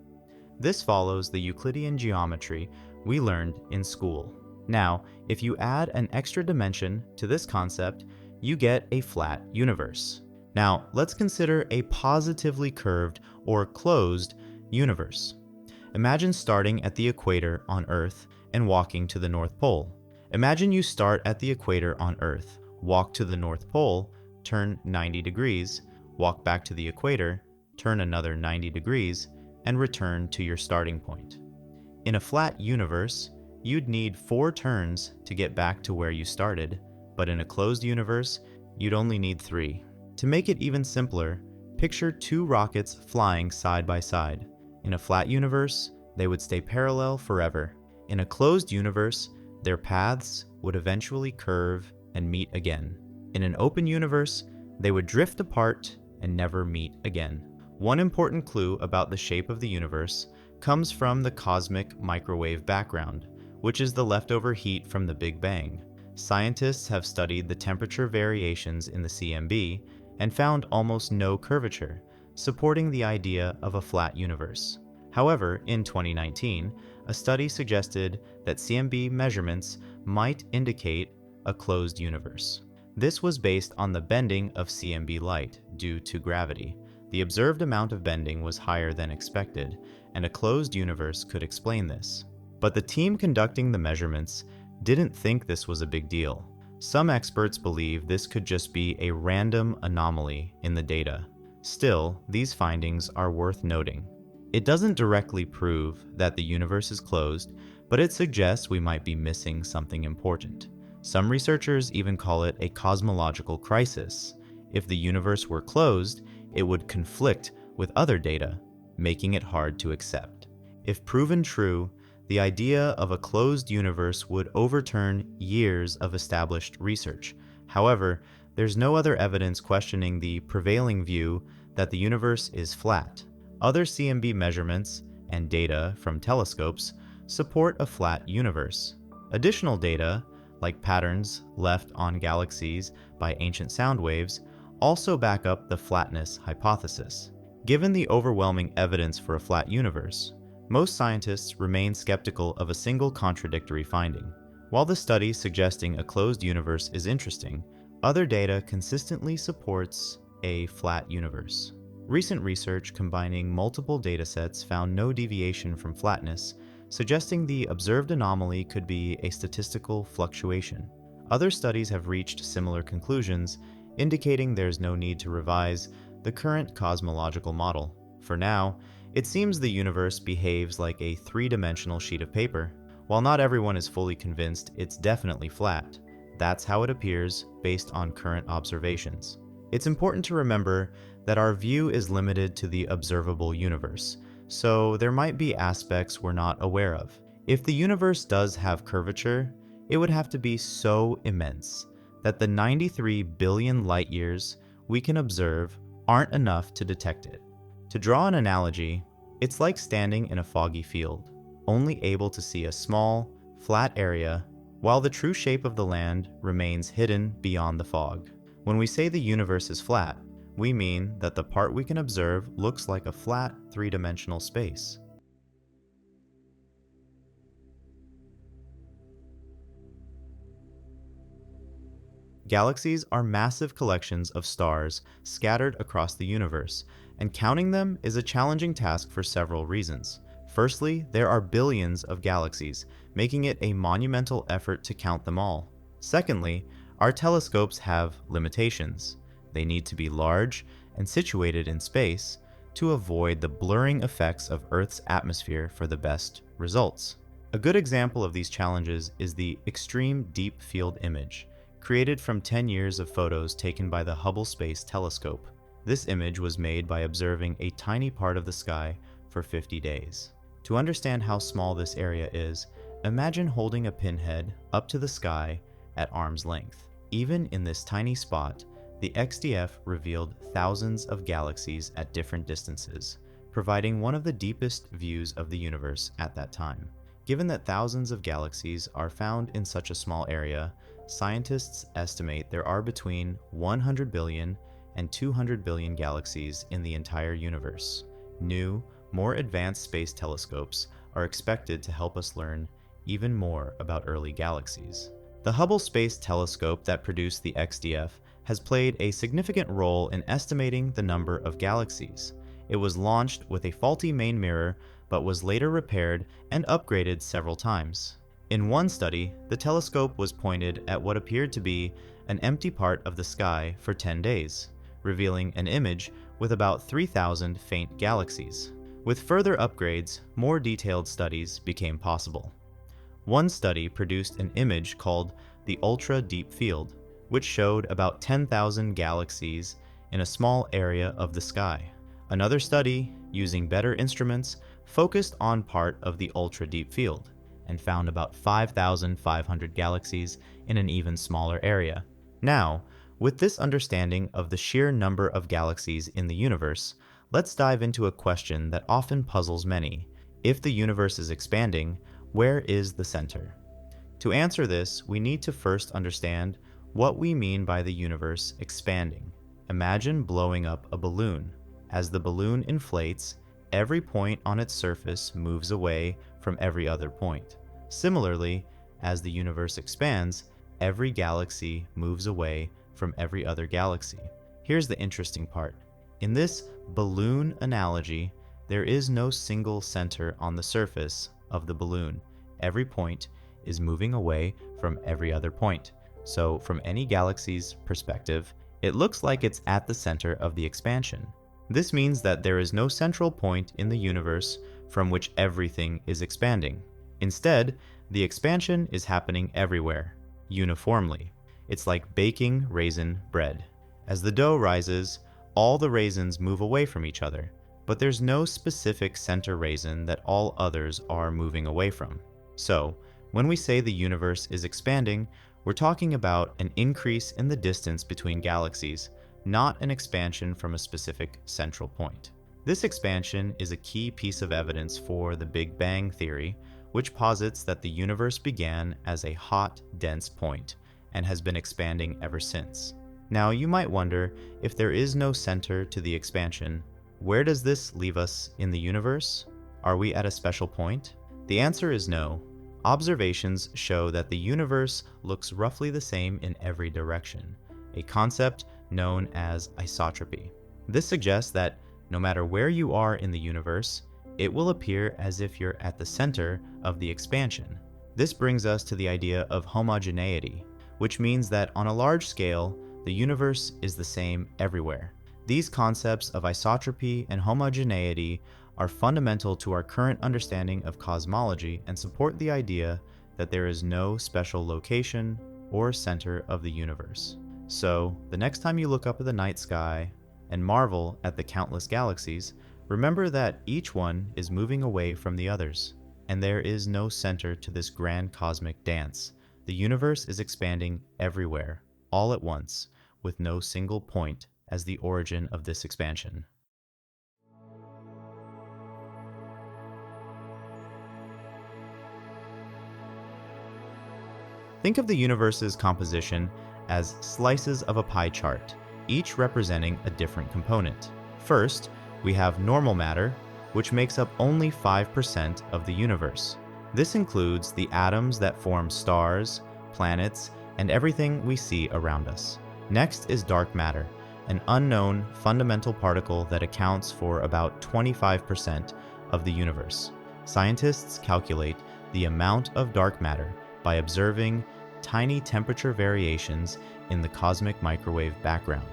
This follows the Euclidean geometry we learned in school. Now, if you add an extra dimension to this concept, you get a flat universe. Now, let's consider a positively curved or closed universe. Imagine starting at the equator on Earth and walking to the North Pole. Imagine you start at the equator on Earth, walk to the North Pole, turn 90 degrees, walk back to the equator, turn another 90 degrees, and return to your starting point. In a flat universe, you'd need 4 turns to get back to where you started, but in a closed universe, you'd only need 3. To make it even simpler, picture 2 rockets flying side by side. In a flat universe, they would stay parallel forever. In a closed universe, their paths would eventually curve and meet again. In an open universe, they would drift apart and never meet again. One important clue about the shape of the universe comes from the cosmic microwave background, which is the leftover heat from the Big Bang. Scientists have studied the temperature variations in the CMB and found almost no curvature, supporting the idea of a flat universe. However, in 2019, a study suggested that CMB measurements might indicate a closed universe. This was based on the bending of CMB light due to gravity. The observed amount of bending was higher than expected, and a closed universe could explain this. But the team conducting the measurements didn't think this was a big deal. Some experts believe this could just be a random anomaly in the data. Still, these findings are worth noting. It doesn't directly prove that the universe is closed, but it suggests we might be missing something important. Some researchers even call it a cosmological crisis. If the universe were closed, it would conflict with other data, making it hard to accept. If proven true, the idea of a closed universe would overturn years of established research. However, there's no other evidence questioning the prevailing view that the universe is flat. Other CMB measurements and data from telescopes support a flat universe. Additional data, like patterns left on galaxies by ancient sound waves, also back up the flatness hypothesis. Given the overwhelming evidence for a flat universe, most scientists remain skeptical of a single contradictory finding. While the study suggesting a closed universe is interesting, other data consistently supports a flat universe. Recent research combining multiple datasets found no deviation from flatness, suggesting the observed anomaly could be a statistical fluctuation. Other studies have reached similar conclusions, indicating there's no need to revise the current cosmological model. For now, it seems the universe behaves like a 3-dimensional sheet of paper. While not everyone is fully convinced it's definitely flat, that's how it appears based on current observations. It's important to remember that our view is limited to the observable universe, so there might be aspects we're not aware of. If the universe does have curvature, it would have to be so immense that the 93 billion light-years we can observe aren't enough to detect it. To draw an analogy, it's like standing in a foggy field, only able to see a small, flat area, while the true shape of the land remains hidden beyond the fog. When we say the universe is flat, we mean that the part we can observe looks like a flat, three-dimensional space. Galaxies are massive collections of stars scattered across the universe, and counting them is a challenging task for several reasons. Firstly, there are billions of galaxies, making it a monumental effort to count them all. Secondly, our telescopes have limitations. They need to be large and situated in space to avoid the blurring effects of Earth's atmosphere for the best results. A good example of these challenges is the Extreme Deep Field Image, created from 10 years of photos taken by the Hubble Space Telescope. This image was made by observing a tiny part of the sky for 50 days. To understand how small this area is, imagine holding a pinhead up to the sky at arm's length. Even in this tiny spot, the XDF revealed thousands of galaxies at different distances, providing one of the deepest views of the universe at that time. Given that thousands of galaxies are found in such a small area, scientists estimate there are between 100 billion and 200 billion galaxies in the entire universe. New, more advanced space telescopes are expected to help us learn even more about early galaxies. The Hubble Space Telescope that produced the XDF has played a significant role in estimating the number of galaxies. It was launched with a faulty main mirror, but was later repaired and upgraded several times. In one study, the telescope was pointed at what appeared to be an empty part of the sky for 10 days, revealing an image with about 3,000 faint galaxies. With further upgrades, more detailed studies became possible. One study produced an image called the Ultra Deep Field, which showed about 10,000 galaxies in a small area of the sky. Another study, using better instruments, focused on part of the Ultra Deep Field and found about 5,500 galaxies in an even smaller area. Now, with this understanding of the sheer number of galaxies in the universe, let's dive into a question that often puzzles many. If the universe is expanding, where is the center? To answer this, we need to first understand what we mean by the universe expanding. Imagine blowing up a balloon. As the balloon inflates, every point on its surface moves away from every other point. Similarly, as the universe expands, every galaxy moves away from every other galaxy. Here's the interesting part. In this balloon analogy, there is no single center on the surface of the balloon. Every point is moving away from every other point. So from any galaxy's perspective, it looks like it's at the center of the expansion. This means that there is no central point in the universe from which everything is expanding. Instead, the expansion is happening everywhere, uniformly. It's like baking raisin bread. As the dough rises, all the raisins move away from each other, but there's no specific center raisin that all others are moving away from. So, when we say the universe is expanding, we're talking about an increase in the distance between galaxies, not an expansion from a specific central point. This expansion is a key piece of evidence for the Big Bang theory, which posits that the universe began as a hot, dense point and has been expanding ever since. Now, you might wonder, if there is no center to the expansion, where does this leave us in the universe? Are we at a special point? The answer is no. Observations show that the universe looks roughly the same in every direction, a concept known as isotropy. This suggests that no matter where you are in the universe, it will appear as if you're at the center of the expansion. This brings us to the idea of homogeneity, which means that on a large scale, the universe is the same everywhere. These concepts of isotropy and homogeneity are fundamental to our current understanding of cosmology and support the idea that there is no special location or center of the universe. So, the next time you look up at the night sky and marvel at the countless galaxies, remember that each one is moving away from the others, and there is no center to this grand cosmic dance. The universe is expanding everywhere, all at once, with no single point as the origin of this expansion. Think of the universe's composition as slices of a pie chart, each representing a different component. First, we have normal matter, which makes up only 5% of the universe. This includes the atoms that form stars, planets, and everything we see around us. Next is dark matter, an unknown fundamental particle that accounts for about 25% of the universe. Scientists calculate the amount of dark matter by observing tiny temperature variations in the cosmic microwave background.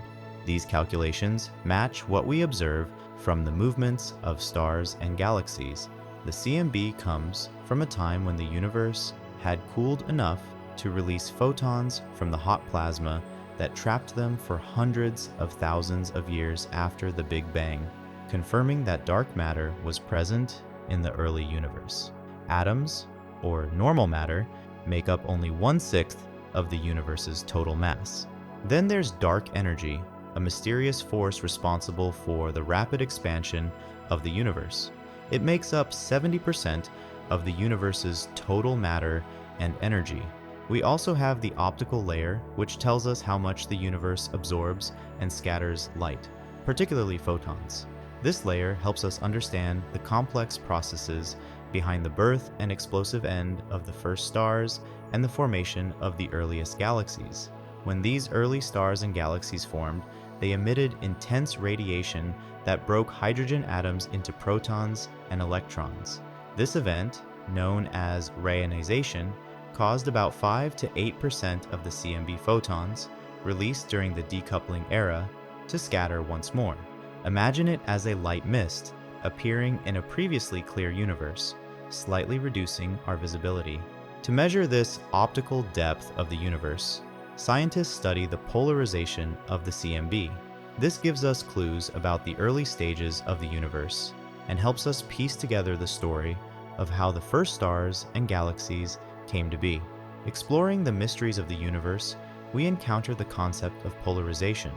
These calculations match what we observe from the movements of stars and galaxies. The CMB comes from a time when the universe had cooled enough to release photons from the hot plasma that trapped them for hundreds of thousands of years after the Big Bang, confirming that dark matter was present in the early universe. Atoms, or normal matter, make up only 1/6 of the universe's total mass. Then there's dark energy, a mysterious force responsible for the rapid expansion of the universe. It makes up 70% of the universe's total matter and energy. We also have the optical layer, which tells us how much the universe absorbs and scatters light, particularly photons. This layer helps us understand the complex processes behind the birth and explosive end of the first stars and the formation of the earliest galaxies. When these early stars and galaxies formed, they emitted intense radiation that broke hydrogen atoms into protons and electrons. This event, known as reionization, caused about 5 to 8% of the CMB photons, released during the decoupling era, to scatter once more. Imagine it as a light mist appearing in a previously clear universe, slightly reducing our visibility. To measure this optical depth of the universe, scientists study the polarization of the CMB. This gives us clues about the early stages of the universe and helps us piece together the story of how the first stars and galaxies came to be. Exploring the mysteries of the universe, we encounter the concept of polarization,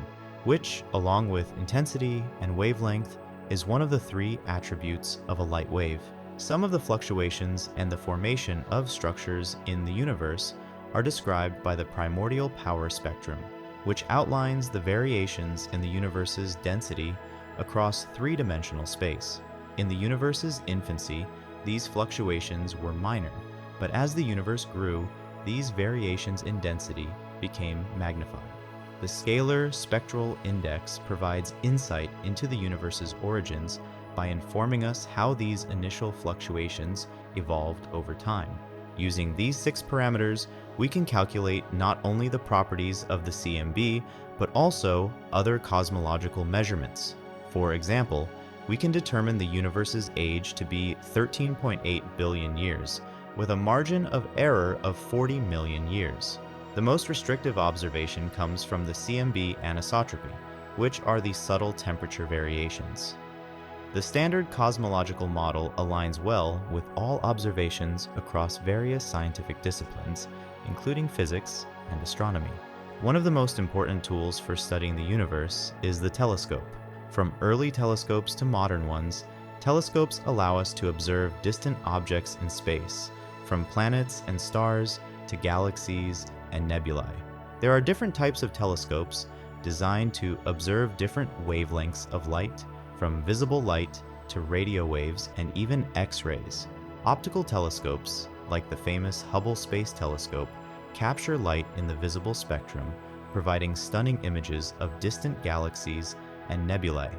which, along with intensity and wavelength, is one of the 3 attributes of a light wave. Some of the fluctuations and the formation of structures in the universe are described by the primordial power spectrum, which outlines the variations in the universe's density across 3-dimensional space. In the universe's infancy, these fluctuations were minor, but as the universe grew, these variations in density became magnified. The scalar spectral index provides insight into the universe's origins by informing us how these initial fluctuations evolved over time. Using these 6 parameters, we can calculate not only the properties of the CMB, but also other cosmological measurements. For example, we can determine the universe's age to be 13.8 billion years, with a margin of error of 40 million years. The most restrictive observation comes from the CMB anisotropy, which are the subtle temperature variations. The standard cosmological model aligns well with all observations across various scientific disciplines, including physics and astronomy. One of the most important tools for studying the universe is the telescope. From early telescopes to modern ones, telescopes allow us to observe distant objects in space, from planets and stars to galaxies and nebulae. There are different types of telescopes designed to observe different wavelengths of light, from visible light to radio waves and even X-rays. Optical telescopes, like the famous Hubble Space Telescope, capture light in the visible spectrum, providing stunning images of distant galaxies and nebulae.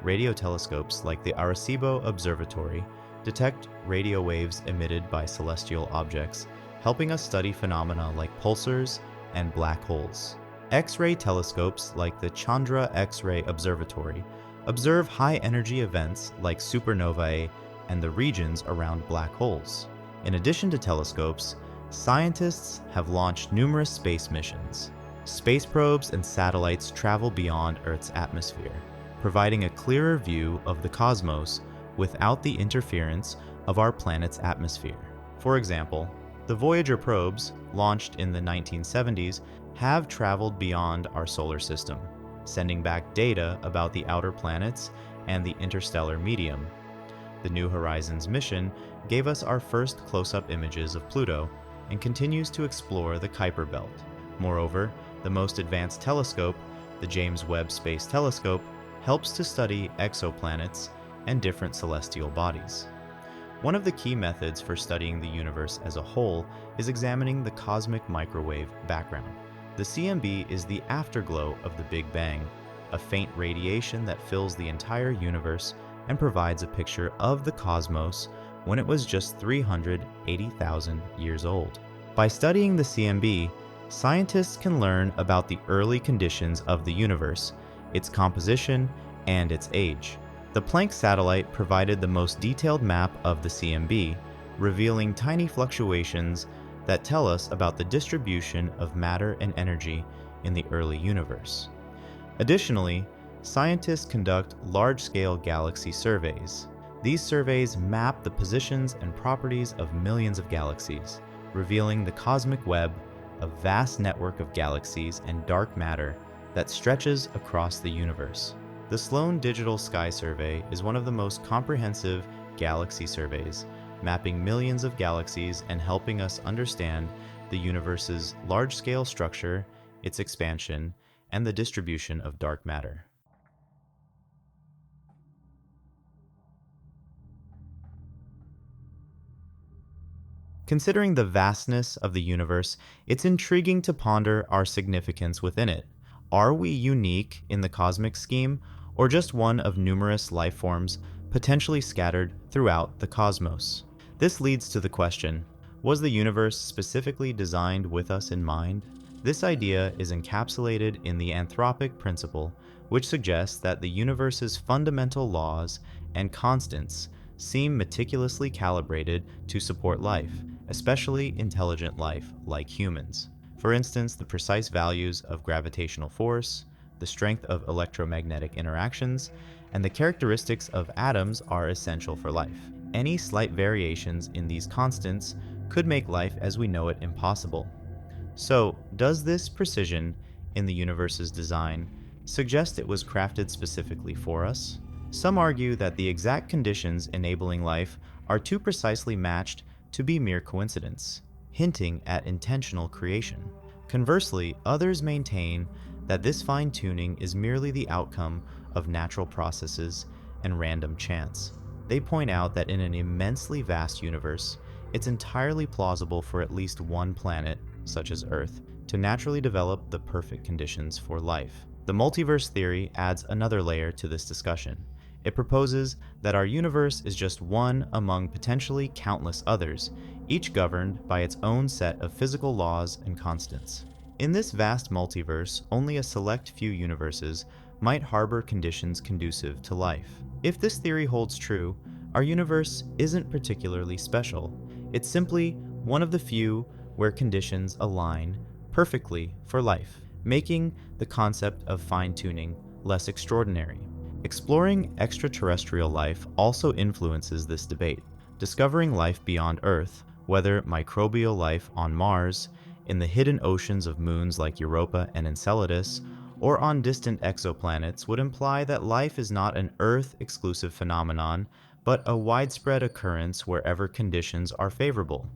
Radio telescopes, like the Arecibo Observatory, detect radio waves emitted by celestial objects, helping us study phenomena like pulsars and black holes. X-ray telescopes, like the Chandra X-ray Observatory, observe high-energy events like supernovae and the regions around black holes. In addition to telescopes, scientists have launched numerous space missions. Space probes and satellites travel beyond Earth's atmosphere, providing a clearer view of the cosmos without the interference of our planet's atmosphere. For example, the Voyager probes, launched in the 1970s, have traveled beyond our solar system. sending back data about the outer planets and the interstellar medium. The New Horizons mission gave us our first close-up images of Pluto and continues to explore the Kuiper Belt. Moreover, the most advanced telescope, the James Webb Space Telescope, helps to study exoplanets and different celestial bodies. One of the key methods for studying the universe as a whole is examining the cosmic microwave background. The CMB is the afterglow of the Big Bang, a faint radiation that fills the entire universe and provides a picture of the cosmos when it was just 380,000 years old. By studying the CMB, scientists can learn about the early conditions of the universe, its composition, and its age. The Planck satellite provided the most detailed map of the CMB, revealing tiny fluctuations that tell us about the distribution of matter and energy in the early universe. Additionally, scientists conduct large-scale galaxy surveys. These surveys map the positions and properties of millions of galaxies, revealing the cosmic web, a vast network of galaxies and dark matter that stretches across the universe. The Sloan Digital Sky Survey is one of the most comprehensive galaxy surveys, mapping millions of galaxies and helping us understand the universe's large-scale structure, its expansion, and the distribution of dark matter. Considering the vastness of the universe, it's intriguing to ponder our significance within it. Are we unique in the cosmic scheme, or just one of numerous life forms potentially scattered throughout the cosmos? This leads to the question, was the universe specifically designed with us in mind? This idea is encapsulated in the anthropic principle, which suggests that the universe's fundamental laws and constants seem meticulously calibrated to support life, especially intelligent life like humans. For instance, the precise values of gravitational force, the strength of electromagnetic interactions, and the characteristics of atoms are essential for life. Any slight variations in these constants could make life as we know it impossible. So, does this precision in the universe's design suggest it was crafted specifically for us? Some argue that the exact conditions enabling life are too precisely matched to be mere coincidence, hinting at intentional creation. Conversely, others maintain that this fine-tuning is merely the outcome of natural processes and random chance. They point out that in an immensely vast universe, it's entirely plausible for at least one planet, such as Earth, to naturally develop the perfect conditions for life. The multiverse theory adds another layer to this discussion. It proposes that our universe is just one among potentially countless others, each governed by its own set of physical laws and constants. In this vast multiverse, only a select few universes might harbor conditions conducive to life. If this theory holds true, our universe isn't particularly special. It's simply one of the few where conditions align perfectly for life, making the concept of fine-tuning less extraordinary. Exploring extraterrestrial life also influences this debate. Discovering life beyond Earth, whether microbial life on Mars, in the hidden oceans of moons like Europa and Enceladus, or on distant exoplanets, would imply that life is not an Earth-exclusive phenomenon, but a widespread occurrence wherever conditions are favorable.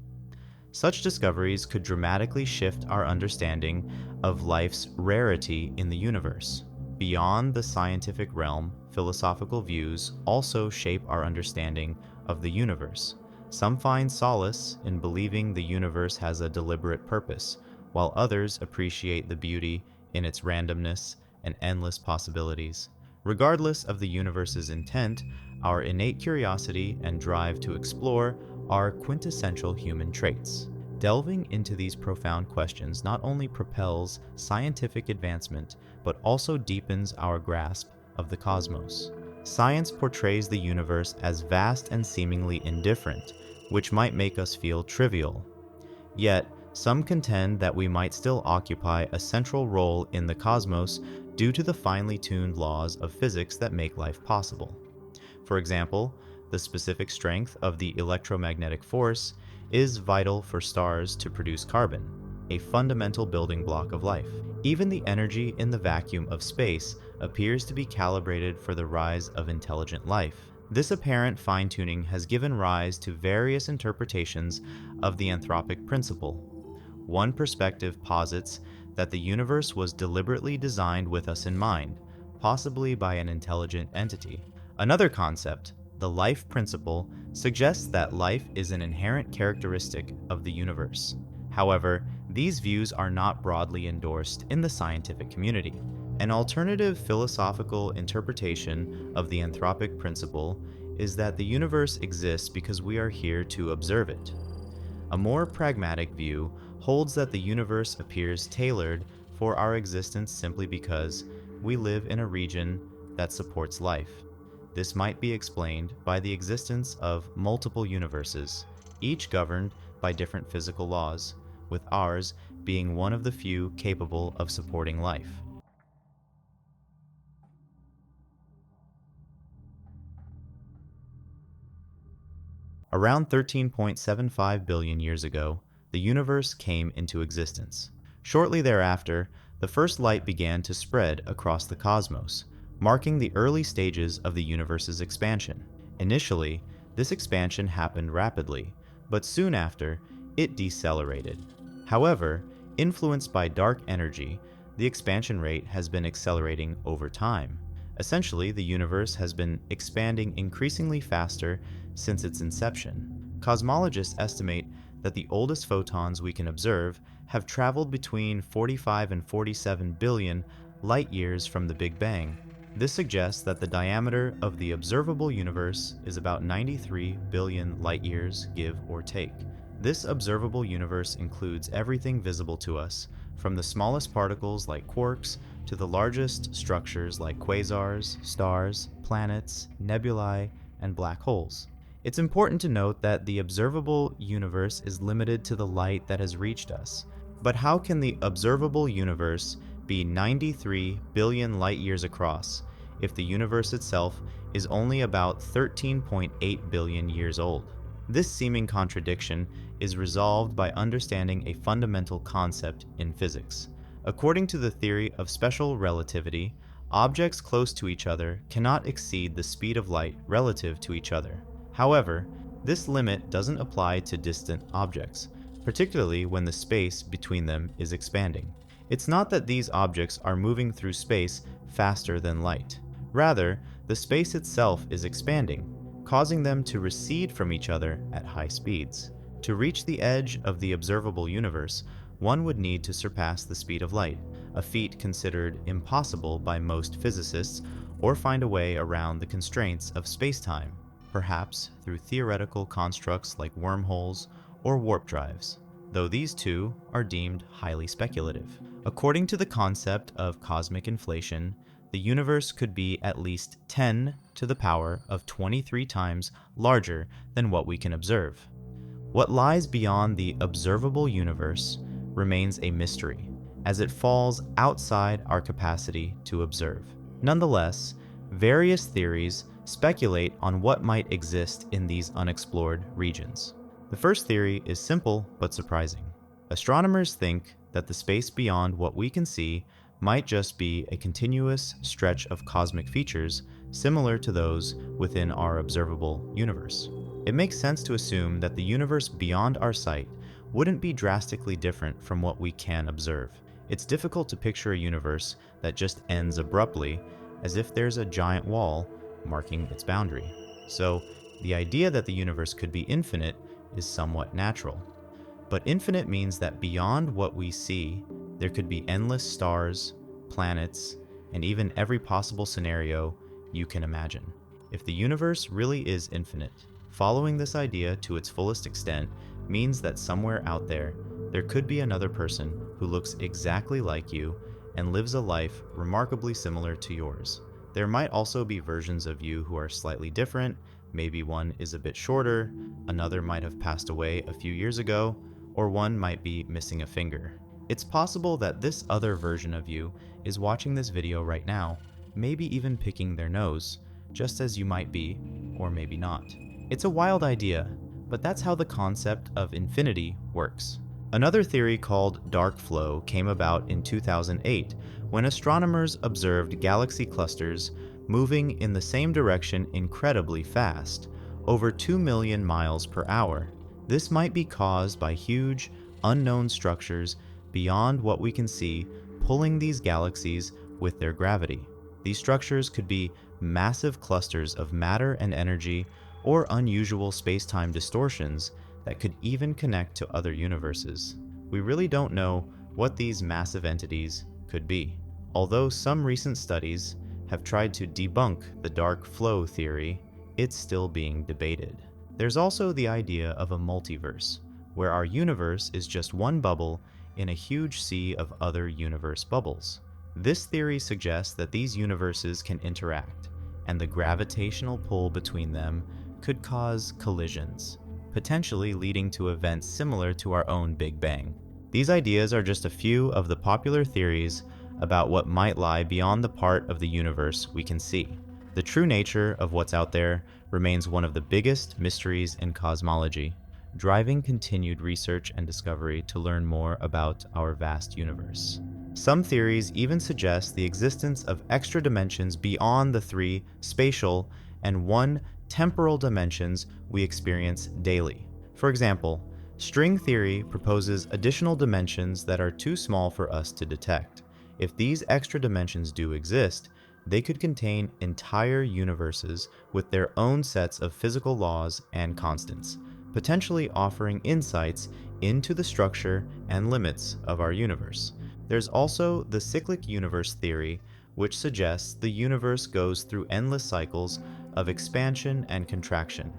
Such discoveries could dramatically shift our understanding of life's rarity in the universe. Beyond the scientific realm, philosophical views also shape our understanding of the universe. Some find solace in believing the universe has a deliberate purpose, while others appreciate the beauty in its randomness and endless possibilities. Regardless of the universe's intent, our innate curiosity and drive to explore are quintessential human traits. Delving into these profound questions not only propels scientific advancement, but also deepens our grasp of the cosmos. Science portrays the universe as vast and seemingly indifferent, which might make us feel trivial. Yet, some contend that we might still occupy a central role in the cosmos due to the finely tuned laws of physics that make life possible. For example, the specific strength of the electromagnetic force is vital for stars to produce carbon. a fundamental building block of life. Even the energy in the vacuum of space appears to be calibrated for the rise of intelligent life. This apparent fine-tuning has given rise to various interpretations of the anthropic principle. One perspective posits that the universe was deliberately designed with us in mind, possibly by an intelligent entity. Another concept, the life principle, suggests that life is an inherent characteristic of the universe. However, these views are not broadly endorsed in the scientific community. An alternative philosophical interpretation of the anthropic principle is that the universe exists because we are here to observe it. A more pragmatic view holds that the universe appears tailored for our existence simply because we live in a region that supports life. This might be explained by the existence of multiple universes, each governed by different physical laws, with ours being one of the few capable of supporting life. Around 13.75 billion years ago, the universe came into existence. Shortly thereafter, the first light began to spread across the cosmos, marking the early stages of the universe's expansion. Initially, this expansion happened rapidly, but soon after, it decelerated. However, influenced by dark energy, the expansion rate has been accelerating over time. Essentially, the universe has been expanding increasingly faster since its inception. Cosmologists estimate that the oldest photons we can observe have traveled between 45 and 47 billion light years from the Big Bang. This suggests that the diameter of the observable universe is about 93 billion light years, give or take. This observable universe includes everything visible to us, from the smallest particles like quarks to the largest structures like quasars, stars, planets, nebulae, and black holes. It's important to note that the observable universe is limited to the light that has reached us. But how can the observable universe be 93 billion light years across if the universe itself is only about 13.8 billion years old? This seeming contradiction is resolved by understanding a fundamental concept in physics. According to the theory of special relativity, objects close to each other cannot exceed the speed of light relative to each other. However, this limit doesn't apply to distant objects, particularly when the space between them is expanding. It's not that these objects are moving through space faster than light. Rather, the space itself is expanding, causing them to recede from each other at high speeds. To reach the edge of the observable universe, one would need to surpass the speed of light, a feat considered impossible by most physicists, or find a way around the constraints of space-time, perhaps through theoretical constructs like wormholes or warp drives, though these two are deemed highly speculative. According to the concept of cosmic inflation, the universe could be at least 10 to the power of 23 times larger than what we can observe. What lies beyond the observable universe remains a mystery, as it falls outside our capacity to observe. Nonetheless, various theories speculate on what might exist in these unexplored regions. The first theory is simple but surprising. Astronomers think that the space beyond what we can see might just be a continuous stretch of cosmic features similar to those within our observable universe. It makes sense to assume that the universe beyond our sight wouldn't be drastically different from what we can observe. It's difficult to picture a universe that just ends abruptly, as if there's a giant wall marking its boundary. So, the idea that the universe could be infinite is somewhat natural. But infinite means that beyond what we see, there could be endless stars, planets, and even every possible scenario you can imagine. If the universe really is infinite, following this idea to its fullest extent means that somewhere out there could be another person who looks exactly like you and lives a life remarkably similar to yours. There might also be versions of you who are slightly different. Maybe one is a bit shorter, another might have passed away a few years ago, or one might be missing a finger. It's possible that this other version of you is watching this video right now, maybe even picking their nose, just as you might be, or maybe not. It's a wild idea, but that's how the concept of infinity works. Another theory called dark flow came about in 2008 when astronomers observed galaxy clusters moving in the same direction incredibly fast, over 2 million miles per hour. This might be caused by huge, unknown structures beyond what we can see pulling these galaxies with their gravity. These structures could be massive clusters of matter and energy or unusual space-time distortions that could even connect to other universes. We really don't know what these massive entities could be, although some recent studies have tried to debunk the dark flow theory. It's still being debated. There's also the idea of a multiverse, where our universe is just one bubble in a huge sea of other universe bubbles. This theory suggests that these universes can interact, and the gravitational pull between them could cause collisions, potentially leading to events similar to our own Big Bang. These ideas are just a few of the popular theories about what might lie beyond the part of the universe we can see. The true nature of what's out there remains one of the biggest mysteries in cosmology, driving continued research and discovery to learn more about our vast universe. Some theories even suggest the existence of extra dimensions beyond the 3 spatial and 1 temporal dimensions we experience daily. For example, string theory proposes additional dimensions that are too small for us to detect. If these extra dimensions do exist, they could contain entire universes with their own sets of physical laws and constants, potentially offering insights into the structure and limits of our universe. There's also the cyclic universe theory, which suggests the universe goes through endless cycles of expansion and contraction.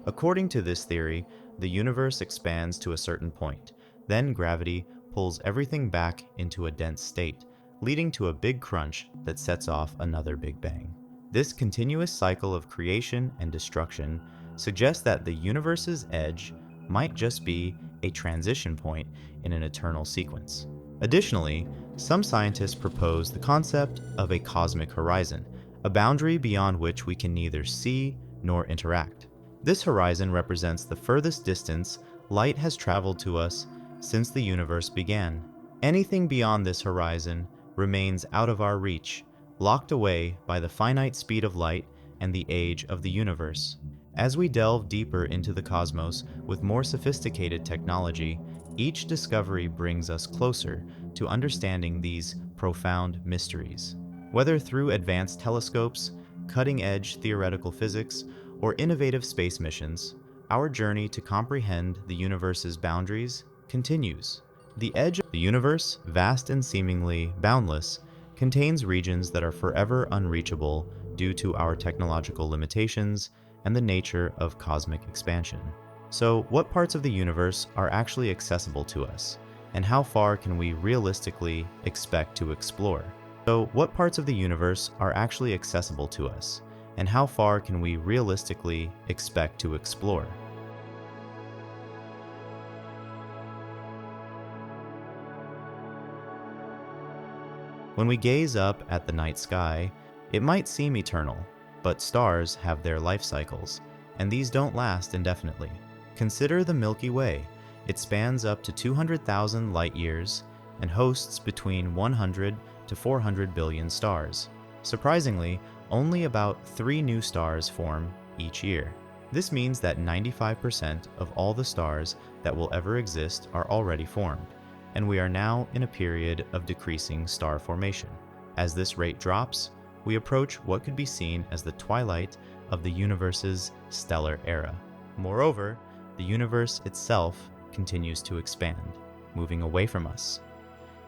According to this theory, the universe expands to a certain point, then gravity pulls everything back into a dense state, leading to a big crunch that sets off another Big Bang. This continuous cycle of creation and destruction suggests that the universe's edge might just be a transition point in an eternal sequence. Additionally, some scientists propose the concept of a cosmic horizon, a boundary beyond which we can neither see nor interact. This horizon represents the furthest distance light has traveled to us since the universe began. Anything beyond this horizon remains out of our reach, locked away by the finite speed of light and the age of the universe. As we delve deeper into the cosmos with more sophisticated technology, each discovery brings us closer to understanding these profound mysteries. Whether through advanced telescopes, cutting-edge theoretical physics, or innovative space missions, our journey to comprehend the universe's boundaries continues. The edge of the universe, vast and seemingly boundless, contains regions that are forever unreachable due to our technological limitations and the nature of cosmic expansion. So, what parts of the universe are actually accessible to us, and how far can we realistically expect to explore? So, what parts of the universe are actually accessible to us, and how far can we realistically expect to explore? When we gaze up at the night sky, it might seem eternal, but stars have their life cycles, and these don't last indefinitely. Consider the Milky Way. It spans up to 200,000 light years and hosts between 100 to 400 billion stars. Surprisingly, only about 3 new stars form each year. This means that 95% of all the stars that will ever exist are already formed, and we are now in a period of decreasing star formation. As this rate drops, we approach what could be seen as the twilight of the universe's stellar era. Moreover, the universe itself continues to expand, moving away from us.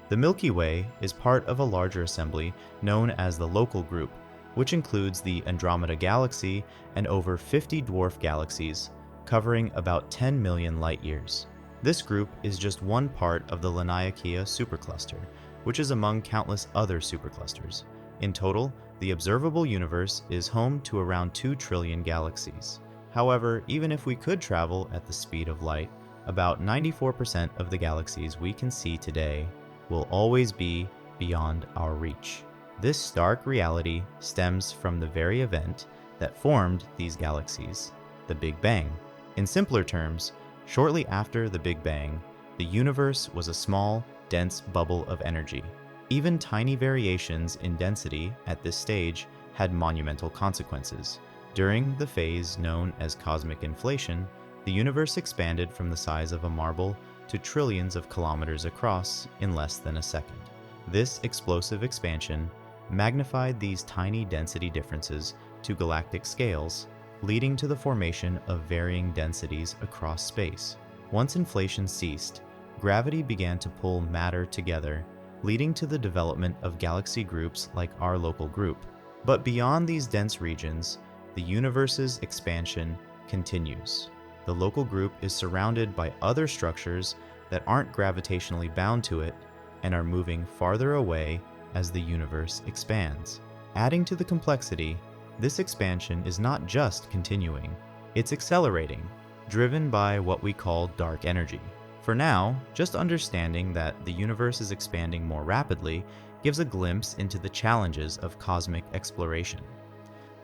The Milky Way is part of a larger assembly known as the Local Group, which includes the Andromeda Galaxy and over 50 dwarf galaxies, covering about 10 million light-years. This group is just one part of the Laniakea supercluster, which is among countless other superclusters. In total, the observable universe is home to around 2 trillion galaxies. However, even if we could travel at the speed of light, about 94% of the galaxies we can see today will always be beyond our reach. This stark reality stems from the very event that formed these galaxies, the Big Bang. In simpler terms, shortly after the Big Bang, The universe was a small, dense bubble of energy. Even tiny variations in density at this stage had monumental consequences. During the phase known as cosmic inflation, the universe expanded from the size of a marble to trillions of kilometers across in less than a second. This explosive expansion magnified these tiny density differences to galactic scales, leading to the formation of varying densities across space. Once inflation ceased, gravity began to pull matter together, leading to the development of galaxy groups like our local group. But beyond these dense regions, the universe's expansion continues. The local group is surrounded by other structures that aren't gravitationally bound to it and are moving farther away as the universe expands. Adding to the complexity, this expansion is not just continuing, it's accelerating, driven by what we call dark energy. For now, just understanding that the universe is expanding more rapidly gives a glimpse into the challenges of cosmic exploration.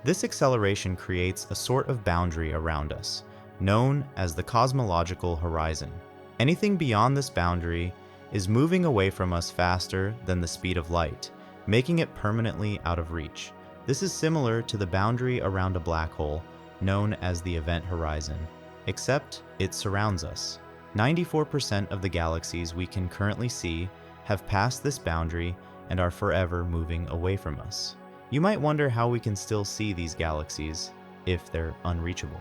This acceleration creates a sort of boundary around us, known as the cosmological horizon. Anything beyond this boundary is moving away from us faster than the speed of light, making it permanently out of reach. This is similar to the boundary around a black hole, known as the event horizon, except it surrounds us. 94% of the galaxies we can currently see have passed this boundary and are forever moving away from us. You might wonder how we can still see these galaxies if they're unreachable.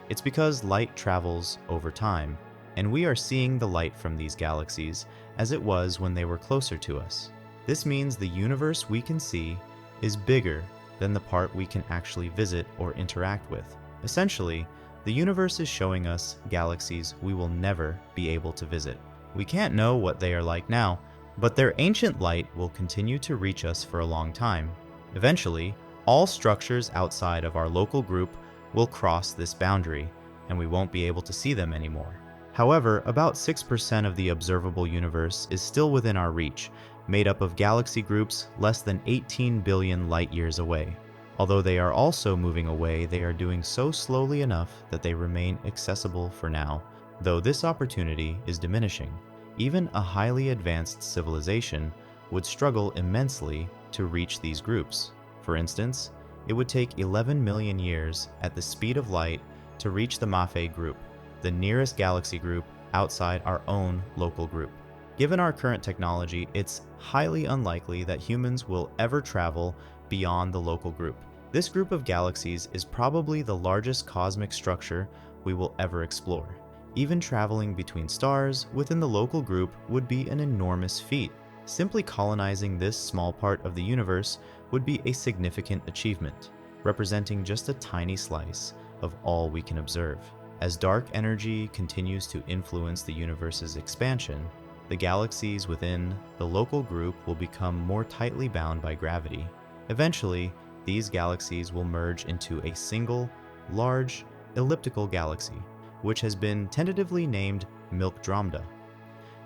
It's because light travels over time, and we are seeing the light from these galaxies as it was when they were closer to us. This means the universe we can see is bigger than the part we can actually visit or interact with. Essentially, the universe is showing us galaxies we will never be able to visit. We can't know what they are like now, but their ancient light will continue to reach us for a long time. Eventually, all structures outside of our local group will cross this boundary, and we won't be able to see them anymore. However, about 6% of the observable universe is still within our reach, made up of galaxy groups less than 18 billion light-years away. Although they are also moving away, they are doing so slowly enough that they remain accessible for now, though this opportunity is diminishing. Even a highly advanced civilization would struggle immensely to reach these groups. For instance, it would take 11 million years at the speed of light to reach the Maffei group, the nearest galaxy group outside our own local group. Given our current technology, it's highly unlikely that humans will ever travel beyond the local group. This group of galaxies is probably the largest cosmic structure we will ever explore. Even traveling between stars within the local group would be an enormous feat. Simply colonizing this small part of the universe would be a significant achievement, representing just a tiny slice of all we can observe. As dark energy continues to influence the universe's expansion, the galaxies within the local group will become more tightly bound by gravity. Eventually, these galaxies will merge into a single, large, elliptical galaxy, which has been tentatively named Milkdromda.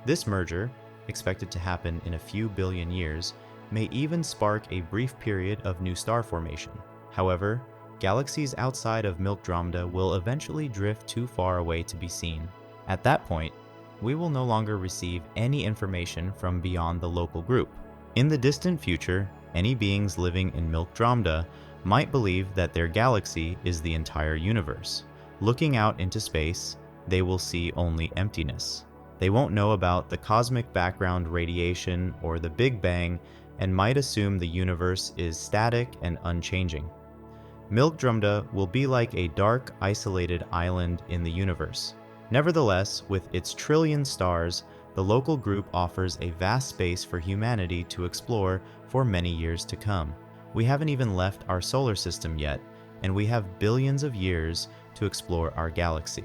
This merger, expected to happen in a few billion years, may even spark a brief period of new star formation. However, galaxies outside of Milkdromda will eventually drift too far away to be seen. At that point, we will no longer receive any information from beyond the local group. In the distant future, any beings living in Milkdromda might believe that their galaxy is the entire universe. Looking out into space, they will see only emptiness. They won't know about the cosmic background radiation or the Big Bang and might assume the universe is static and unchanging. Milkdromda will be like a dark, isolated island in the universe. Nevertheless, with its trillion stars, the local group offers a vast space for humanity to explore for many years to come. We haven't even left our solar system yet, and we have billions of years to explore our galaxy.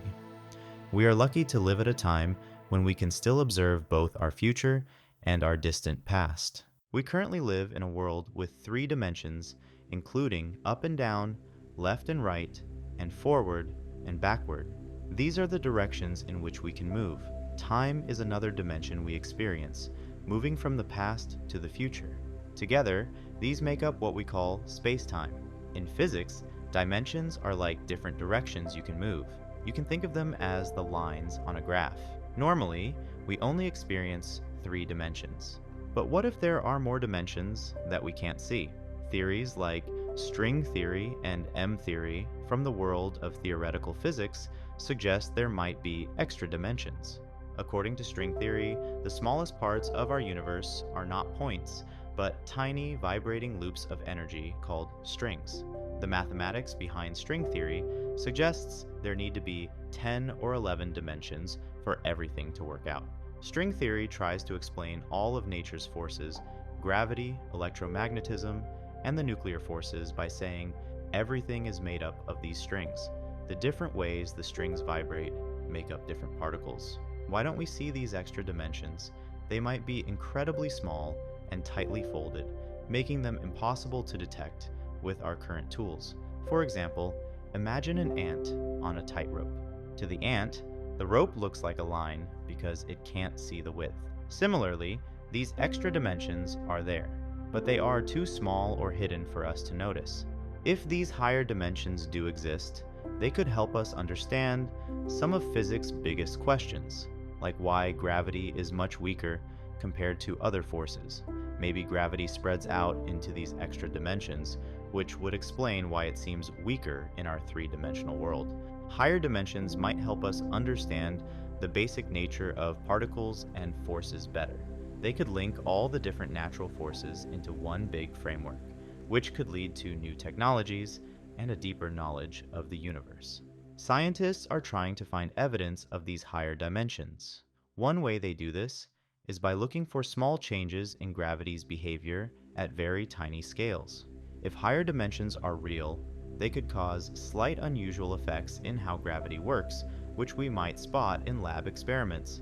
We are lucky to live at a time when we can still observe both our future and our distant past. We currently live in a world with 3 dimensions, including up and down, left and right, and forward and backward. These are the directions in which we can move. Time is another dimension we experience, moving from the past to the future. Together, these make up what we call space-time. In physics, dimensions are like different directions you can move. You can think of them as the lines on a graph. Normally, we only experience 3 dimensions. But what if there are more dimensions that we can't see? Theories like string theory and M theory from the world of theoretical physics suggest there might be extra dimensions. According to string theory, the smallest parts of our universe are not points, but tiny vibrating loops of energy called strings. The mathematics behind string theory suggests there need to be 10 or 11 dimensions for everything to work out. String theory tries to explain all of nature's forces, gravity, electromagnetism, and the nuclear forces by saying everything is made up of these strings. The different ways the strings vibrate make up different particles. Why don't we see these extra dimensions? They might be incredibly small and tightly folded, making them impossible to detect with our current tools. For example, imagine an ant on a tightrope. To the ant, the rope looks like a line because it can't see the width. Similarly, these extra dimensions are there, but they are too small or hidden for us to notice. If these higher dimensions do exist, they could help us understand some of physics' biggest questions, like why gravity is much weaker compared to other forces. Maybe gravity spreads out into these extra dimensions, which would explain why it seems weaker in our 3-dimensional world. Higher dimensions might help us understand the basic nature of particles and forces better. They could link all the different natural forces into one big framework, which could lead to new technologies and a deeper knowledge of the universe. Scientists are trying to find evidence of these higher dimensions. One way they do this is by looking for small changes in gravity's behavior at very tiny scales. If higher dimensions are real, they could cause slight unusual effects in how gravity works, which we might spot in lab experiments.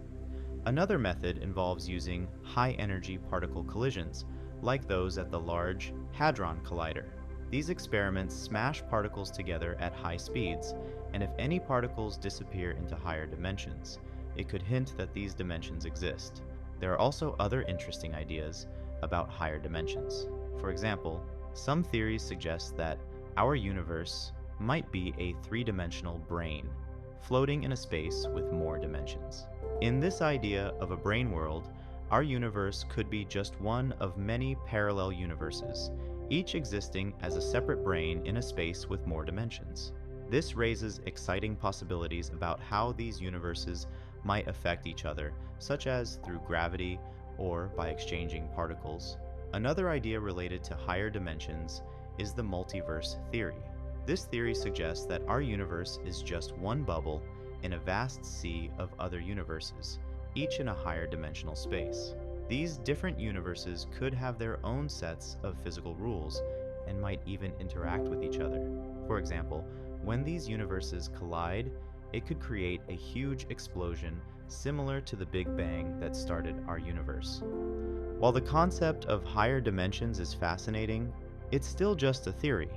Another method involves using high-energy particle collisions, like those at the Large Hadron Collider. These experiments smash particles together at high speeds, and if any particles disappear into higher dimensions, it could hint that these dimensions exist. There are also other interesting ideas about higher dimensions. For example, some theories suggest that our universe might be a 3-dimensional brain, floating in a space with more dimensions. In this idea of a brain world, our universe could be just one of many parallel universes, each existing as a separate brain in a space with more dimensions. This raises exciting possibilities about how these universes might affect each other, such as through gravity or by exchanging particles. Another idea related to higher dimensions is the multiverse theory. This theory suggests that our universe is just one bubble in a vast sea of other universes, each in a higher dimensional space. These different universes could have their own sets of physical rules and might even interact with each other. For example, when these universes collide, it could create a huge explosion similar to the Big Bang that started our universe. While the concept of higher dimensions is fascinating, it's still just a theory.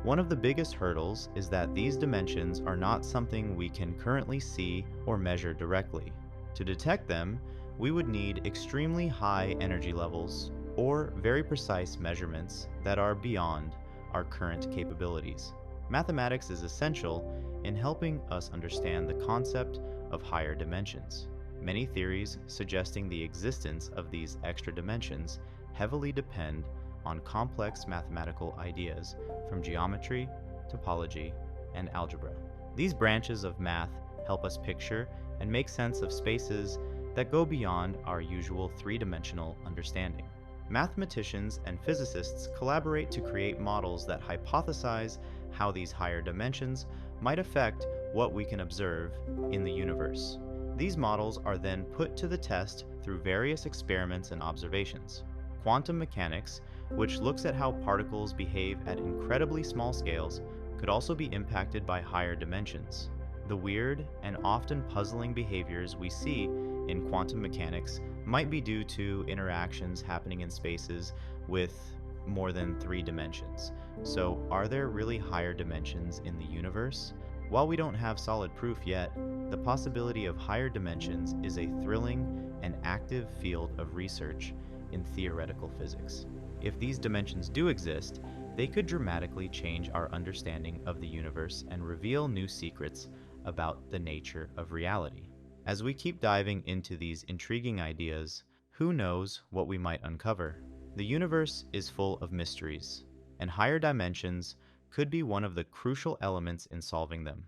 One of the biggest hurdles is that these dimensions are not something we can currently see or measure directly. To detect them, we would need extremely high energy levels or very precise measurements that are beyond our current capabilities. Mathematics is essential in helping us understand the concept of higher dimensions. Many theories suggesting the existence of these extra dimensions heavily depend on complex mathematical ideas from geometry, topology, and algebra. These branches of math help us picture and make sense of spaces that go beyond our usual 3-dimensional understanding. Mathematicians and physicists collaborate to create models that hypothesize how these higher dimensions might affect what we can observe in the universe. These models are then put to the test through various experiments and observations. Quantum mechanics, which looks at how particles behave at incredibly small scales, could also be impacted by higher dimensions. The weird and often puzzling behaviors we see in quantum mechanics might be due to interactions happening in spaces with more than 3 dimensions. So, are there really higher dimensions in the universe? While we don't have solid proof yet, the possibility of higher dimensions is a thrilling and active field of research in theoretical physics. If these dimensions do exist, they could dramatically change our understanding of the universe and reveal new secrets about the nature of reality. As we keep diving into these intriguing ideas, who knows what we might uncover? The universe is full of mysteries, and higher dimensions could be one of the crucial elements in solving them.